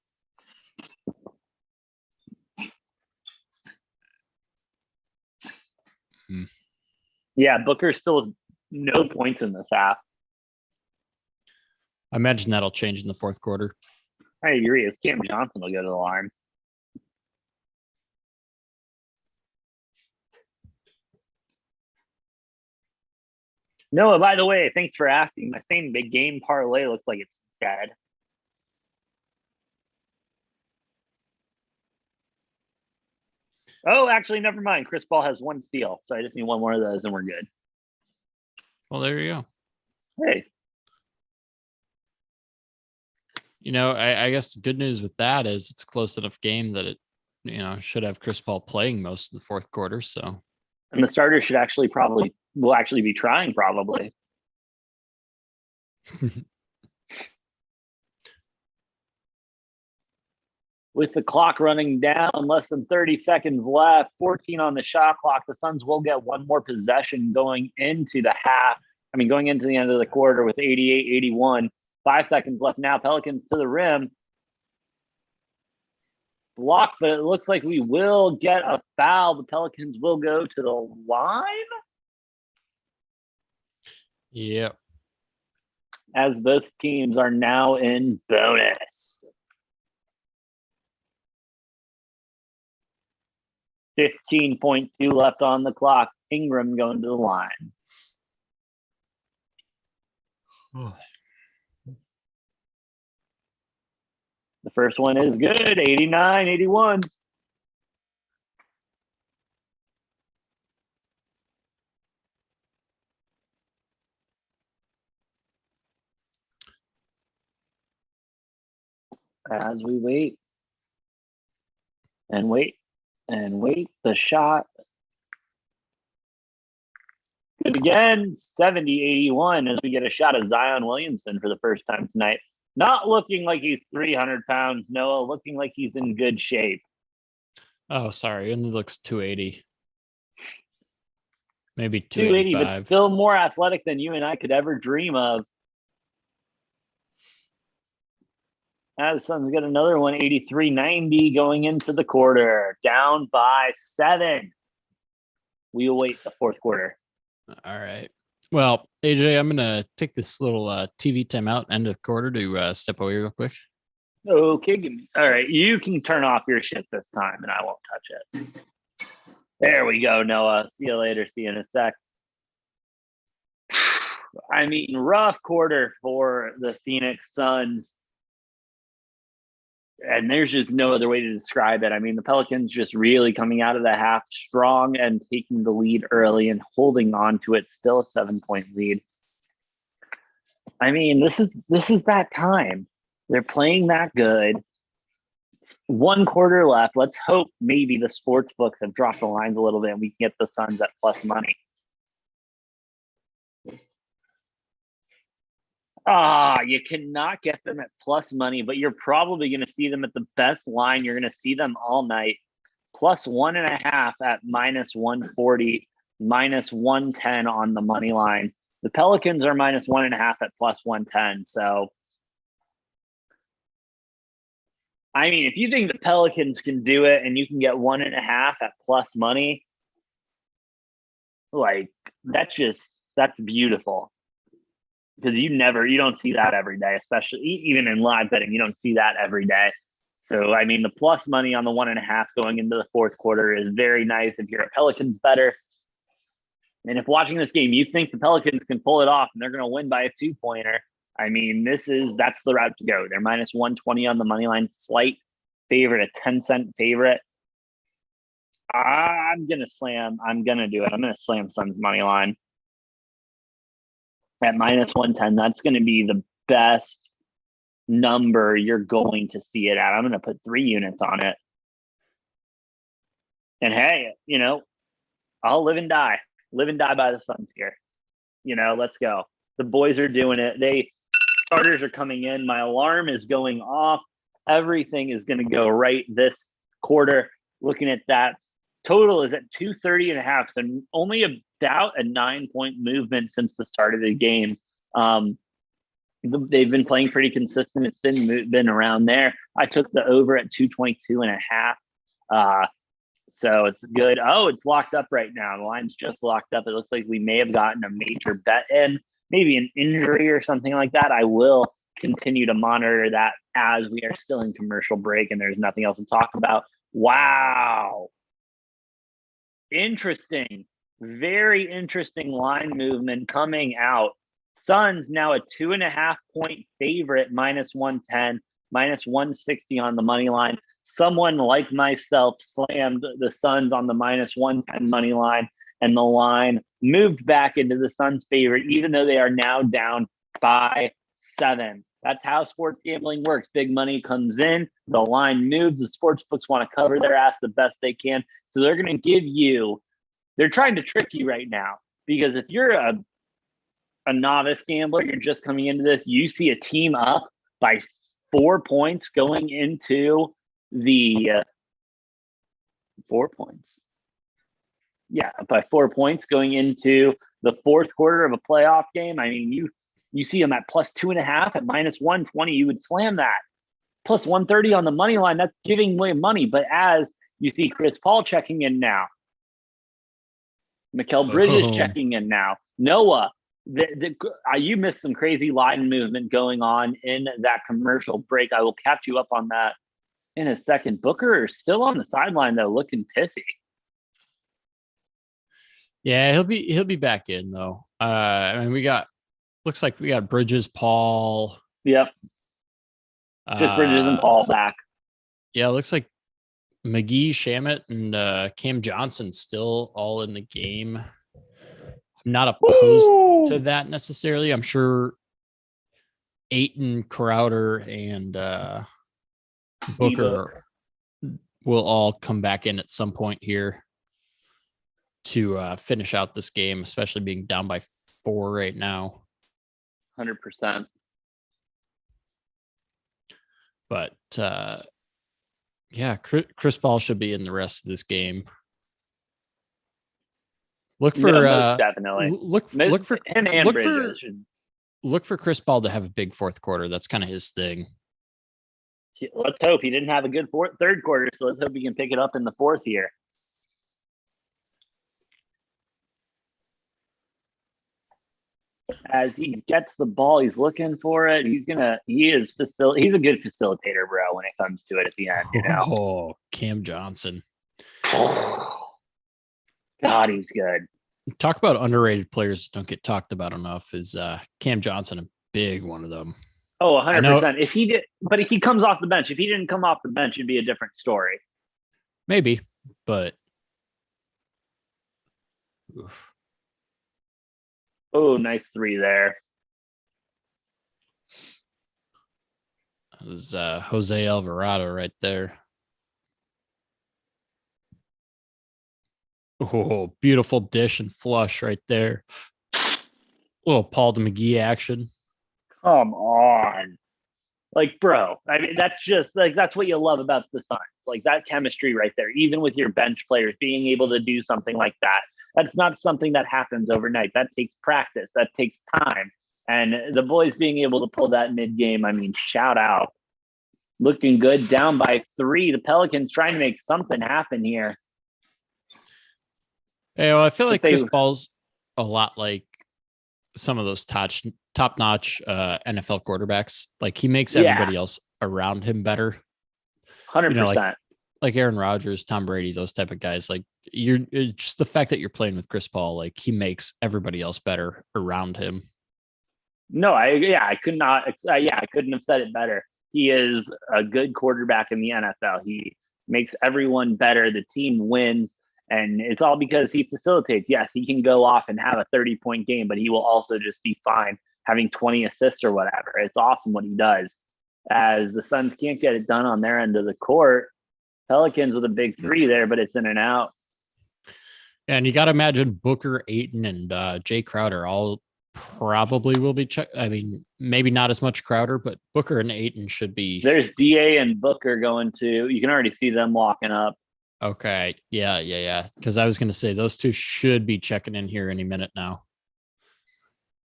Yeah, Booker's still no points in this half. I imagine that'll change in the fourth quarter. I agree. As Cam Johnson will go to the line. Noah, by the way, thanks for asking. My same big game parlay looks like it's dead. Oh, actually, never mind. Chris Paul has 1 steal, so I just need 1 more of those, and we're good. Well, there you go. Hey, I guess the good news with that is it's a close enough game that it, should have Chris Paul playing most of the fourth quarter. So, and the starter should will actually be trying probably. With the clock running down, less than 30 seconds left, 14 on the shot clock, the Suns will get 1 more possession going into the half. Going into the end of the quarter with 88-81. 5 seconds left now. Pelicans to the rim. Blocked, but it looks like we will get a foul. The Pelicans will go to the line. Yep. As both teams are now in bonus. 15.2 left on the clock. Ingram going to the line. The first one is good, 89-81. As we wait and wait and wait, the shot. Good again, 70-81 as we get a shot of Zion Williamson for the first time tonight. Not looking like he's 300 pounds, Noah, looking like he's in good shape. Oh, sorry. And it looks 280. Maybe 280, 285. but still more athletic than you and I could ever dream of. The Suns got another one, 83-90 going into the quarter. Down by 7. We await the fourth quarter. All right. Well, AJ, I'm going to take this little TV timeout, end of the quarter, to step away real quick. Okay. All right. You can turn off your shit this time, and I won't touch it. There we go, Noah. See you later. See you in a sec. Rough quarter for the Phoenix Suns. And there's just no other way to describe it. The Pelicans just really coming out of the half strong and taking the lead early and holding on to it. Still a 7-point lead. This is that time. They're playing that good. It's 1 quarter left. Let's hope maybe the sports books have dropped the lines a little bit and we can get the Suns at plus money. You cannot get them at plus money, but you're probably going to see them at the best line. You're going to see them all night. Plus 1.5 at minus 140, minus 110 on the money line. The Pelicans are minus 1.5 at plus 110. So, if you think the Pelicans can do it and you can get 1.5 at plus money, that's beautiful. Because you don't see that every day, especially even in live betting, you don't see that every day. So, the plus money on the 1.5 going into the fourth quarter is very nice if you're a Pelicans bettor. And if watching this game, you think the Pelicans can pull it off and they're going to win by a 2-pointer, that's the route to go. They're minus 120 on the money line, slight favorite, a 10-cent favorite. I'm going to do it. I'm going to slam Suns money line. At minus 110, that's going to be the best number you're going to see it at. I'm going to put 3 units on it. And hey, I'll live and die by the Suns here. Let's go. The boys are doing it. Starters are coming in. My alarm is going off. Everything is going to go right this quarter. Looking at that, total is at 230.5. So only about a 9-point movement since the start of the game. They've been playing pretty consistent. It's been around there. I took the over at 222.5. So it's good. Oh, it's locked up right now. The line's just locked up. It looks like we may have gotten a major bet in, maybe an injury or something like that. I will continue to monitor that as we are still in commercial break and there's nothing else to talk about. Wow. Interesting. Very interesting line movement coming out. Suns now a 2.5-point favorite, minus 110, minus 160 on the money line. someone like myself slammed the Suns on the minus 110 money line, and the line moved back into the Suns' favor, even though they are now down by 7. That's how sports gambling works. Big money comes in, the line moves, the sports books want to cover their ass the best they can. So they're going to give you, they're trying to trick you right now, because if you're a novice gambler, you're just coming into this, you see a team up by 4 points going into the 4 points. Yeah, by 4 points going into the fourth quarter of a playoff game. I mean, you see them at plus 2.5 at minus 120, you would slam that. Plus 130 on the money line, that's giving away money. But as you see Chris Paul checking in now, Mikal Bridges checking in now, Noah, you missed some crazy line movement going on in that commercial break. I will catch you up on that in a second. Booker is still on the sideline though, looking pissy. Yeah, he'll be back in though. I mean, looks like we got Bridges, Paul. Yep. Just Bridges and Paul back. Yeah, it looks like McGee, Shamet, and Cam Johnson still all in the game. I'm not opposed to that necessarily. I'm sure Ayton, Crowder, and Booker will all come back in at some point here to finish out this game, especially being down by 4 right now. 100%. But yeah, Chris Paul should be in the rest of this game. Look for definitely. Look for him and Bridges. Look for Chris Paul to have a big fourth quarter. That's kind of his thing. Let's hope. He didn't have a good third quarter, so let's hope he can pick it up in the fourth year. As he gets the ball, he's looking for it. He's a good facilitator, bro, when it comes to it at the end, you know. Oh, Cam Johnson. God, he's good. Talk about underrated players that don't get talked about enough. Is Cam Johnson a big one of them? Oh, 100%. If he did, but if he comes off the bench, if he didn't come off the bench, it'd be a different story. Maybe, but oof. Oh, nice 3 there. It was Jose Alvarado right there. Oh, beautiful dish and flush right there. Little Paul to McGee action. Come on. Like, bro, I mean, that's just like, that's what you love about the Suns. Like that chemistry right there, even with your bench players being able to do something like that. That's not something that happens overnight. That takes practice. That takes time. And the boys being able to pull that mid-game, I mean, shout out. Looking good, down by 3. The Pelicans trying to make something happen here. Hey, well, I feel like Chris Paul's a lot like some of those top-notch NFL quarterbacks. Like he makes everybody else around him better. 100%. You know, like Aaron Rodgers, Tom Brady, those type of guys. Like just the fact that you're playing with Chris Paul, like he makes everybody else better around him. No, I couldn't have said it better. He is a good quarterback in the NFL. He makes everyone better. The team wins, and it's all because he facilitates. Yes, he can go off and have a 30-point game, but he will also just be fine having 20 assists or whatever. It's awesome what he does. As the Suns can't get it done on their end of the court, Pelicans with a big 3 there, but it's in and out. And you got to imagine Booker, Ayton, and Jay Crowder all probably will be checked. I mean, maybe not as much Crowder, but Booker and Ayton should be. There's DA and Booker going to. You can already see them walking up. Okay. Yeah. Because I was going to say those two should be checking in here any minute now.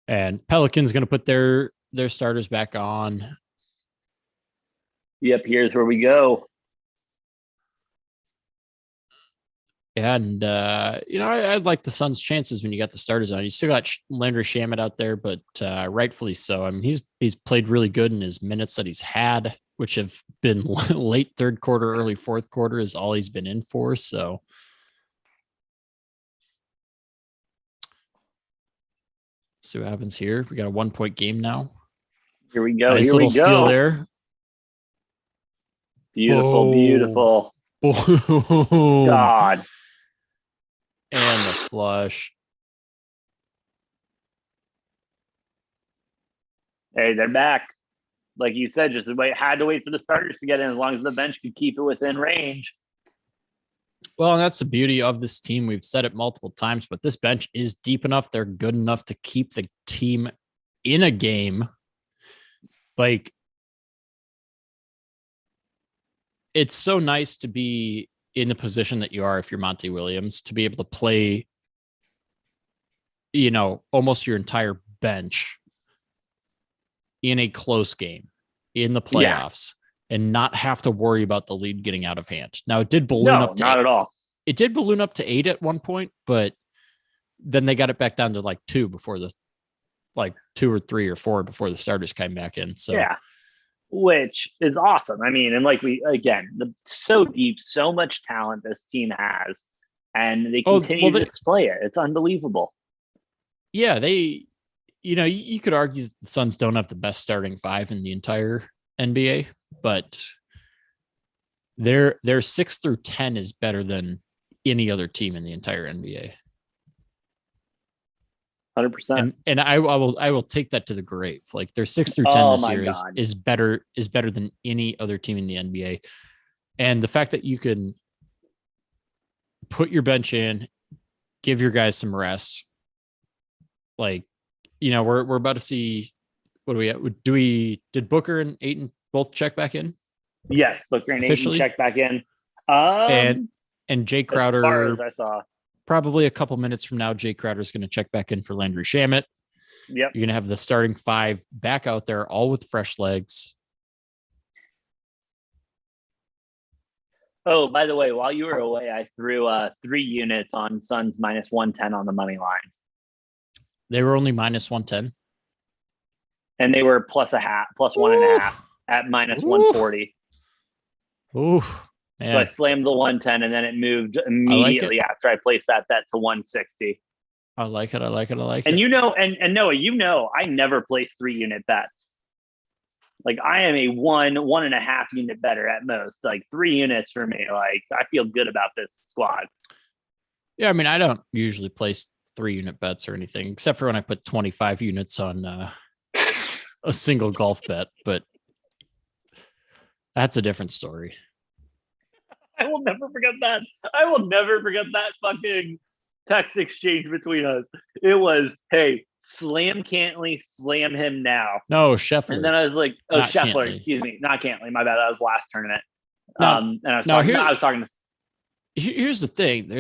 And Pelicans going to put their starters back on. Yep, here's where we go. And, I like the Suns' chances when you got the starters on. You still got Landry Shamet out there, but rightfully so. I mean, he's played really good in his minutes that he's had, which have been late third quarter, early fourth quarter is all he's been in for. So see what happens here. We got a 1-point game now. Here we go. Nice little steal there. Beautiful, beautiful. Boom. God. And the flush. Hey, they're back. Like you said, just had to wait for the starters to get in as long as the bench could keep it within range. Well, and that's the beauty of this team. We've said it multiple times, but this bench is deep enough. They're good enough to keep the team in a game. Like, it's so nice to be in the position that you are if you're Monty Williams, to be able to play, almost your entire bench in a close game in the playoffs and not have to worry about the lead getting out of hand. Now, it did balloon up to not at all. It did balloon up to 8 at one point, but then they got it back down to like 2 before 2 or 3 or 4 before the starters came back in. So yeah, which is awesome. I mean, and so deep, so much talent this team has, and they continue to display it. It's unbelievable. Yeah, you could argue that the Suns don't have the best starting 5 in the entire NBA, but their 6 through 10 is better than any other team in the entire NBA. 100%. And I will take that to the grave. Like, their 6 through 10 this year is better than any other team in the NBA. And the fact that you can put your bench in, give your guys some rest. Like, we're about to see, what do we at? Did Booker and Ayton both check back in? Yes, Booker and Ayton checked back in. And Jay Crowder, as far as I saw, probably a couple minutes from now, Jay Crowder is going to check back in for Landry Shamet. Yep. You're going to have the starting 5 back out there, all with fresh legs. Oh, by the way, while you were away, I threw 3 units on Suns minus 110 on the money line. They were only minus 110. And they were plus 1.5 at minus 140. Ooh. Man. So I slammed the 110 and then it moved immediately after I placed that bet to 160. I like it. And and Noah, I never place 3 unit bets. Like, I am a 1.5 unit better at most. Like, 3 units for me. Like, I feel good about this squad. Yeah, I mean, I don't usually place 3 unit bets or anything, except for when I put 25 units on a single golf bet, but that's a different story. I will never forget that. I will never forget that fucking text exchange between us. It was, hey, slam Cantley, slam him now. No, Scheffler. And then I was like, Scheffler, excuse me, not Cantley. My bad. That was last tournament. And I was talking to. Here's the thing.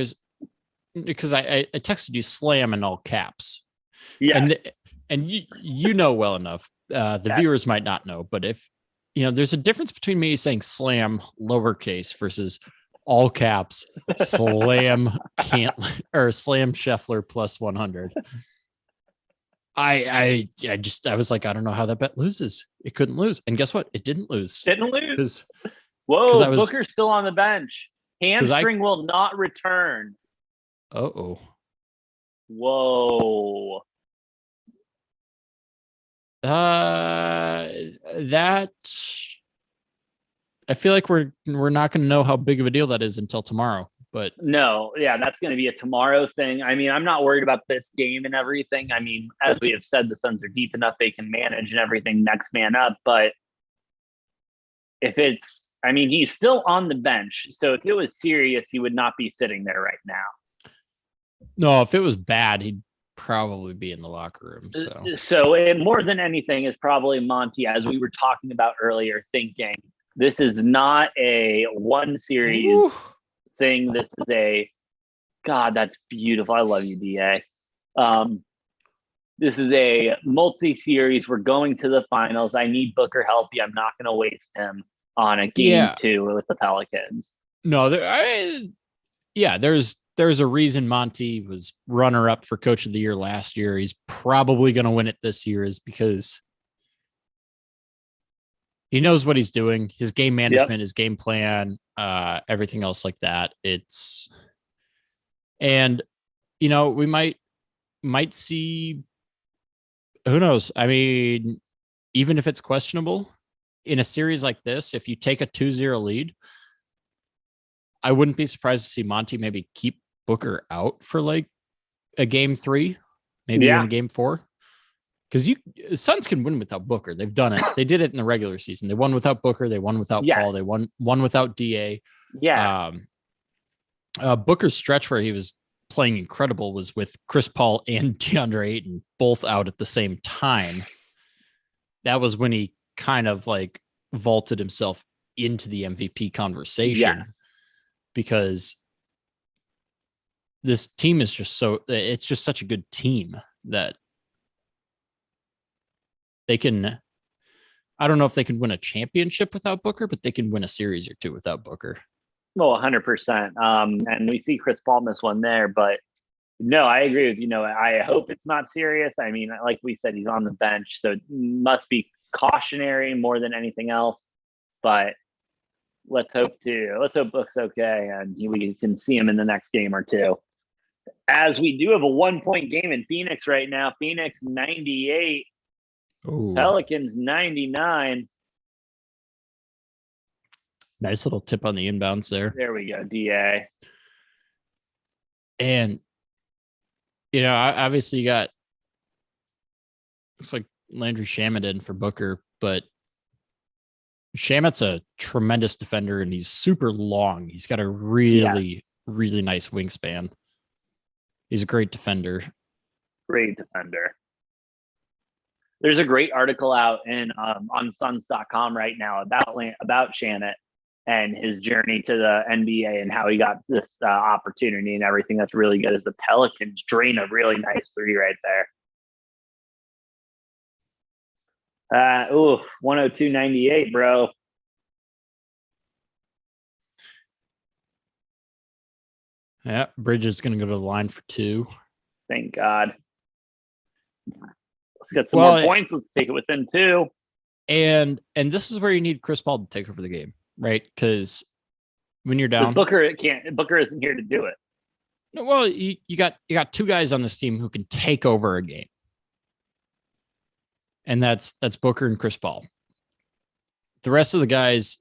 Because I texted you slam in all caps. Yeah. And you know well enough. The viewers might not know, but if there's a difference between me saying slam lowercase versus all caps slam Cantley or slam Scheffler plus 100. I was like, I don't know how that bet loses. It couldn't lose. And guess what? It didn't lose. Booker's still on the bench. Hamstring will not return. Uh-oh. Whoa. That I feel like we're not going to know how big of a deal that is until tomorrow. But no, yeah, that's going to be a tomorrow thing. I mean, I'm not worried about this game and everything. I mean, as we have said, the Suns are deep enough they can manage and everything, next man up. But he's still on the bench. So if it was serious, he would not be sitting there right now. No, if it was bad, he'd probably be in the locker room. So more than anything is probably Monty, as we were talking about earlier, thinking this is not a one series thing. This is God, that's beautiful. I love you, DA. This is a multi-series. We're going to the finals. I need Booker healthy. I'm not going to waste him on a game 2 with the Pelicans. No, there's a reason Monty was runner-up for Coach of the Year last year. He's probably going to win it this year, is because he knows what he's doing. His game management, his game plan, everything else like that. We might see, who knows? I mean, even if it's questionable, in a series like this, if you take a 2-0 lead, I wouldn't be surprised to see Monty maybe keep Booker out for like a game 3, maybe even a game 4. Because Suns can win without Booker. They've done it. They did it in the regular season. They won without Booker. They won without Paul. They won without DA. Yeah. Booker's stretch where he was playing incredible was with Chris Paul and DeAndre Ayton both out at the same time. That was when he kind of like vaulted himself into the MVP conversation, because this team is it's just such a good team that they can, I don't know if they can win a championship without Booker, but they can win a series or 2 without Booker. Well, 100%. And we see Chris Paul miss one there, but no, I agree with you. I hope it's not serious. I mean, like we said, he's on the bench, so it must be cautionary more than anything else. But let's hope Book's okay, and we can see him in the next game or 2. As we do have a 1-point game in Phoenix right now. Phoenix 98, Pelicans 99. Nice little tip on the inbounds there. There we go, DA. And, obviously you got, looks like Landry Shamet in for Booker, but Shamet's a tremendous defender and he's super long. He's got a really, really nice wingspan. He's a great defender. Great defender. There's a great article out on Suns.com right now about Shamet and his journey to the NBA and how he got this opportunity and everything. That's really good. As the Pelicans drain a really nice 3 right there. 102.98, bro. Yeah, Bridges is going to go to the line for 2. Thank God. Let's get some more points. Let's take it within 2. And this is where you need Chris Paul to take over the game, right? Because when you're down, Booker isn't here to do it. No, well, you got 2 guys on this team who can take over a game, and that's Booker and Chris Paul. The rest of the guys,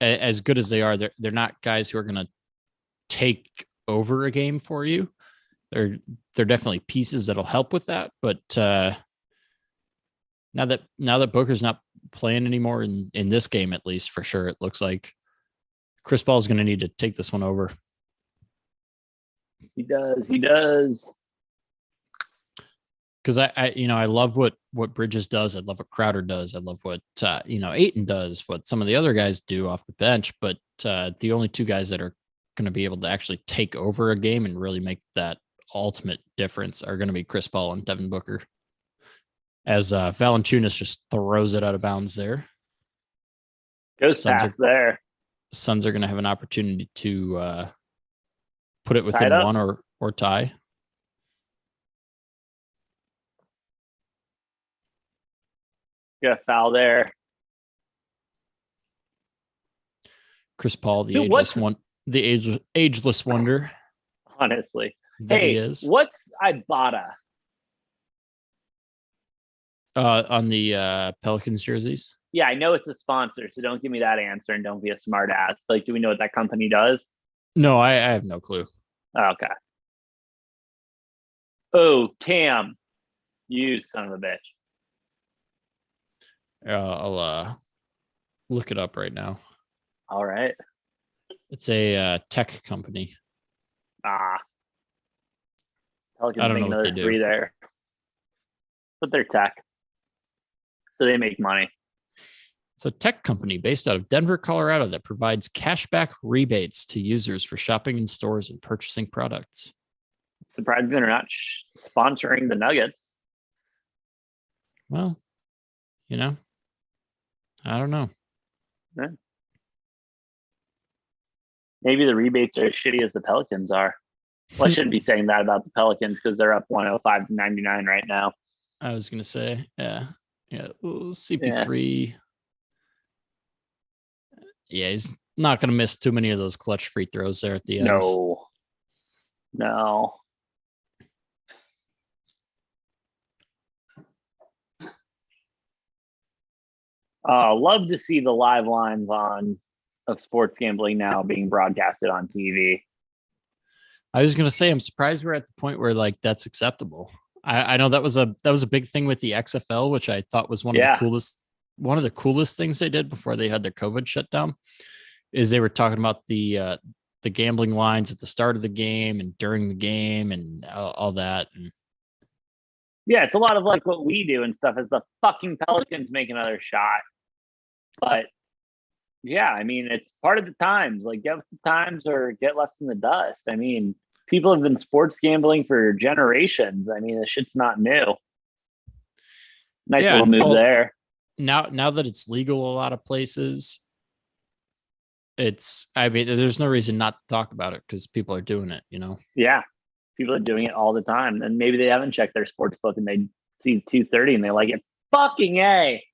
as good as they are, they're not guys who are going to take over a game for you. They're definitely pieces that'll help with that. But now that Booker's not playing anymore in this game, at least for sure, it looks like Chris Paul is going to need to take this one over. He does. Because I love what Bridges does. I love what Crowder does. I love what Ayton does. What some of the other guys do off the bench. But the only 2 guys that are going to be able to actually take over a game and really make that ultimate difference are going to be Chris Paul and Devin Booker. As Valanciunas just throws it out of bounds there. Goes past there. Suns are going to have an opportunity to put it within 1 or tie. Got a foul there. Chris Paul, the ageless wonder. Honestly. He is. What's Ibotta? On the Pelicans jerseys? Yeah, I know it's a sponsor, so don't give me that answer and don't be a smart ass. Like, do we know what that company does? No, I have no clue. Okay. Oh, Cam. You son of a bitch. I'll look it up right now. All right. It's a tech company. Pelicans I don't know what they do. 3 there. But they're tech. So they make money. It's a tech company based out of Denver, Colorado that provides cashback rebates to users for shopping in stores and purchasing products. Surprised they're not sponsoring the Nuggets. Well, I don't know. Yeah. Maybe the rebates are as shitty as the Pelicans are. Well, I shouldn't be saying that about the Pelicans because they're up 105-99 right now. I was going to say, yeah. CP3. Yeah, he's not going to miss too many of those clutch free throws there at the end. No. Love to see the live lines of sports gambling now being broadcasted on TV. I was gonna say, I'm surprised we're at the point where like that's acceptable. I know that was a big thing with the XFL, which I thought was one of the coolest things they did before they had their COVID shutdown. Is they were talking about the gambling lines at the start of the game and during the game and all that. And yeah, it's a lot of like what we do and stuff. As the fucking Pelicans make another shot, but yeah, I mean, it's part of the times. Like, get with the times or get left in the dust. I mean, people have been sports gambling for generations. I mean, this shit's not new. Nice little move there. Now that it's legal a lot of places, I mean, there's no reason not to talk about it because people are doing it, you know? Yeah. People are doing it all the time. And maybe they haven't checked their sports book and they see 230 and they like it. Fucking A.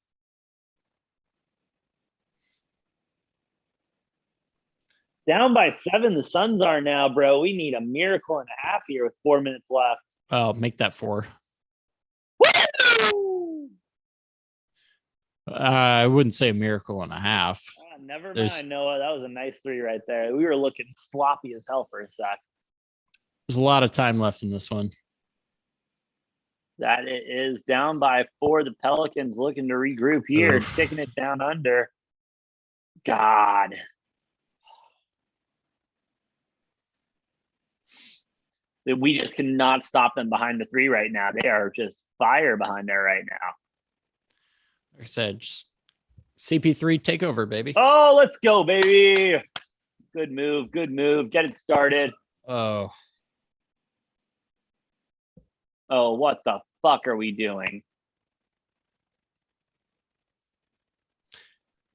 Down by 7, the Suns are now, bro. We need a miracle and a half here with 4 minutes left. Oh, make that 4. Woo! I wouldn't say a miracle and a half. Never mind, Noah. That was a nice 3 right there. We were looking sloppy as hell for a sec. There's a lot of time left in this one. That it is down by 4. The Pelicans looking to regroup here, kicking it down under. God. We just cannot stop them behind the 3 right now. They are just fire behind there right now. Like I said, just CP3 takeover, baby. Oh, let's go, baby. Good move. Good move. Get it started. Oh, what the fuck are we doing?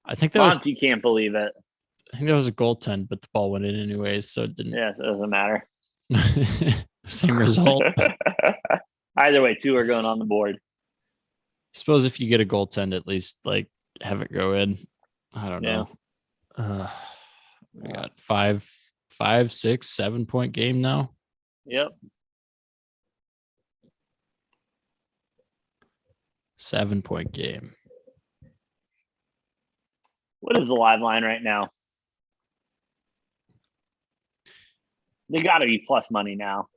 I think that Monty can't believe it. I think that was a goaltend, but the ball went in anyways, so it didn't. Yeah, so it doesn't matter. Same result. Either way, 2 are going on the board. Suppose if you get a goaltend, at least like have it go in. I don't know. We got 5, 6, 7 point game now. Yep. 7 point game. What is the live line right now? They got to be plus money now.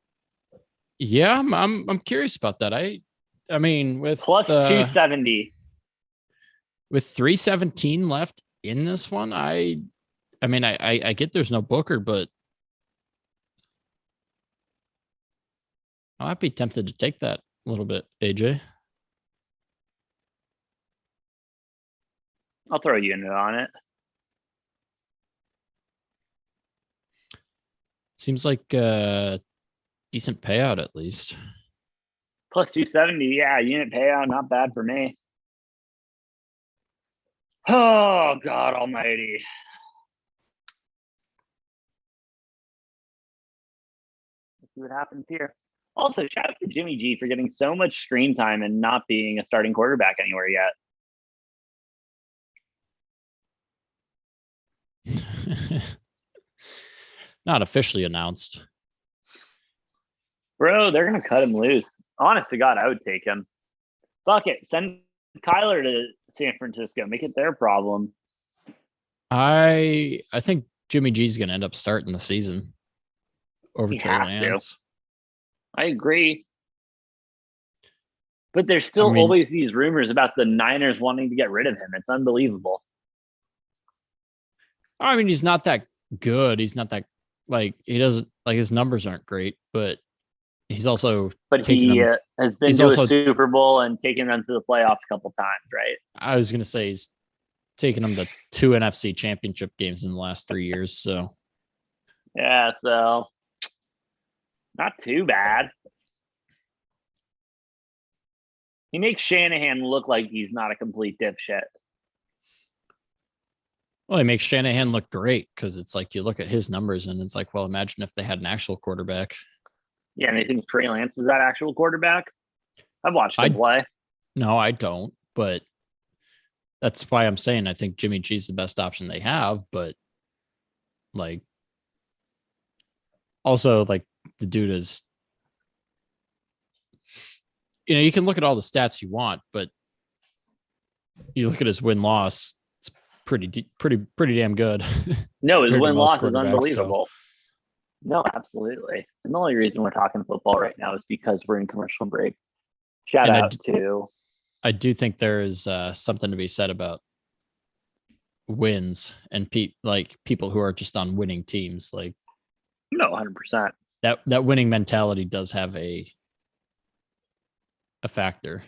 Yeah, I'm curious about that. I mean, with plus 270, with 317 left in this one, I mean, I get there's no Booker, but I might be tempted to take that a little bit, AJ. I'll throw a unit on it. Seems like a decent payout at least. Plus 270, yeah, unit payout, not bad for me. Oh, God almighty. Let's see what happens here. Also, shout out to Jimmy G for getting so much screen time and not being a starting quarterback anywhere yet. Not officially announced. Bro, they're going to cut him loose. Honest to God, I would take him. Fuck it. Send Kyler to San Francisco. Make it their problem. I think Jimmy G's going to end up starting the season over Trey Lance. I agree. But there's still always these rumors about the Niners wanting to get rid of him. It's unbelievable. I mean, he's not that good. He's not that, like, he doesn't, like, his numbers aren't great, but he's also. But he has been to a Super Bowl and taken them to the playoffs a couple times, right? I was going to say he's taken them to 2 NFC championship games in the last 3 years. So, yeah, so not too bad. He makes Shanahan look like he's not a complete dipshit. Well, he makes Shanahan look great because it's like you look at his numbers and it's like, well, imagine if they had an actual quarterback. Yeah, and you think Trey Lance is that actual quarterback? I've watched him play. No, I don't, but that's why I'm saying I think Jimmy G's the best option they have, but like also like the dude is, you know, you can look at all the stats you want, but you look at his win-loss, it's pretty damn good. No, his compared to most win-loss is quarterbacks, so- unbelievable. No, absolutely. And the only reason we're talking football right now is because we're in commercial break. Shout And out to I do think there is something to be said about wins and people who are just on winning teams. Like, no 100%. that winning mentality does have a factor.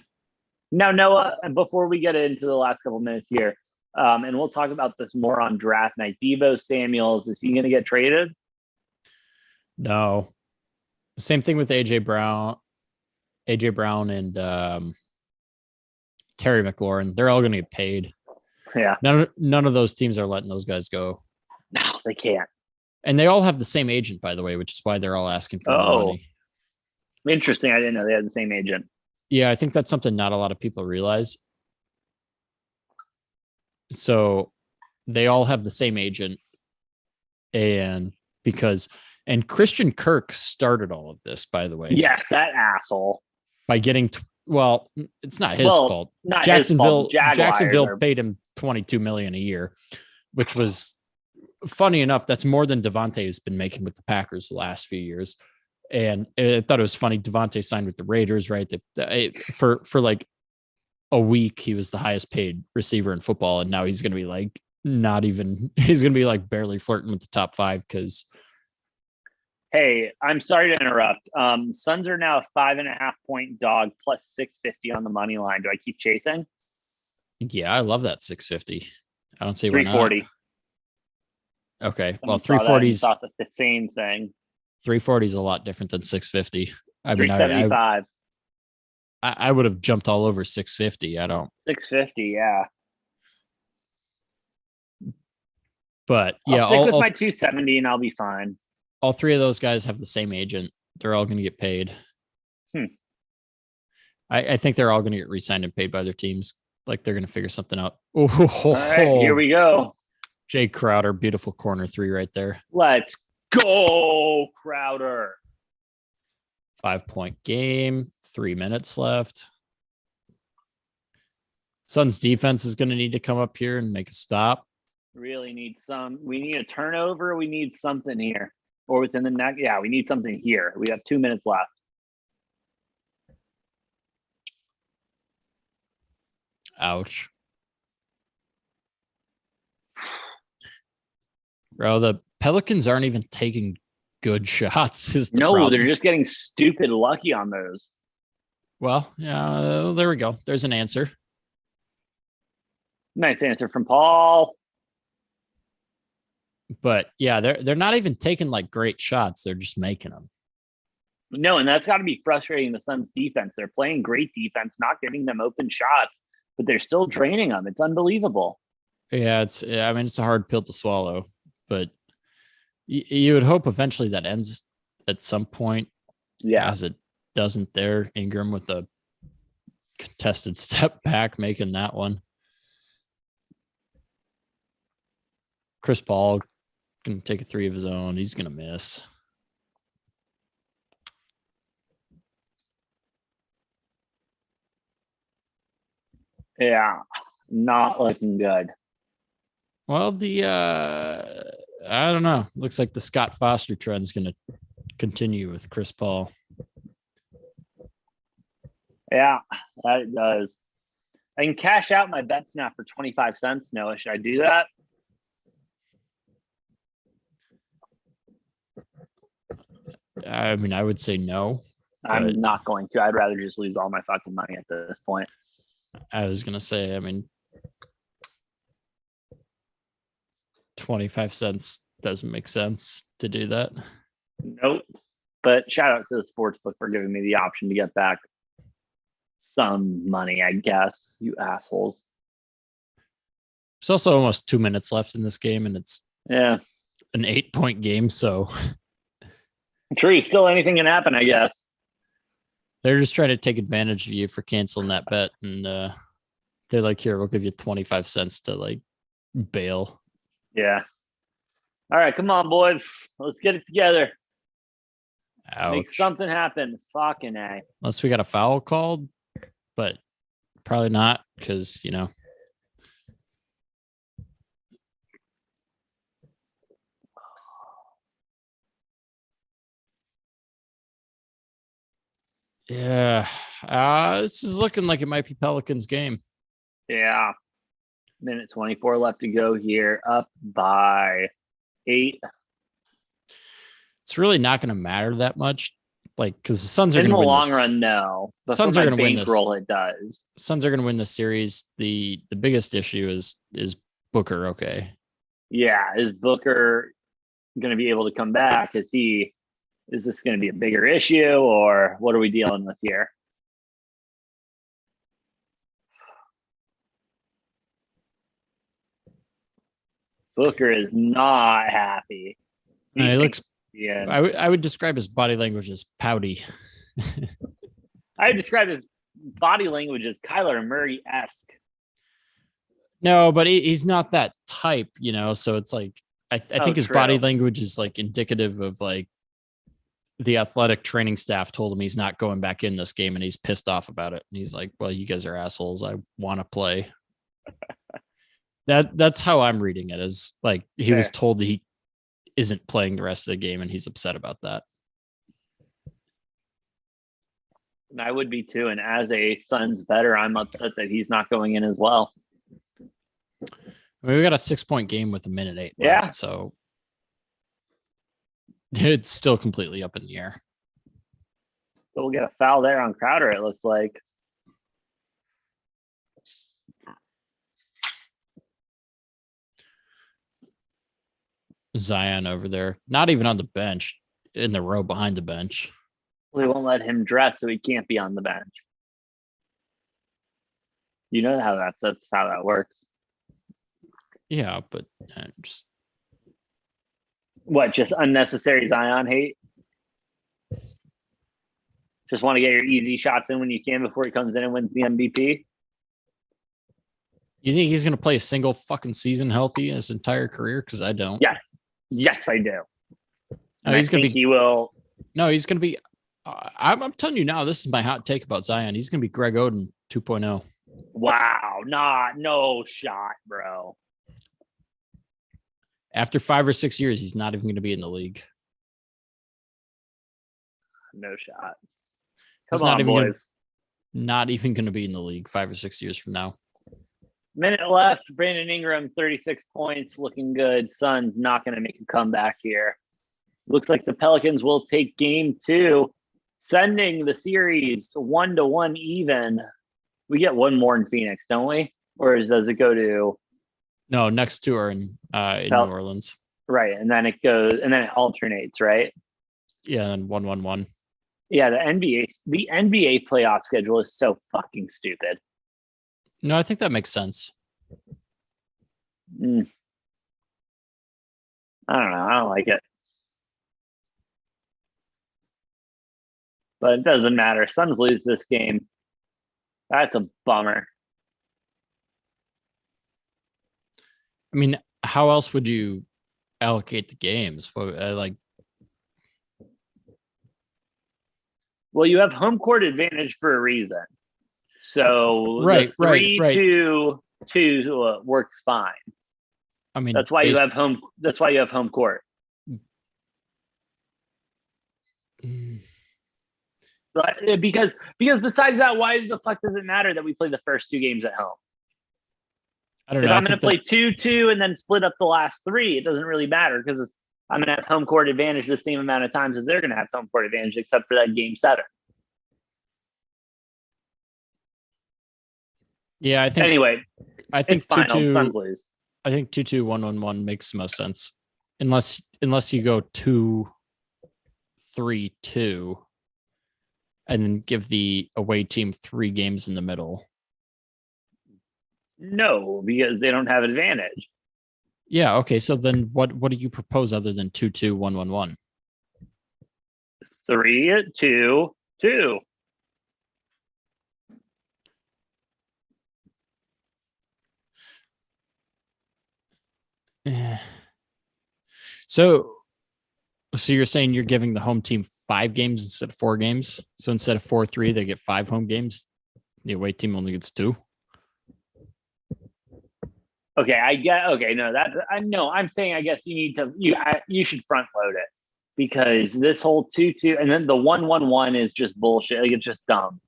Now, Noah, before we get into the last couple minutes here, and we'll talk about this more on draft night. Deebo Samuels, is he going to get traded? No. Same thing with AJ Brown and Terry McLaurin. They're all going to get paid. Yeah. None of those teams are letting those guys go. No, they can't. And they all have the same agent, by the way, which is why they're all asking for more money. Interesting. I didn't know they had the same agent. Yeah, I think that's something not a lot of people realize. So they all have the same agent. And Christian Kirk started all of this, by the way. Yes, that asshole. By getting, it's not his fault. Not Jacksonville, his fault. Jacksonville paid him $22 million a year, which was funny enough. That's more than Devontae has been making with the Packers the last few years. And I thought it was funny. Devontae signed with the Raiders, right? For like a week, he was the highest paid receiver in football. And now he's going to be like, he's going to be like barely flirting with the top 5 because. Hey, I'm sorry to interrupt. Suns are now a 5.5 point dog plus 650 on the money line. Do I keep chasing? Yeah, I love that 650. I don't see why not. 340. Okay. Well, 340 is thought the same thing. 340 is a lot different than 650. I mean, 375. I would have jumped all over 650. I don't. 650, yeah. But yeah, I'll stick with my 270 and I'll be fine. All 3 of those guys have the same agent. They're all going to get paid. I think they're all going to get re-signed and paid by their teams. Like they're going to figure something out. All right, here we go. Jay Crowder, beautiful corner 3 right there. Let's go, Crowder. 5-point game, 3 minutes left. Suns defense is going to need to come up here and make a stop. We need a turnover. We need something here. Or within the next, we need something here. We have 2 minutes left. Ouch. Bro, the Pelicans aren't even taking good shots. They're just getting stupid lucky on those. Well, yeah, there we go. There's an answer. Nice answer from Paul. But yeah, they're not even taking like great shots. They're just making them. No, and that's got to be frustrating the Suns defense. They're playing great defense, not giving them open shots, but they're still draining them. It's unbelievable. Yeah, it's a hard pill to swallow, but you would hope eventually that ends at some point. Yeah. As it doesn't there. Ingram with a contested step back, making that one. Chris Paul can take a 3 of his own. He's going to miss. Yeah, not looking good. Well, I don't know. Looks like the Scott Foster trend is going to continue with Chris Paul. Yeah, that does. I can cash out my bets now for 25 cents. Noah, should I do that? I mean, I would say no. I'm not going to. I'd rather just lose all my fucking money at this point. I was going to say, 25 cents doesn't make sense to do that. Nope. But shout out to the sportsbook for giving me the option to get back some money, I guess. You assholes. There's also almost 2 minutes left in this game, and it's an 8-point game. So true. Still anything can happen, I guess. They're just trying to take advantage of you for canceling that bet. And they're like, here, we'll give you 25 cents to like bail. Yeah. All right, come on, boys. Let's get it together. Ouch. Make something happen. Fucking A. Unless we got a foul called, but probably not because, Yeah. This is looking like it might be Pelicans game. Yeah. Minute 24 left to go here. Up by 8. It's really not going to matter that much. Like, because the Suns are In going the to win long this. run, no. But for Suns are my going to win this. bankroll, it does. Suns are going to win the series. The biggest issue is Booker. Okay. Yeah. Is Booker going to be able to come back? Is this going to be a bigger issue, or what are we dealing with here? Booker is not happy. He looks. Yeah. I would describe his body language as pouty. I would describe his body language as Kyler Murray-esque. No, but he's not that type, you know. So it's like I think his true. body language is like indicative of like the athletic training staff told him he's not going back in this game, and he's pissed off about it. And he's like, "Well, you guys are assholes. I want to play." That's how I'm reading it. As like he was told that he isn't playing the rest of the game, and he's upset about that. And I would be too. And as a Suns better, I'm upset that he's not going in as well. I mean, we got a 6-point game with a minute 8 left, so it's still completely up in the air. So we'll get a foul there on Crowder, it looks like. Zion over there, not even on the bench, in the row behind the bench. We won't let him dress, so he can't be on the bench. You know how that's how that works. Yeah, but just what? Just unnecessary Zion hate. Just want to get your easy shots in when you can before he comes in and wins the MVP. You think he's going to play a single fucking season healthy in his entire career? Because I don't. Yes, I do. No, he's going to be. He will. No, he's going to be. I'm telling you now. This is my hot take about Zion. He's going to be Greg Oden 2.0. Wow, no shot, bro. After 5 or 6 years, he's not even going to be in the league. No shot. Come on, boys. Not even going to be in the league 5 or 6 years from now. Minute left. Brandon Ingram, 36 points, looking good. Suns not going to make a comeback here. Looks like the Pelicans will take game 2, sending the series 1-1 even. We get one more in Phoenix, don't we? Or does it go to? No, next 2 are in New Orleans. Right, and then it alternates, right? Yeah, and 1-1-1. Yeah, the NBA playoff schedule is so fucking stupid. No, I think that makes sense. I don't know. I don't like it. But it doesn't matter. Suns lose this game. That's a bummer. I mean, how else would you allocate the games? Well, you have home court advantage for a reason. So right, 3-2 works fine. I mean, that's why you have home. That's why you have home court. But because besides that, why the fuck does it matter that we play the first 2 games at home? I don't know. If I'm going to play 2-2 and then split up the last 3, it doesn't really matter because I'm going to have home court advantage the same amount of times as they're going to have home court advantage, except for that game 7. Yeah, I think. Anyway, I think 2-2. Suns lose. I think 2-2, 1-1-1 makes the most sense, unless you go 2-3-2, and then give the away team 3 games in the middle. No, because they don't have advantage. Yeah. Okay. So then, what do you propose other than 2-2, 1-1-1? 3-2-2. So you're saying you're giving the home team 5 games instead of 4 games? So instead of 4-3, they get 5 home games. The away team only gets 2. Okay, I get. Okay, no, I'm saying I guess you need to you should front load it because this whole 2-2 and then the 1-1-1 is just bullshit. Like, it's just dumb.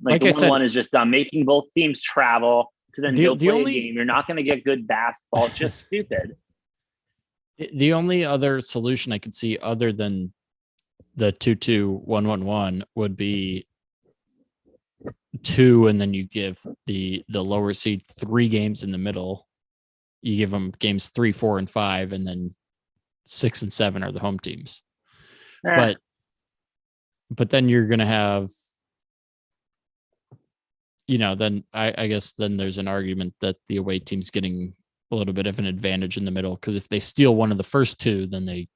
Like the 1-1 is just dumb. Making both teams travel to then go play a game. You're not going to get good basketball. It's just stupid. The only other solution I could see other than the 2-2, 1-1-1 would be 2, and then you give the lower seed 3 games in the middle. You give them games 3, 4, and 5, and then 6 and 7 are the home teams. But then you're going to have, then I guess then there's an argument that the away team's getting a little bit of an advantage in the middle, because if they steal one of the first 2, then they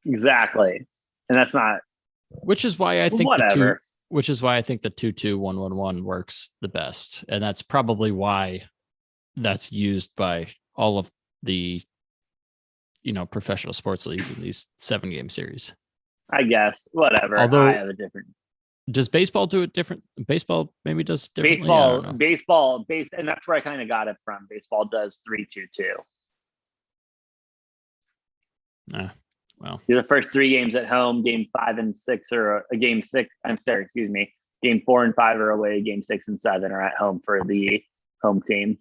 exactly, and that's not. Which is why I think whatever. the 2-2, 1-1-1 works the best, and that's probably why that's used by all of the professional sports leagues in these 7-game series. I guess whatever. Although, I have a different. Does baseball do it different? Baseball maybe does differently. Baseball, and that's where I kind of got it from. Baseball does 3-2-2. Well, do the first 3 games at home, game 5 and 6 or a game 6. I'm sorry, excuse me. Game 4 and 5 are away. Game 6 and 7 are at home for the home team.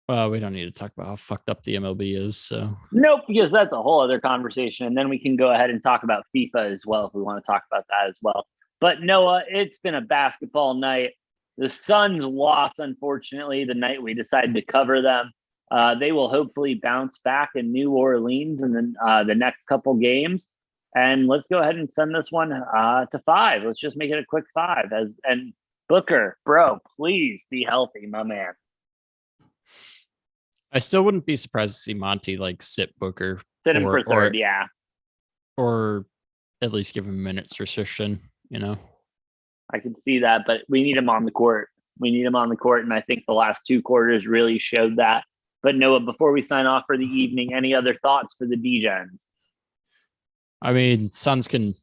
Well, we don't need to talk about how fucked up the MLB is. So nope, because that's a whole other conversation. And then we can go ahead and talk about FIFA as well if we want to talk about that as well. But Noah, it's been a basketball night. The Suns lost, unfortunately, the night we decided to cover them. They will hopefully bounce back in New Orleans in the next couple games. And let's go ahead and send this one to 5. Let's just make it a quick 5. And Booker, bro, please be healthy, my man. I still wouldn't be surprised to see Monty sit Booker. Sit him for third, yeah. Or at least give him minutes restriction, I can see that, but we need him on the court. And I think the last 2 quarters really showed that. But Noah, before we sign off for the evening, any other thoughts for the D-Gens? I mean, Suns can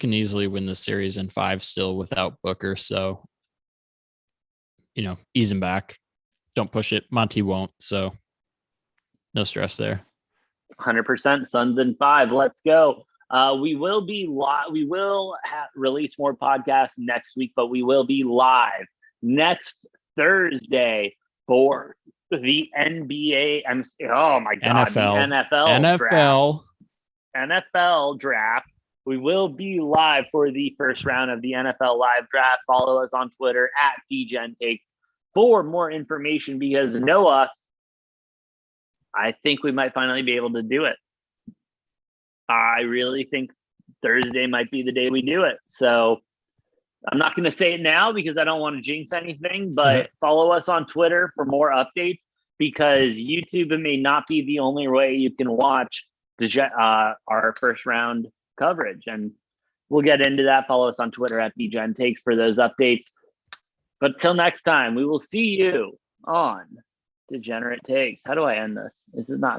easily win the series in 5 still without Booker. So, ease him back. Don't push it. Monty won't. So no stress there. 100% Suns in 5. Let's go. We will be live. We will release more podcasts next week, but we will be live next Thursday for the NBA. Oh my God. NFL draft. We will be live for the first round of the NFL live draft. Follow us on Twitter at DGenTakes for more information, because Noah, I think we might finally be able to do it. I really think Thursday might be the day we do it. So I'm not going to say it now because I don't want to jinx anything, but follow us on Twitter for more updates, because YouTube may not be the only way you can watch our first round coverage. And we'll get into that. Follow us on Twitter at DGenTakes for those updates. But till next time, we will see you on Degenerate Takes. How do I end this? This is not